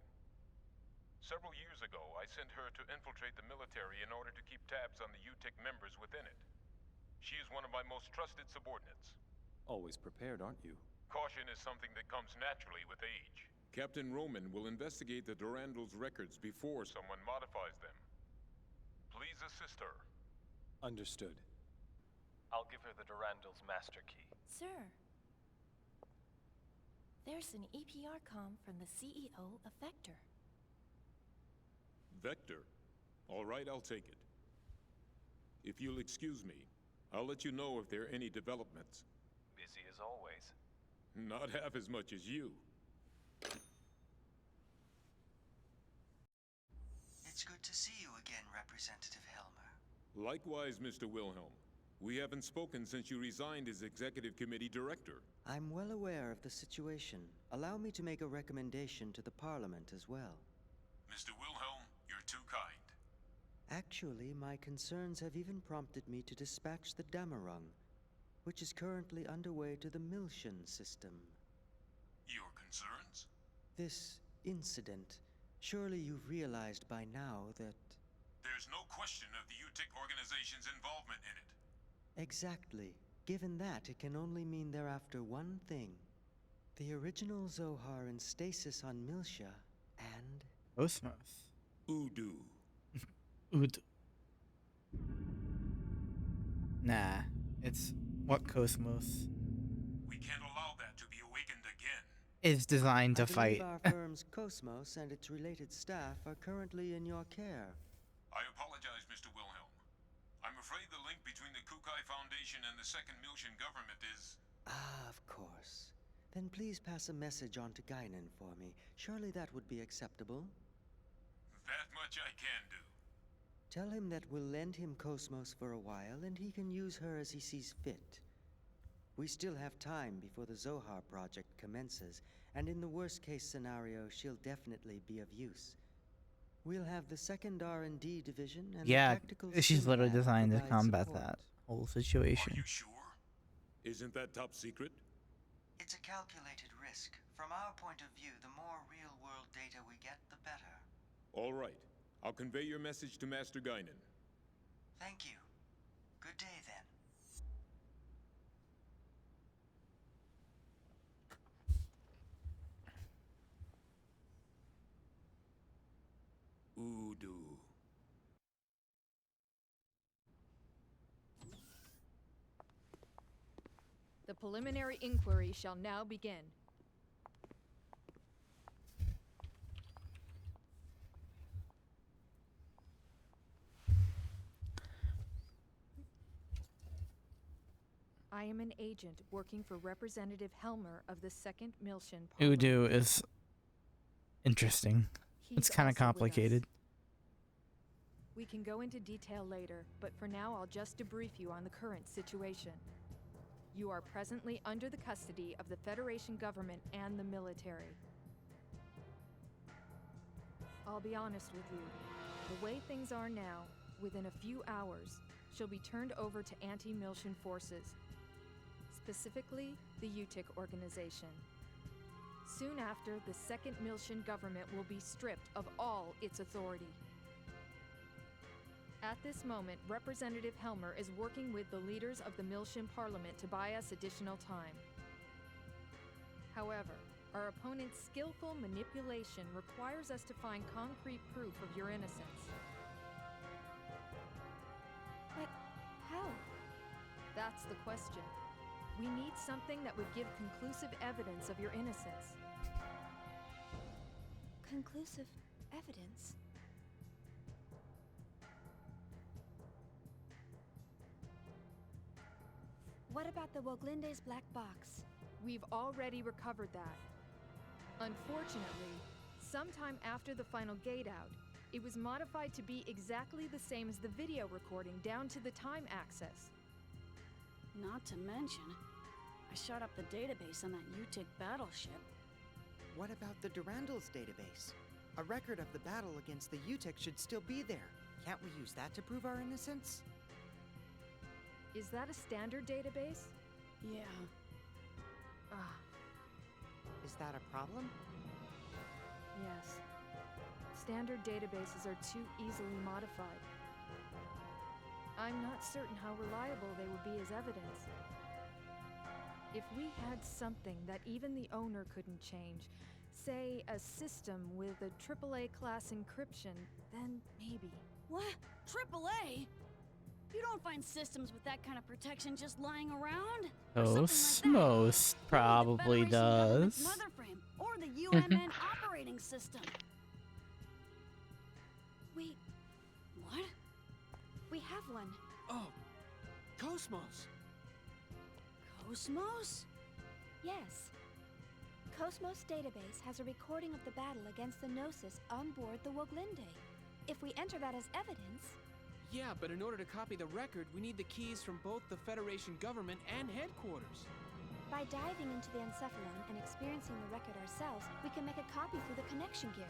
Several years ago, I sent her to infiltrate the military in order to keep tabs on the UTIC members within it. She is one of my most trusted subordinates. Always prepared, aren't you? Caution is something that comes naturally with age. Captain Roman will investigate the Durandal's records before someone modifies them. Please assist her. Understood. I'll give her the Durandal's master key. Sir, there's an EPR comm from the CEO of Vector. Vector? All right, I'll take it. If you'll excuse me, I'll let you know if there are any developments. Busy as always. Not half as much as you. It's good to see you again, Representative Helmer. Likewise, Mr. Wilhelm. We haven't spoken since you resigned as Executive Committee Director. I'm well aware of the situation. Allow me to make a recommendation to the Parliament as well. Mr. Wilhelm, you're too kind. Actually, my concerns have even prompted me to dispatch the Damarung, which is currently underway to the Miltian system. Your concerns? This incident, surely you've realized by now that... There's no question of the UTIC organization's involvement in it. Exactly. Given that, it can only mean they're after one thing. The original Zohar in stasis on Miltia, and... Osmos. Udu. Udu. Nah, it's what Cosmos We can't allow that to be awakened again. is designed to I believe fight. our firm's Cosmos and its related staff are currently in your care. I apologize, Mr. Wilhelm. I'm afraid the link between the Kukai Foundation and the Second Miltian government is... Ah, of course. Then please pass a message on to Guinan for me. Surely that would be acceptable. That much I can do. Tell him that we'll lend him Cosmos for a while, and he can use her as he sees fit. We still have time before the Zohar project commences, and in the worst-case scenario, she'll definitely be of use. We'll have the second R&D division and the Yeah, tactical she's sim literally lab designed to provide combat support. that whole situation. Are you sure? Isn't that top secret? It's a calculated risk. From our point of view, the more real-world data we get, the better. All right. I'll convey your message to Master Guinan. Thank you. Good day, then. Udu. The preliminary inquiry shall now begin. I am an agent working for Representative Helmer of the 2nd Milshan Parliament. Udu is interesting. It's kind of complicated. We can go into detail later, but for now I'll just debrief you on the current situation. You are presently under the custody of the Federation government and the military. I'll be honest with you. The way things are now, within a few hours, she'll be turned over to anti-Milshan forces. Specifically, the UTIC organization. Soon after, the 2nd Milshan government will be stripped of all its authority. At this moment, Representative Helmer is working with the leaders of the Milshan Parliament to buy us additional time. However, our opponent's skillful manipulation requires us to find concrete proof of your innocence. But how? That's the question. We need something that would give conclusive evidence of your innocence. Conclusive evidence? What about the Woglinde's black box? We've already recovered that. Unfortunately, sometime after the final gate out, it was modified to be exactly the same as the video recording down to the time access. Not to mention, I shot up the database on that UTIC battleship. What about the Durandal's database? A record of the battle against the UTIC should still be there. Can't we use that to prove our innocence? Is that a standard database? Yeah. Ah, Is that a problem? yes. Standard databases are too easily modified. I'm not certain how reliable they would be as evidence. If we had something that even the owner couldn't change, say a system with a AAA class encryption, then maybe. What? AAA? You don't find systems with that kind of protection just lying around? Osmos probably does. Motherframe or the UMN operating system. What? We have one. Oh, Cosmos. Cosmos? Yes. Cosmos database has a recording of the battle against the Gnosis on board the Woglinde. If we enter that as evidence... Yeah, but in order to copy the record, we need the keys from both the Federation government and headquarters. By diving into the Encephalon and experiencing the record ourselves, we can make a copy through the connection gear.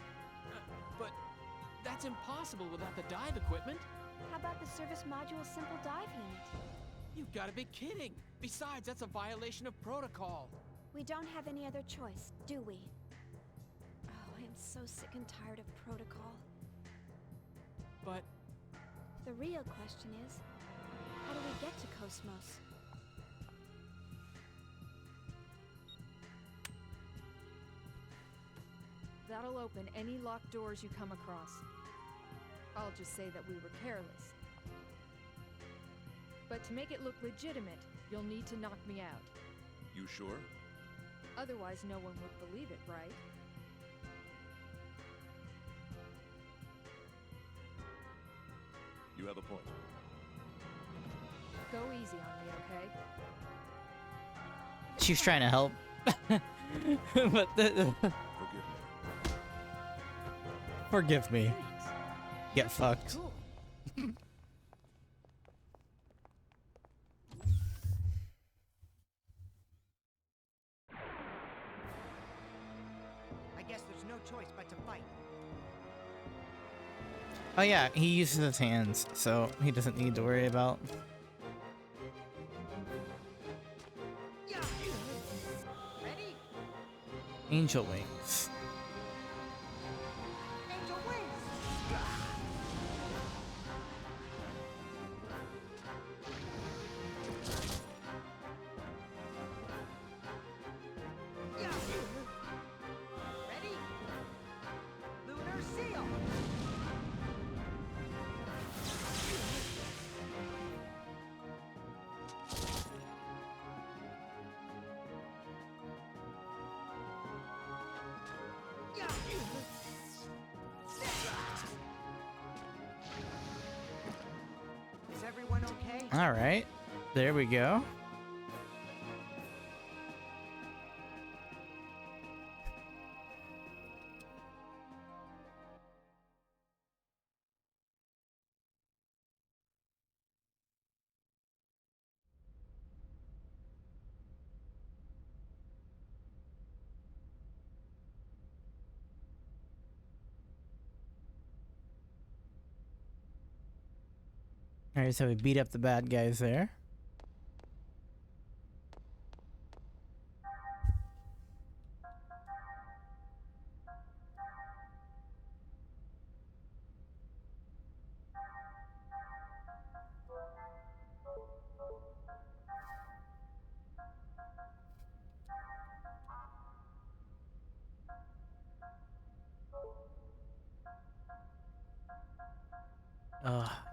But that's impossible without the dive equipment. How about the service module simple dive unit? You've got to be kidding. Besides, that's a violation of protocol. We don't have any other choice, do we? Oh, I am so sick and tired of protocol. But... The real question is, how do we get to Cosmos? That'll open any locked doors you come across. I'll just say that we were careless. But to make it look legitimate, you'll need to knock me out. You sure? Otherwise, no one would believe it, right? You have a point. Go easy on me, okay? She's trying to help. But Forgive me. Get fucked. Cool. I guess there's no choice but to fight. Oh yeah, he uses his hands, so he doesn't need to worry about Angel wings. Angel wings! Ready? Lunar seal! Is everyone okay? All right, there we go. All right, so we beat up the bad guys there.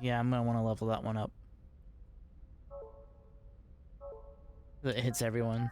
Yeah, I'm gonna want to level that one up. It hits everyone.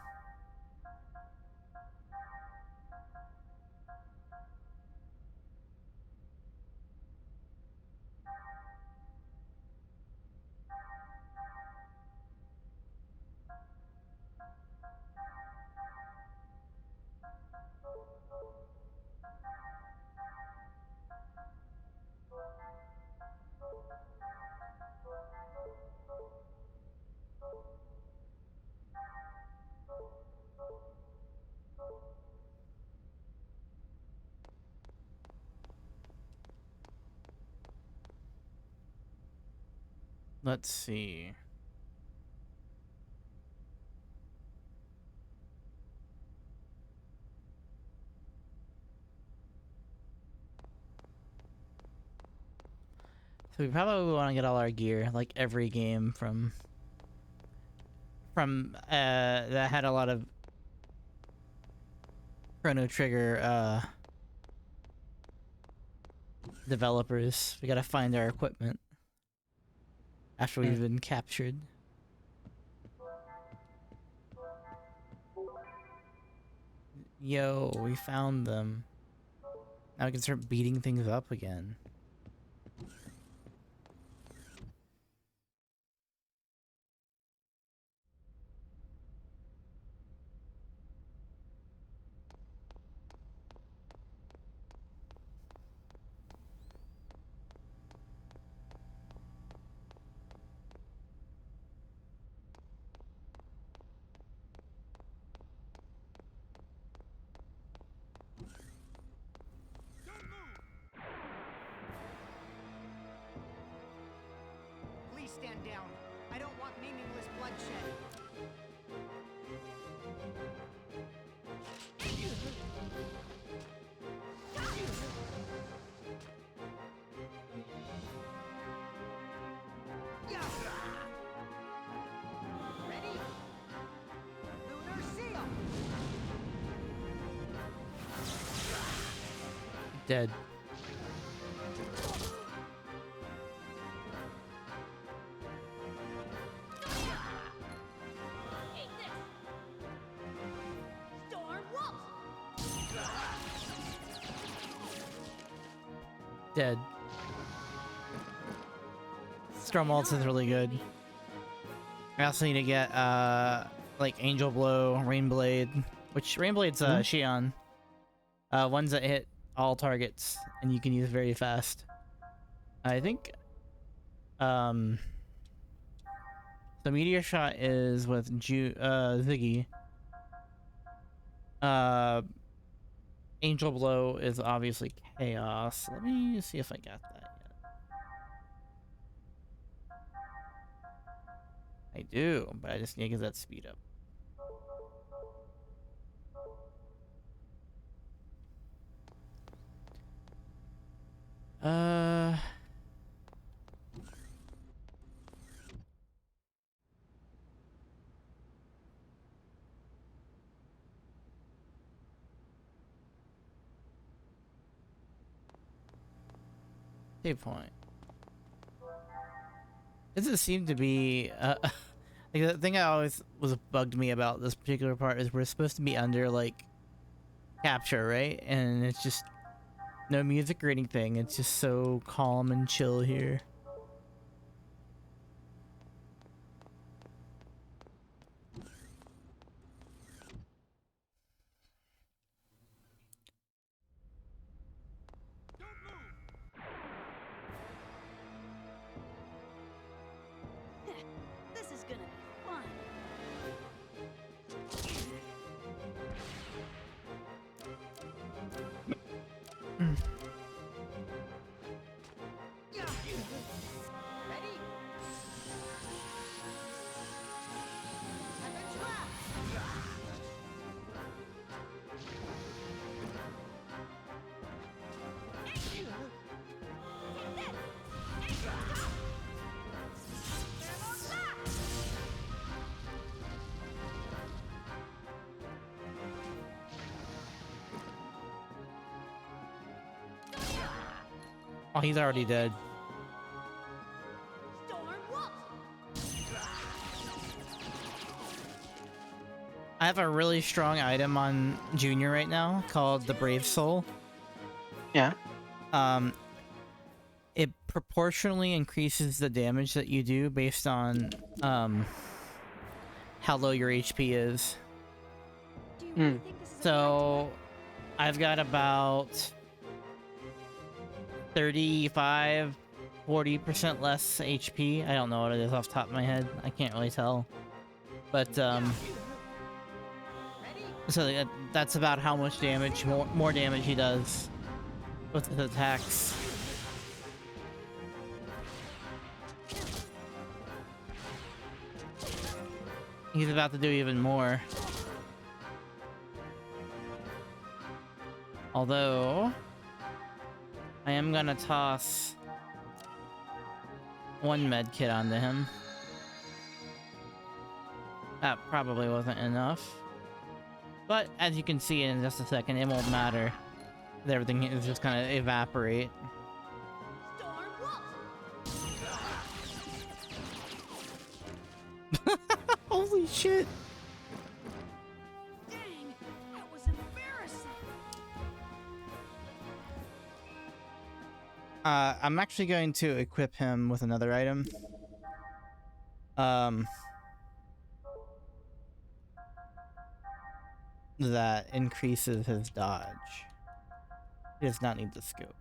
Let's see. So we probably want to get all our gear, like every game from that had a lot of Chrono Trigger developers. We gotta find our equipment after we've been captured. Yo, we found them. Now we can start beating things up again. Please stand down. I don't want meaningless bloodshed. Ready? Lunar seal! Dead. Dead. Storm Waltz is really good. I also need to get like Angel Blow, Rain Blade, which Rain Blade's Xion. Ones that hit all targets and you can use very fast. I think the Meteor Shot is with Ziggy. Angel Blow is obviously Chaos. Let me see if I got that yet. I do, but I just need to get that speed up. Uh. Save point. Doesn't seem to be like the thing I always was bugged me about this particular part is we're supposed to be under like capture, right? And it's just no music or anything. It's just so calm and chill here. This is gonna be fun. Oh, he's already dead. I have a really strong item on Junior right now called the Brave Soul. Yeah. It proportionally increases the damage that you do based on how low your HP is. So I've got about 35, 40% less HP. I don't know what it is off the top of my head. I can't really tell. But so that's about how much damage, more damage he does with his attacks. He's about to do even more. Although, I am gonna toss one med kit onto him. That probably wasn't enough. But, as you can see in just a second, it won't matter. Everything is just gonna evaporate. Holy shit! Dang, that was embarrassing. I'm actually going to equip him with another item. That increases his dodge. He does not need the scope.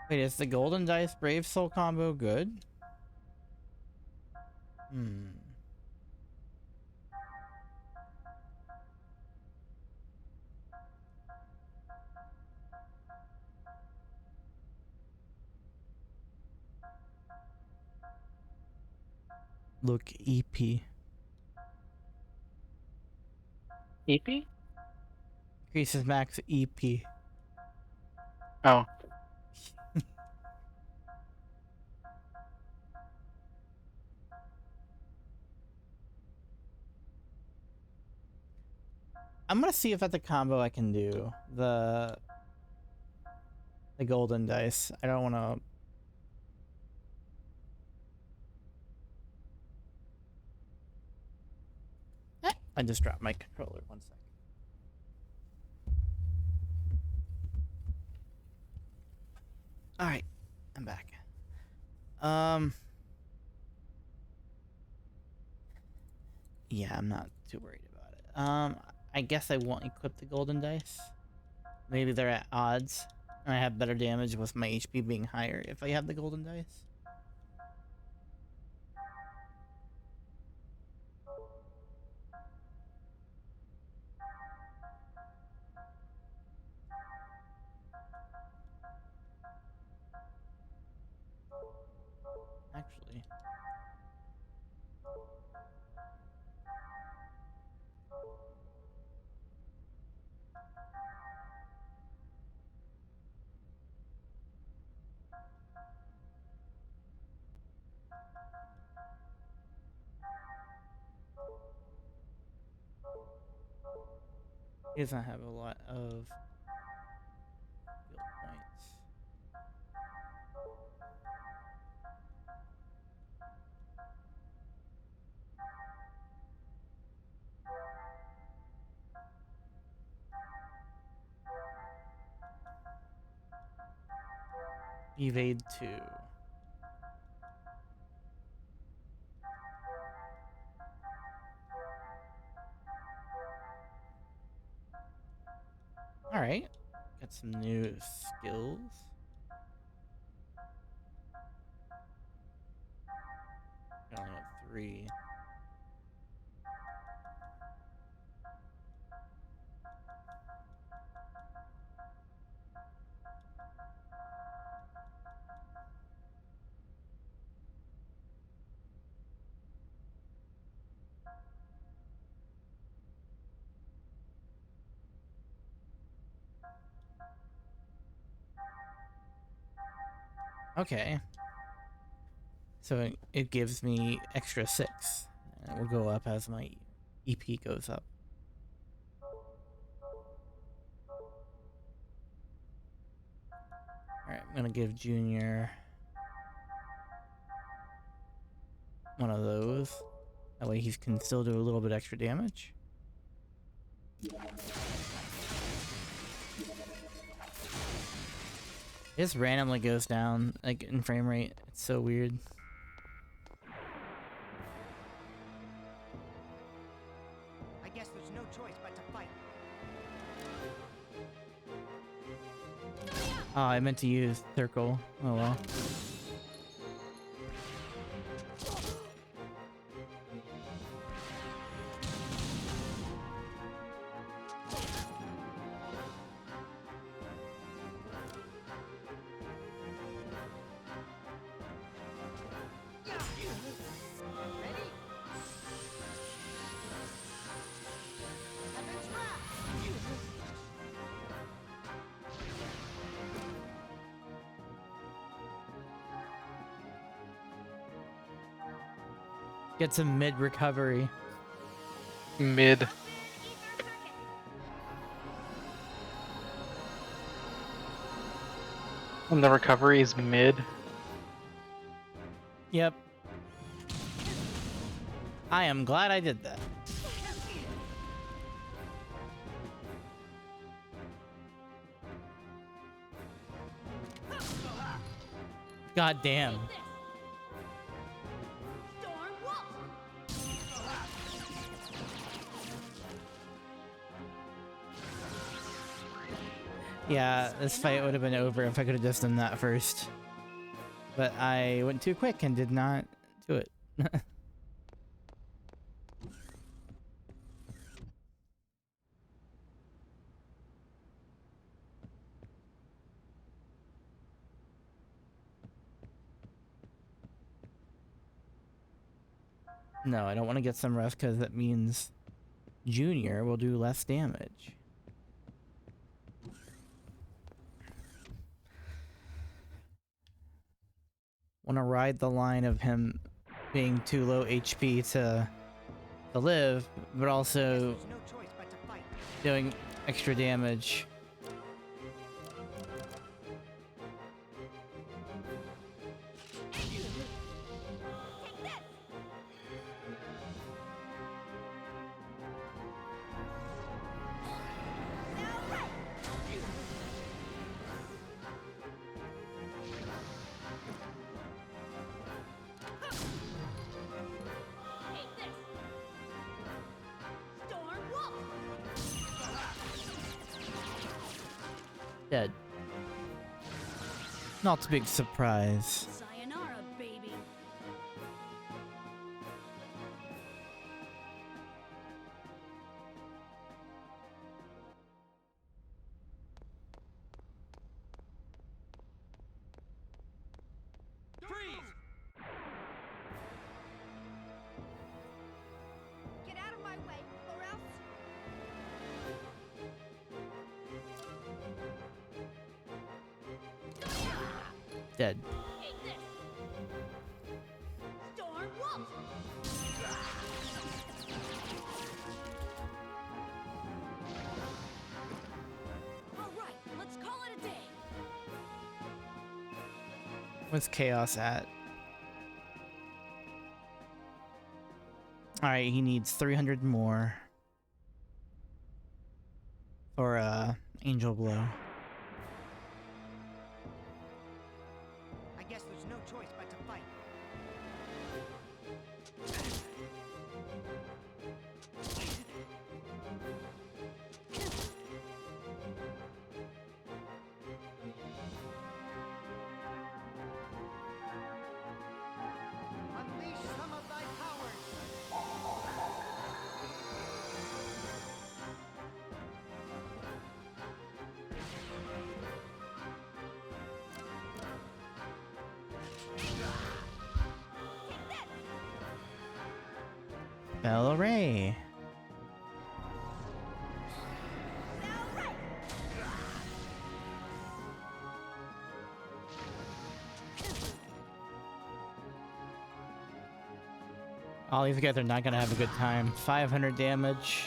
Wait, is the Golden Dice Brave Soul combo good? Look, EP. EP? Increases max EP. Oh. I'm gonna see if that's a combo I can do. The Golden Dice. I don't wanna... I just dropped my controller. One sec. Alright, I'm back. Yeah, I'm not too worried about it. I guess I won't equip the Golden Dice. Maybe they're at odds. And I have better damage with my HP being higher if I have the Golden Dice. Actually... He doesn't have a lot of guild points. Evade 2. Alright. Got some new skills. I only have 3. Okay. So it gives me extra 6. And it will go up as my EP goes up. Alright, I'm gonna give Junior one of those. That way he can still do a little bit extra damage. It just randomly goes down, like, in frame rate. It's so weird. I guess there's no choice but to fight. Oh, I meant to use circle. Oh well. Get some mid recovery. Mid. And the recovery is mid. Yep. I am glad I did that. God damn. Yeah, this fight would have been over if I could have just done that first. But I went too quick and did not do it. No, I don't want to get some rest because that means Junior will do less damage. Want to ride the line of him being too low HP to live, but also doing extra damage. Dead. Not a big surprise. Sayonara, baby. Get out of my way, or else... Dead. Storm Wolf! What's Chaos at? Alright, he needs 300 more for Angel Blow. I guess there's no choice but to fight. Unleash some of thy powers! Bell Ray. All these guys are not gonna have a good time. 500 damage.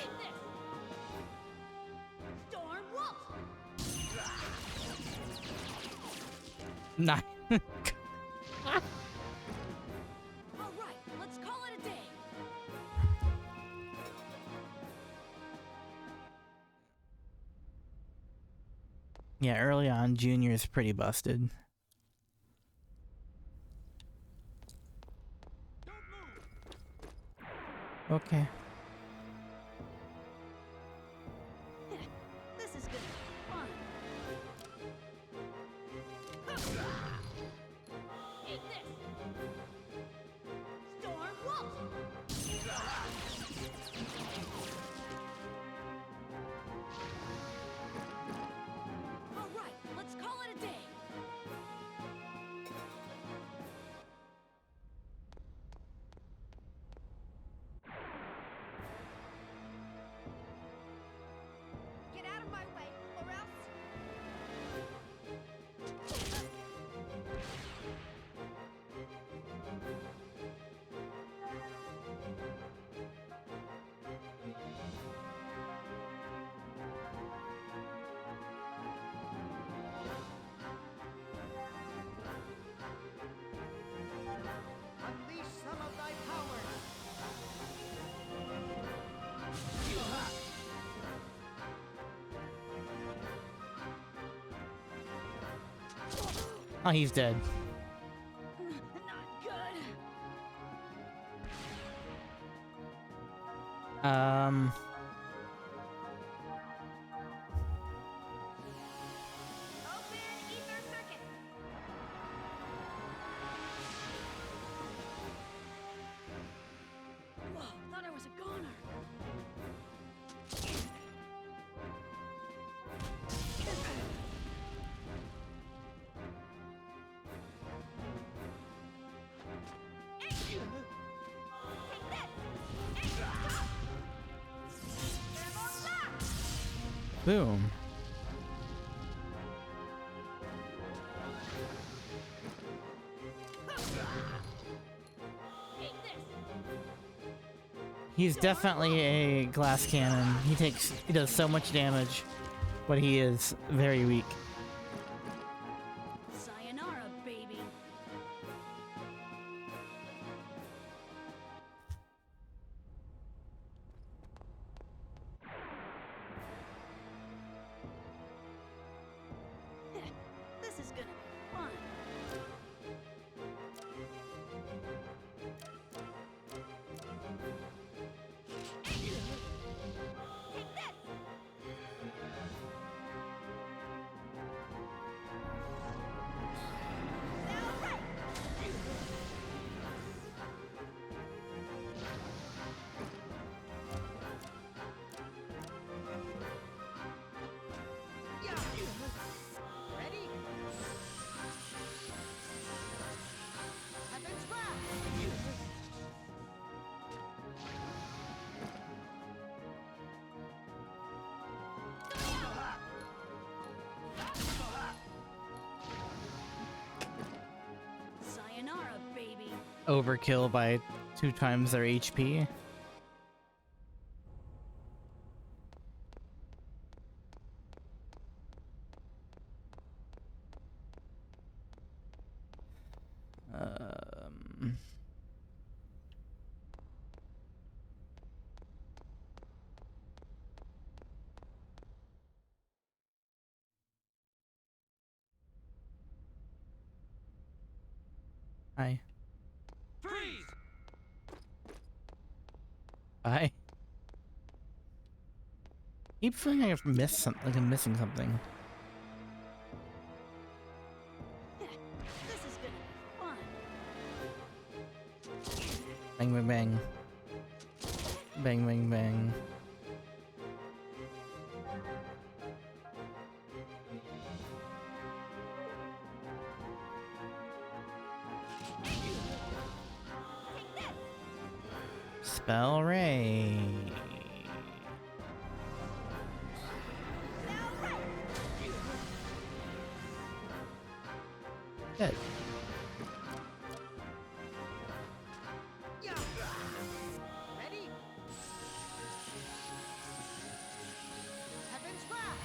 Nice. All right, let's call it a day. Yeah, early on, Junior's pretty busted. Okay. This is gonna be fun. Eat this. Storm Wolf. All right, let's call it a day. Get out of my way, or else... Unleash some of thy powers! Oh, he's dead. Not good. Whoa, thought I was a goner. Boom. He's definitely a glass cannon. He does so much damage, but he is very weak. Sayonara, baby. This is gonna be fun. Ready? Heaven's wrath! Sayonara, baby. Overkill by 2 times their HP. Hi. Freeze! Bye. Keep feeling like I've missed something. Like I'm missing something. This is gonna be fun. Bang, bang, bang. Bang, bang, bang. Spell Ray. Good. Ready? Heaven's Wrath!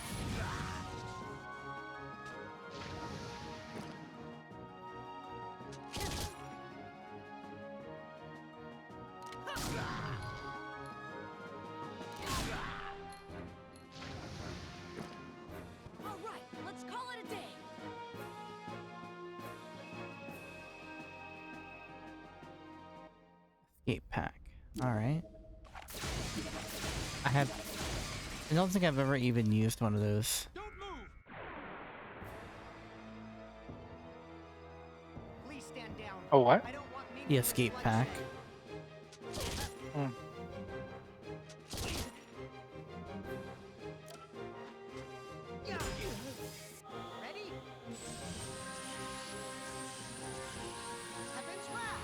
All right, let's call it a day. Escape pack. Alright. I don't think I've ever even used one of those. Please stand down. Oh, what? I don't want The meaningless escape pack. Hmm. Ready? Heaven's Wrath!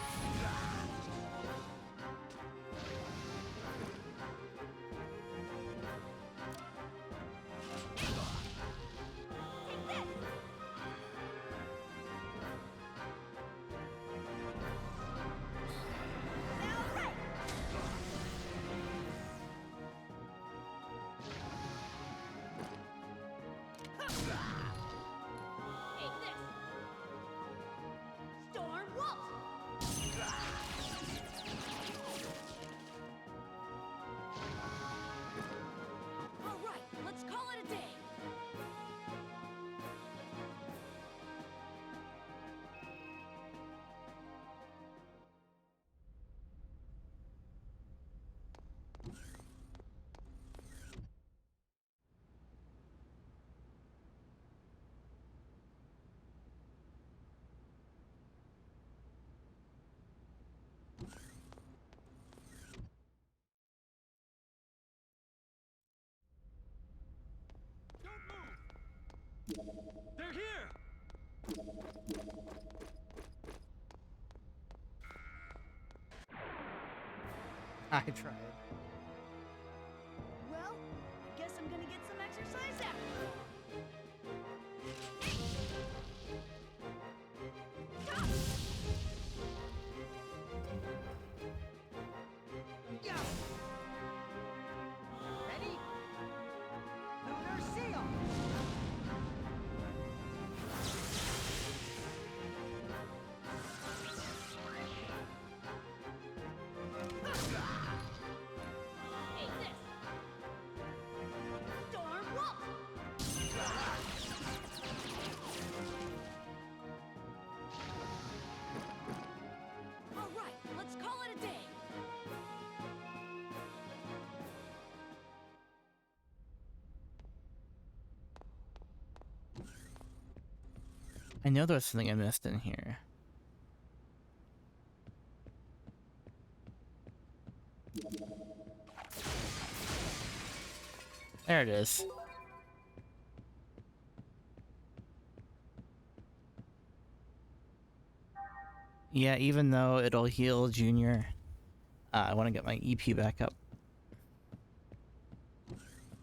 Take this. Storm Wolf. All right, let's call it a day. They're here! I tried. Well, I guess I'm gonna get some exercise after all. Ready? Lunar Seal! Take this. Storm Wolf. All right, let's call it a day. I know there's something I missed in here. There it is. Yeah, even though it'll heal Junior, I want to get my EP back up.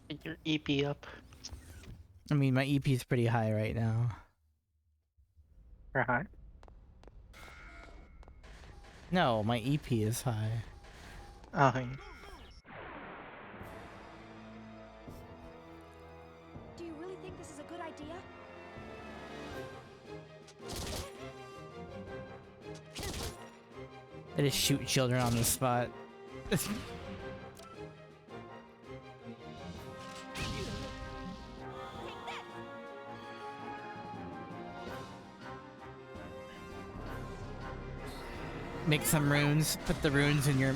Get your EP up. I mean, my EP is pretty high right now. Right. No, my EP is high. Oh, yeah. Do you really think this is a good idea? I just shoot children on the spot. make some runes, put the runes in your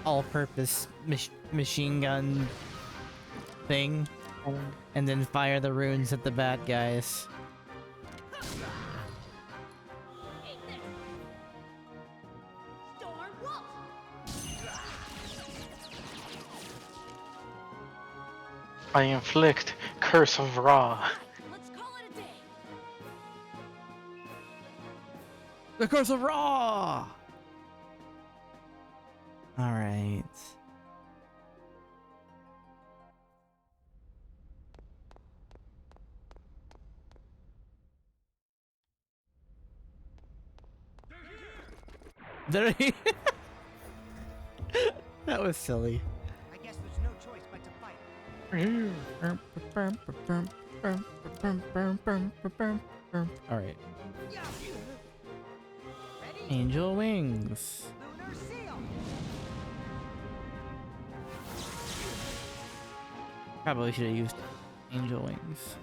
all-purpose machine gun thing, and then fire the runes at the bad guys. I inflict Curse of Ra. The Curse of Ra! Alright. There he That was silly. I guess there's no choice but to fight. Alright. Angel Wings. Lunar Seal. Probably should have used Angel Wings.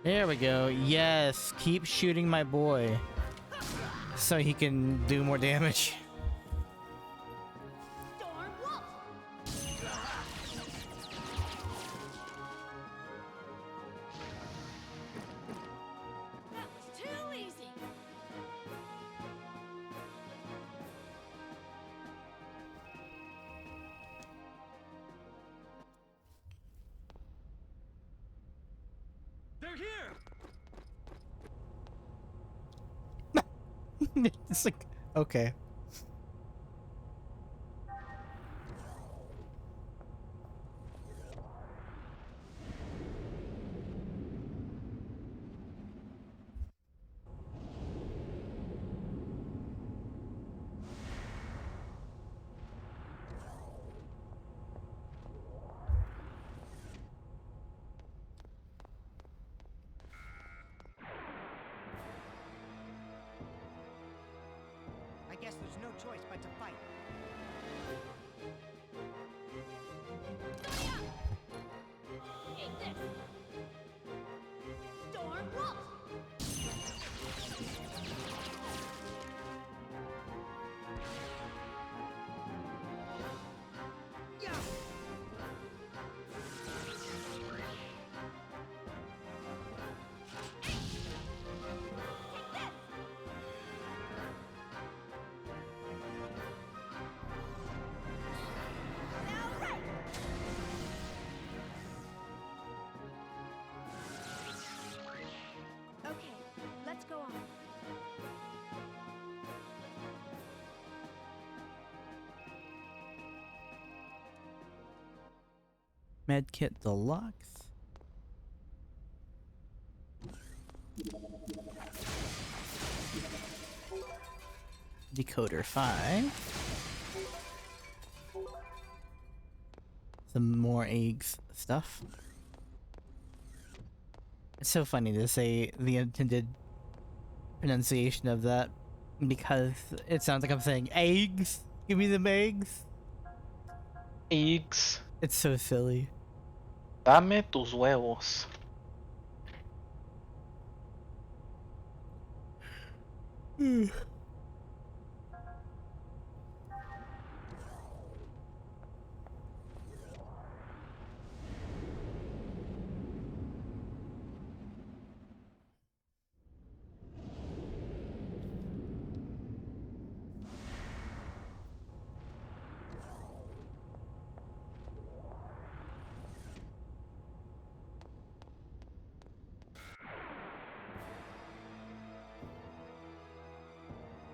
There we go. Yes, keep shooting my boy so he can do more damage. It's like, okay. I guess there's no choice but to fight. Okay, let's go on. Medkit Deluxe. Decoder 5. Some more eggs stuff. It's so funny to say the intended pronunciation of that because it sounds like I'm saying eggs. Give me them eggs. Eggs. It's so silly. Dame tus huevos.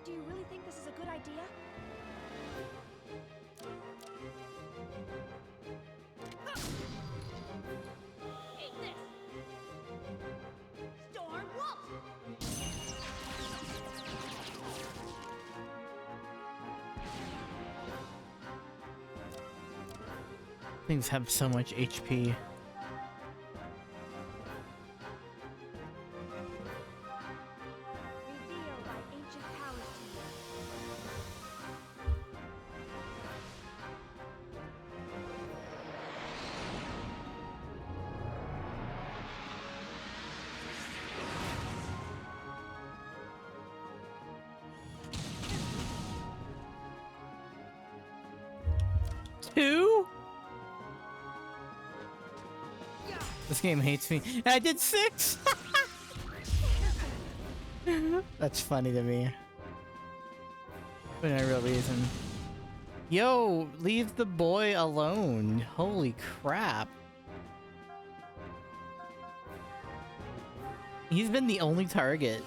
Do you really think this is a good idea? Take this! Storm Wolf! Things have so much HP. Revealed by ancient powers to you. 2? This game hates me. And I did 6! That's funny to me. For no real reason. Yo, leave the boy alone. Holy crap. He's been the only target.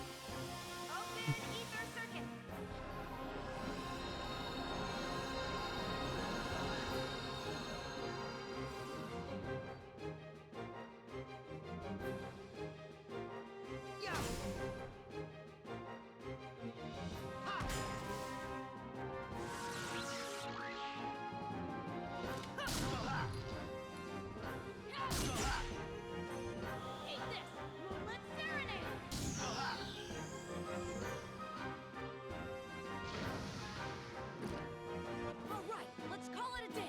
Alright, let's call it a day.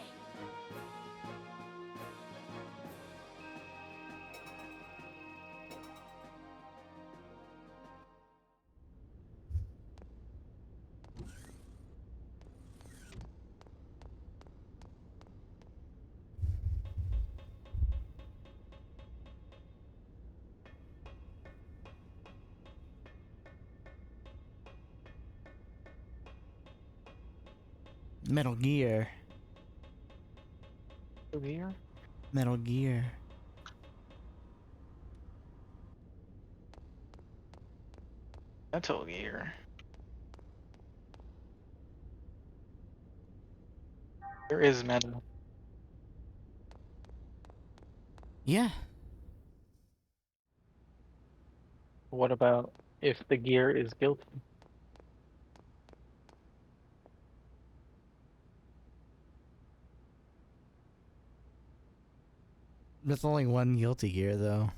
Metal Gear. Gear? Metal Gear. Metal Gear. There is metal. Yeah. What about if the gear is guilty? There's only one Guilty Gear, though.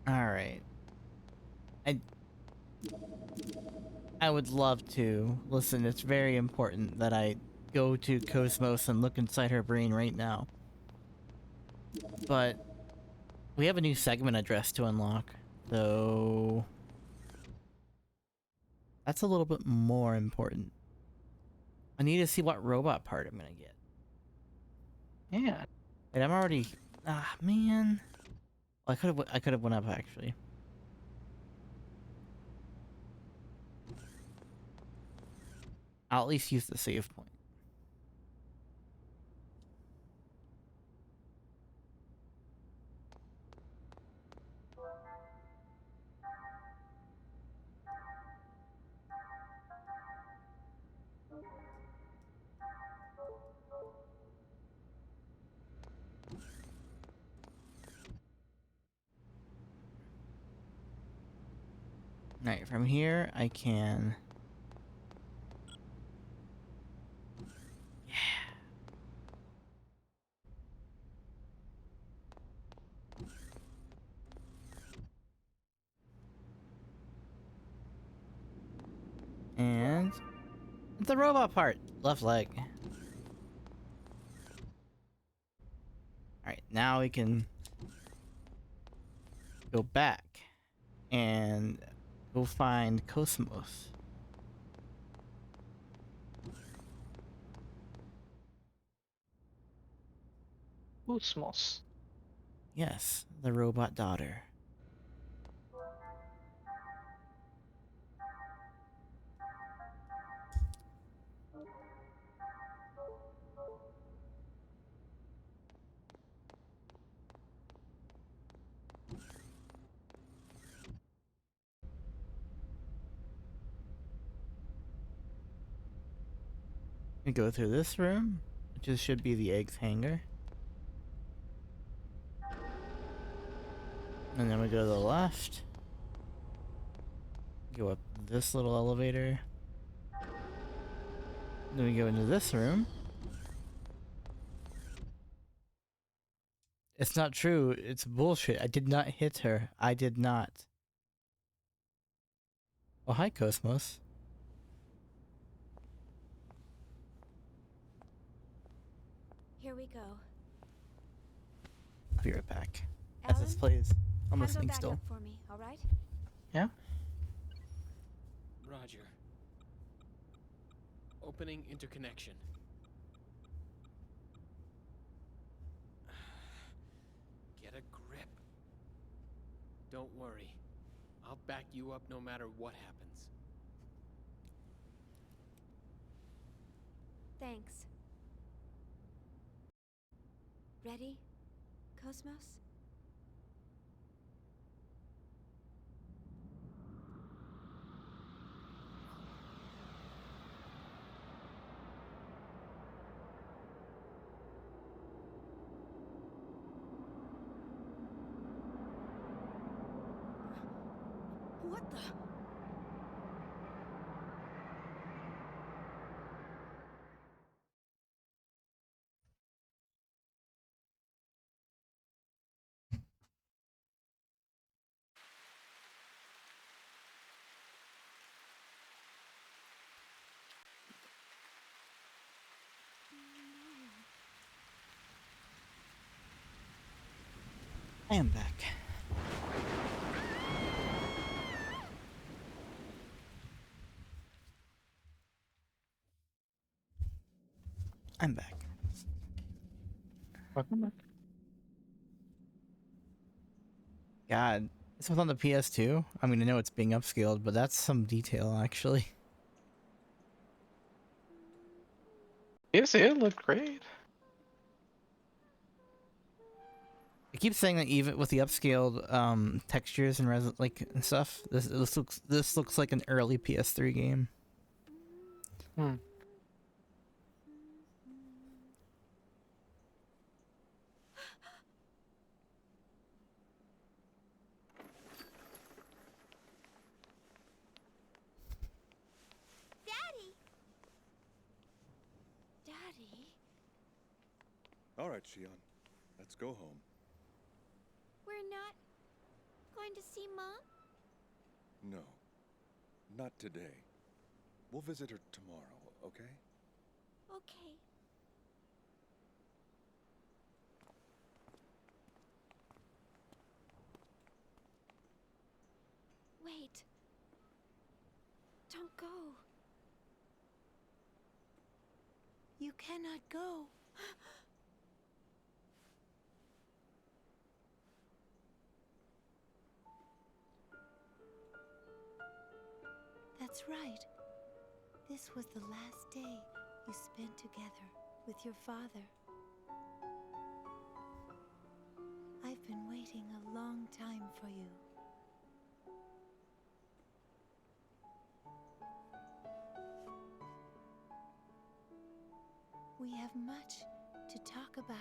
Alright. I would love to. Listen, it's very important that I go to Cosmos and look inside her brain right now. But we have a new segment address to unlock, so that's a little bit more important. I need to see what robot part I'm gonna get. Yeah. And I'm already... Ah, man. I could have went up, actually. I'll at least use the save point. Alright, from here I can... And the robot part, left leg. Alright, now we can go back and go find Cosmos. Cosmos. Yes, the robot daughter. We go through this room, which should be the eggs hangar. And then we go to the left. Go up this little elevator. Then we go into this room. It's not true. It's bullshit. I did not hit her. I did not. Oh, hi, Cosmos. Here we go. I'll be right back. As this plays, I'm Handle listening that still. up for me, all right? Yeah? Roger. Opening interconnection. Get a grip. Don't worry. I'll back you up no matter what happens. Thanks. Ready, Cosmos? What the? I am back. I'm back. Welcome back. God, this was on the PS2. I mean, I know it's being upscaled, but that's some detail, actually. Yes, it looked great. I keep saying that even with the upscaled textures and and stuff, this looks like an early PS3 game. Hmm. Daddy! Daddy? All right, Shion. Let's go home. We're not going to see Mom? No. Not today. We'll visit her tomorrow, okay? Okay. Wait. Don't go. You cannot go. That's right. This was the last day you spent together with your father. I've been waiting a long time for you. We have much to talk about.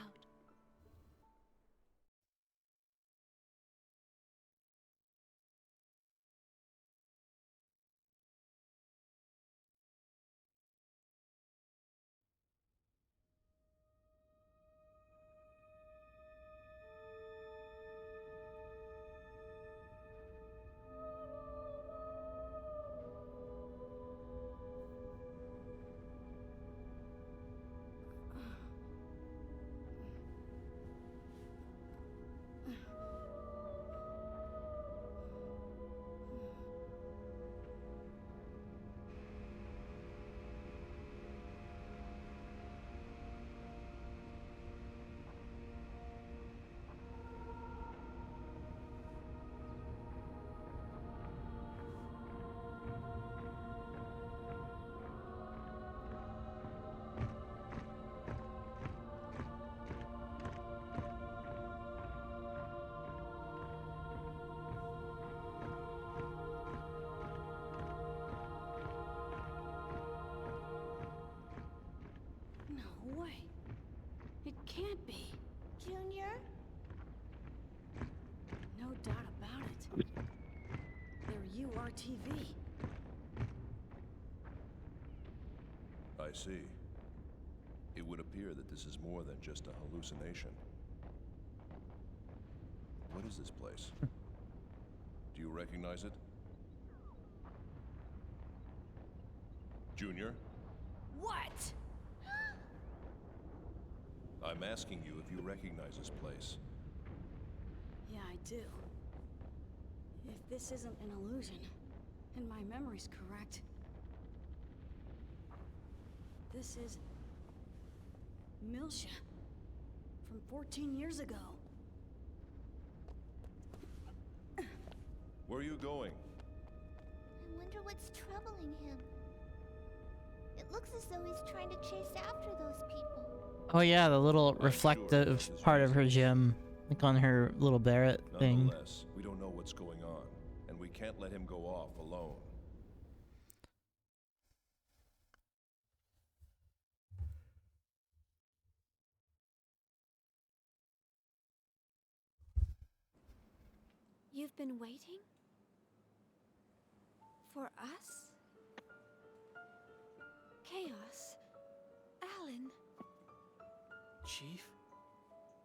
I see. It would appear that this is more than just a hallucination. What is this place? Do you recognize it? Junior? What? I'm asking you if you recognize this place. Yeah, I do. If this isn't an illusion, and my memory's correct, this is Milsha from 14 years ago. Where are you going? I wonder what's troubling him. It looks as though he's trying to chase after those people. Oh yeah, the little reflective part of her gem, like on her little Barrett thing. Nonetheless, we don't know what's going on, and we can't let him go off alone. You've been waiting? For us? Chaos. Alan. Chief,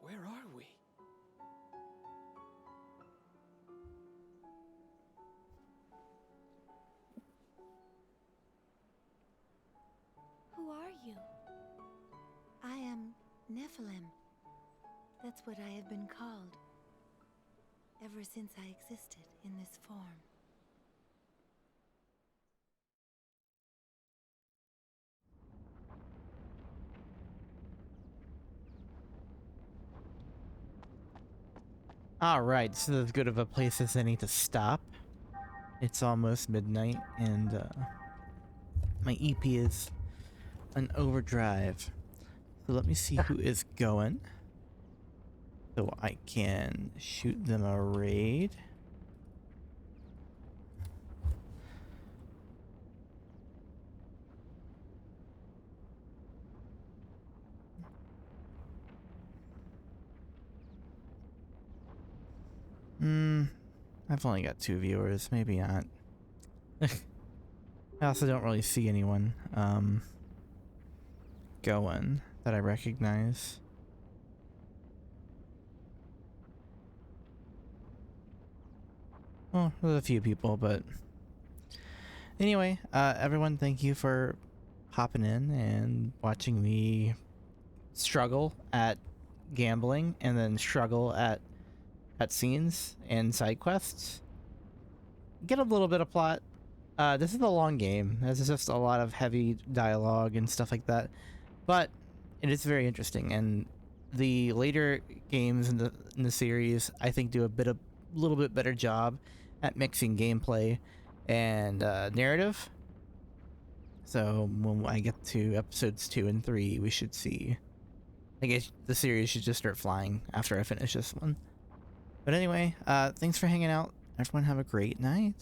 where are we? Who are you? I am Nephilim. That's what I have been called. Ever since I existed in this form. Alright, so as good of a place as any to stop. It's almost midnight, and my EP is an overdrive. So let me see who is going. So I can shoot them a raid. I've only got 2 viewers, maybe not. I also don't really see anyone going that I recognize. Well, there's a few people, but anyway, everyone, thank you for hopping in and watching me struggle at gambling and then struggle at cutscenes and side quests. Get a little bit of plot. This is a long game. This is just a lot of heavy dialogue and stuff like that, but it is very interesting. And the later games in the series, I think, do a little bit better job at mixing gameplay and narrative. So when I get to episodes 2 and 3, we should see. I guess the series should just start flying after I finish this one. But anyway, thanks for hanging out. Everyone have a great night.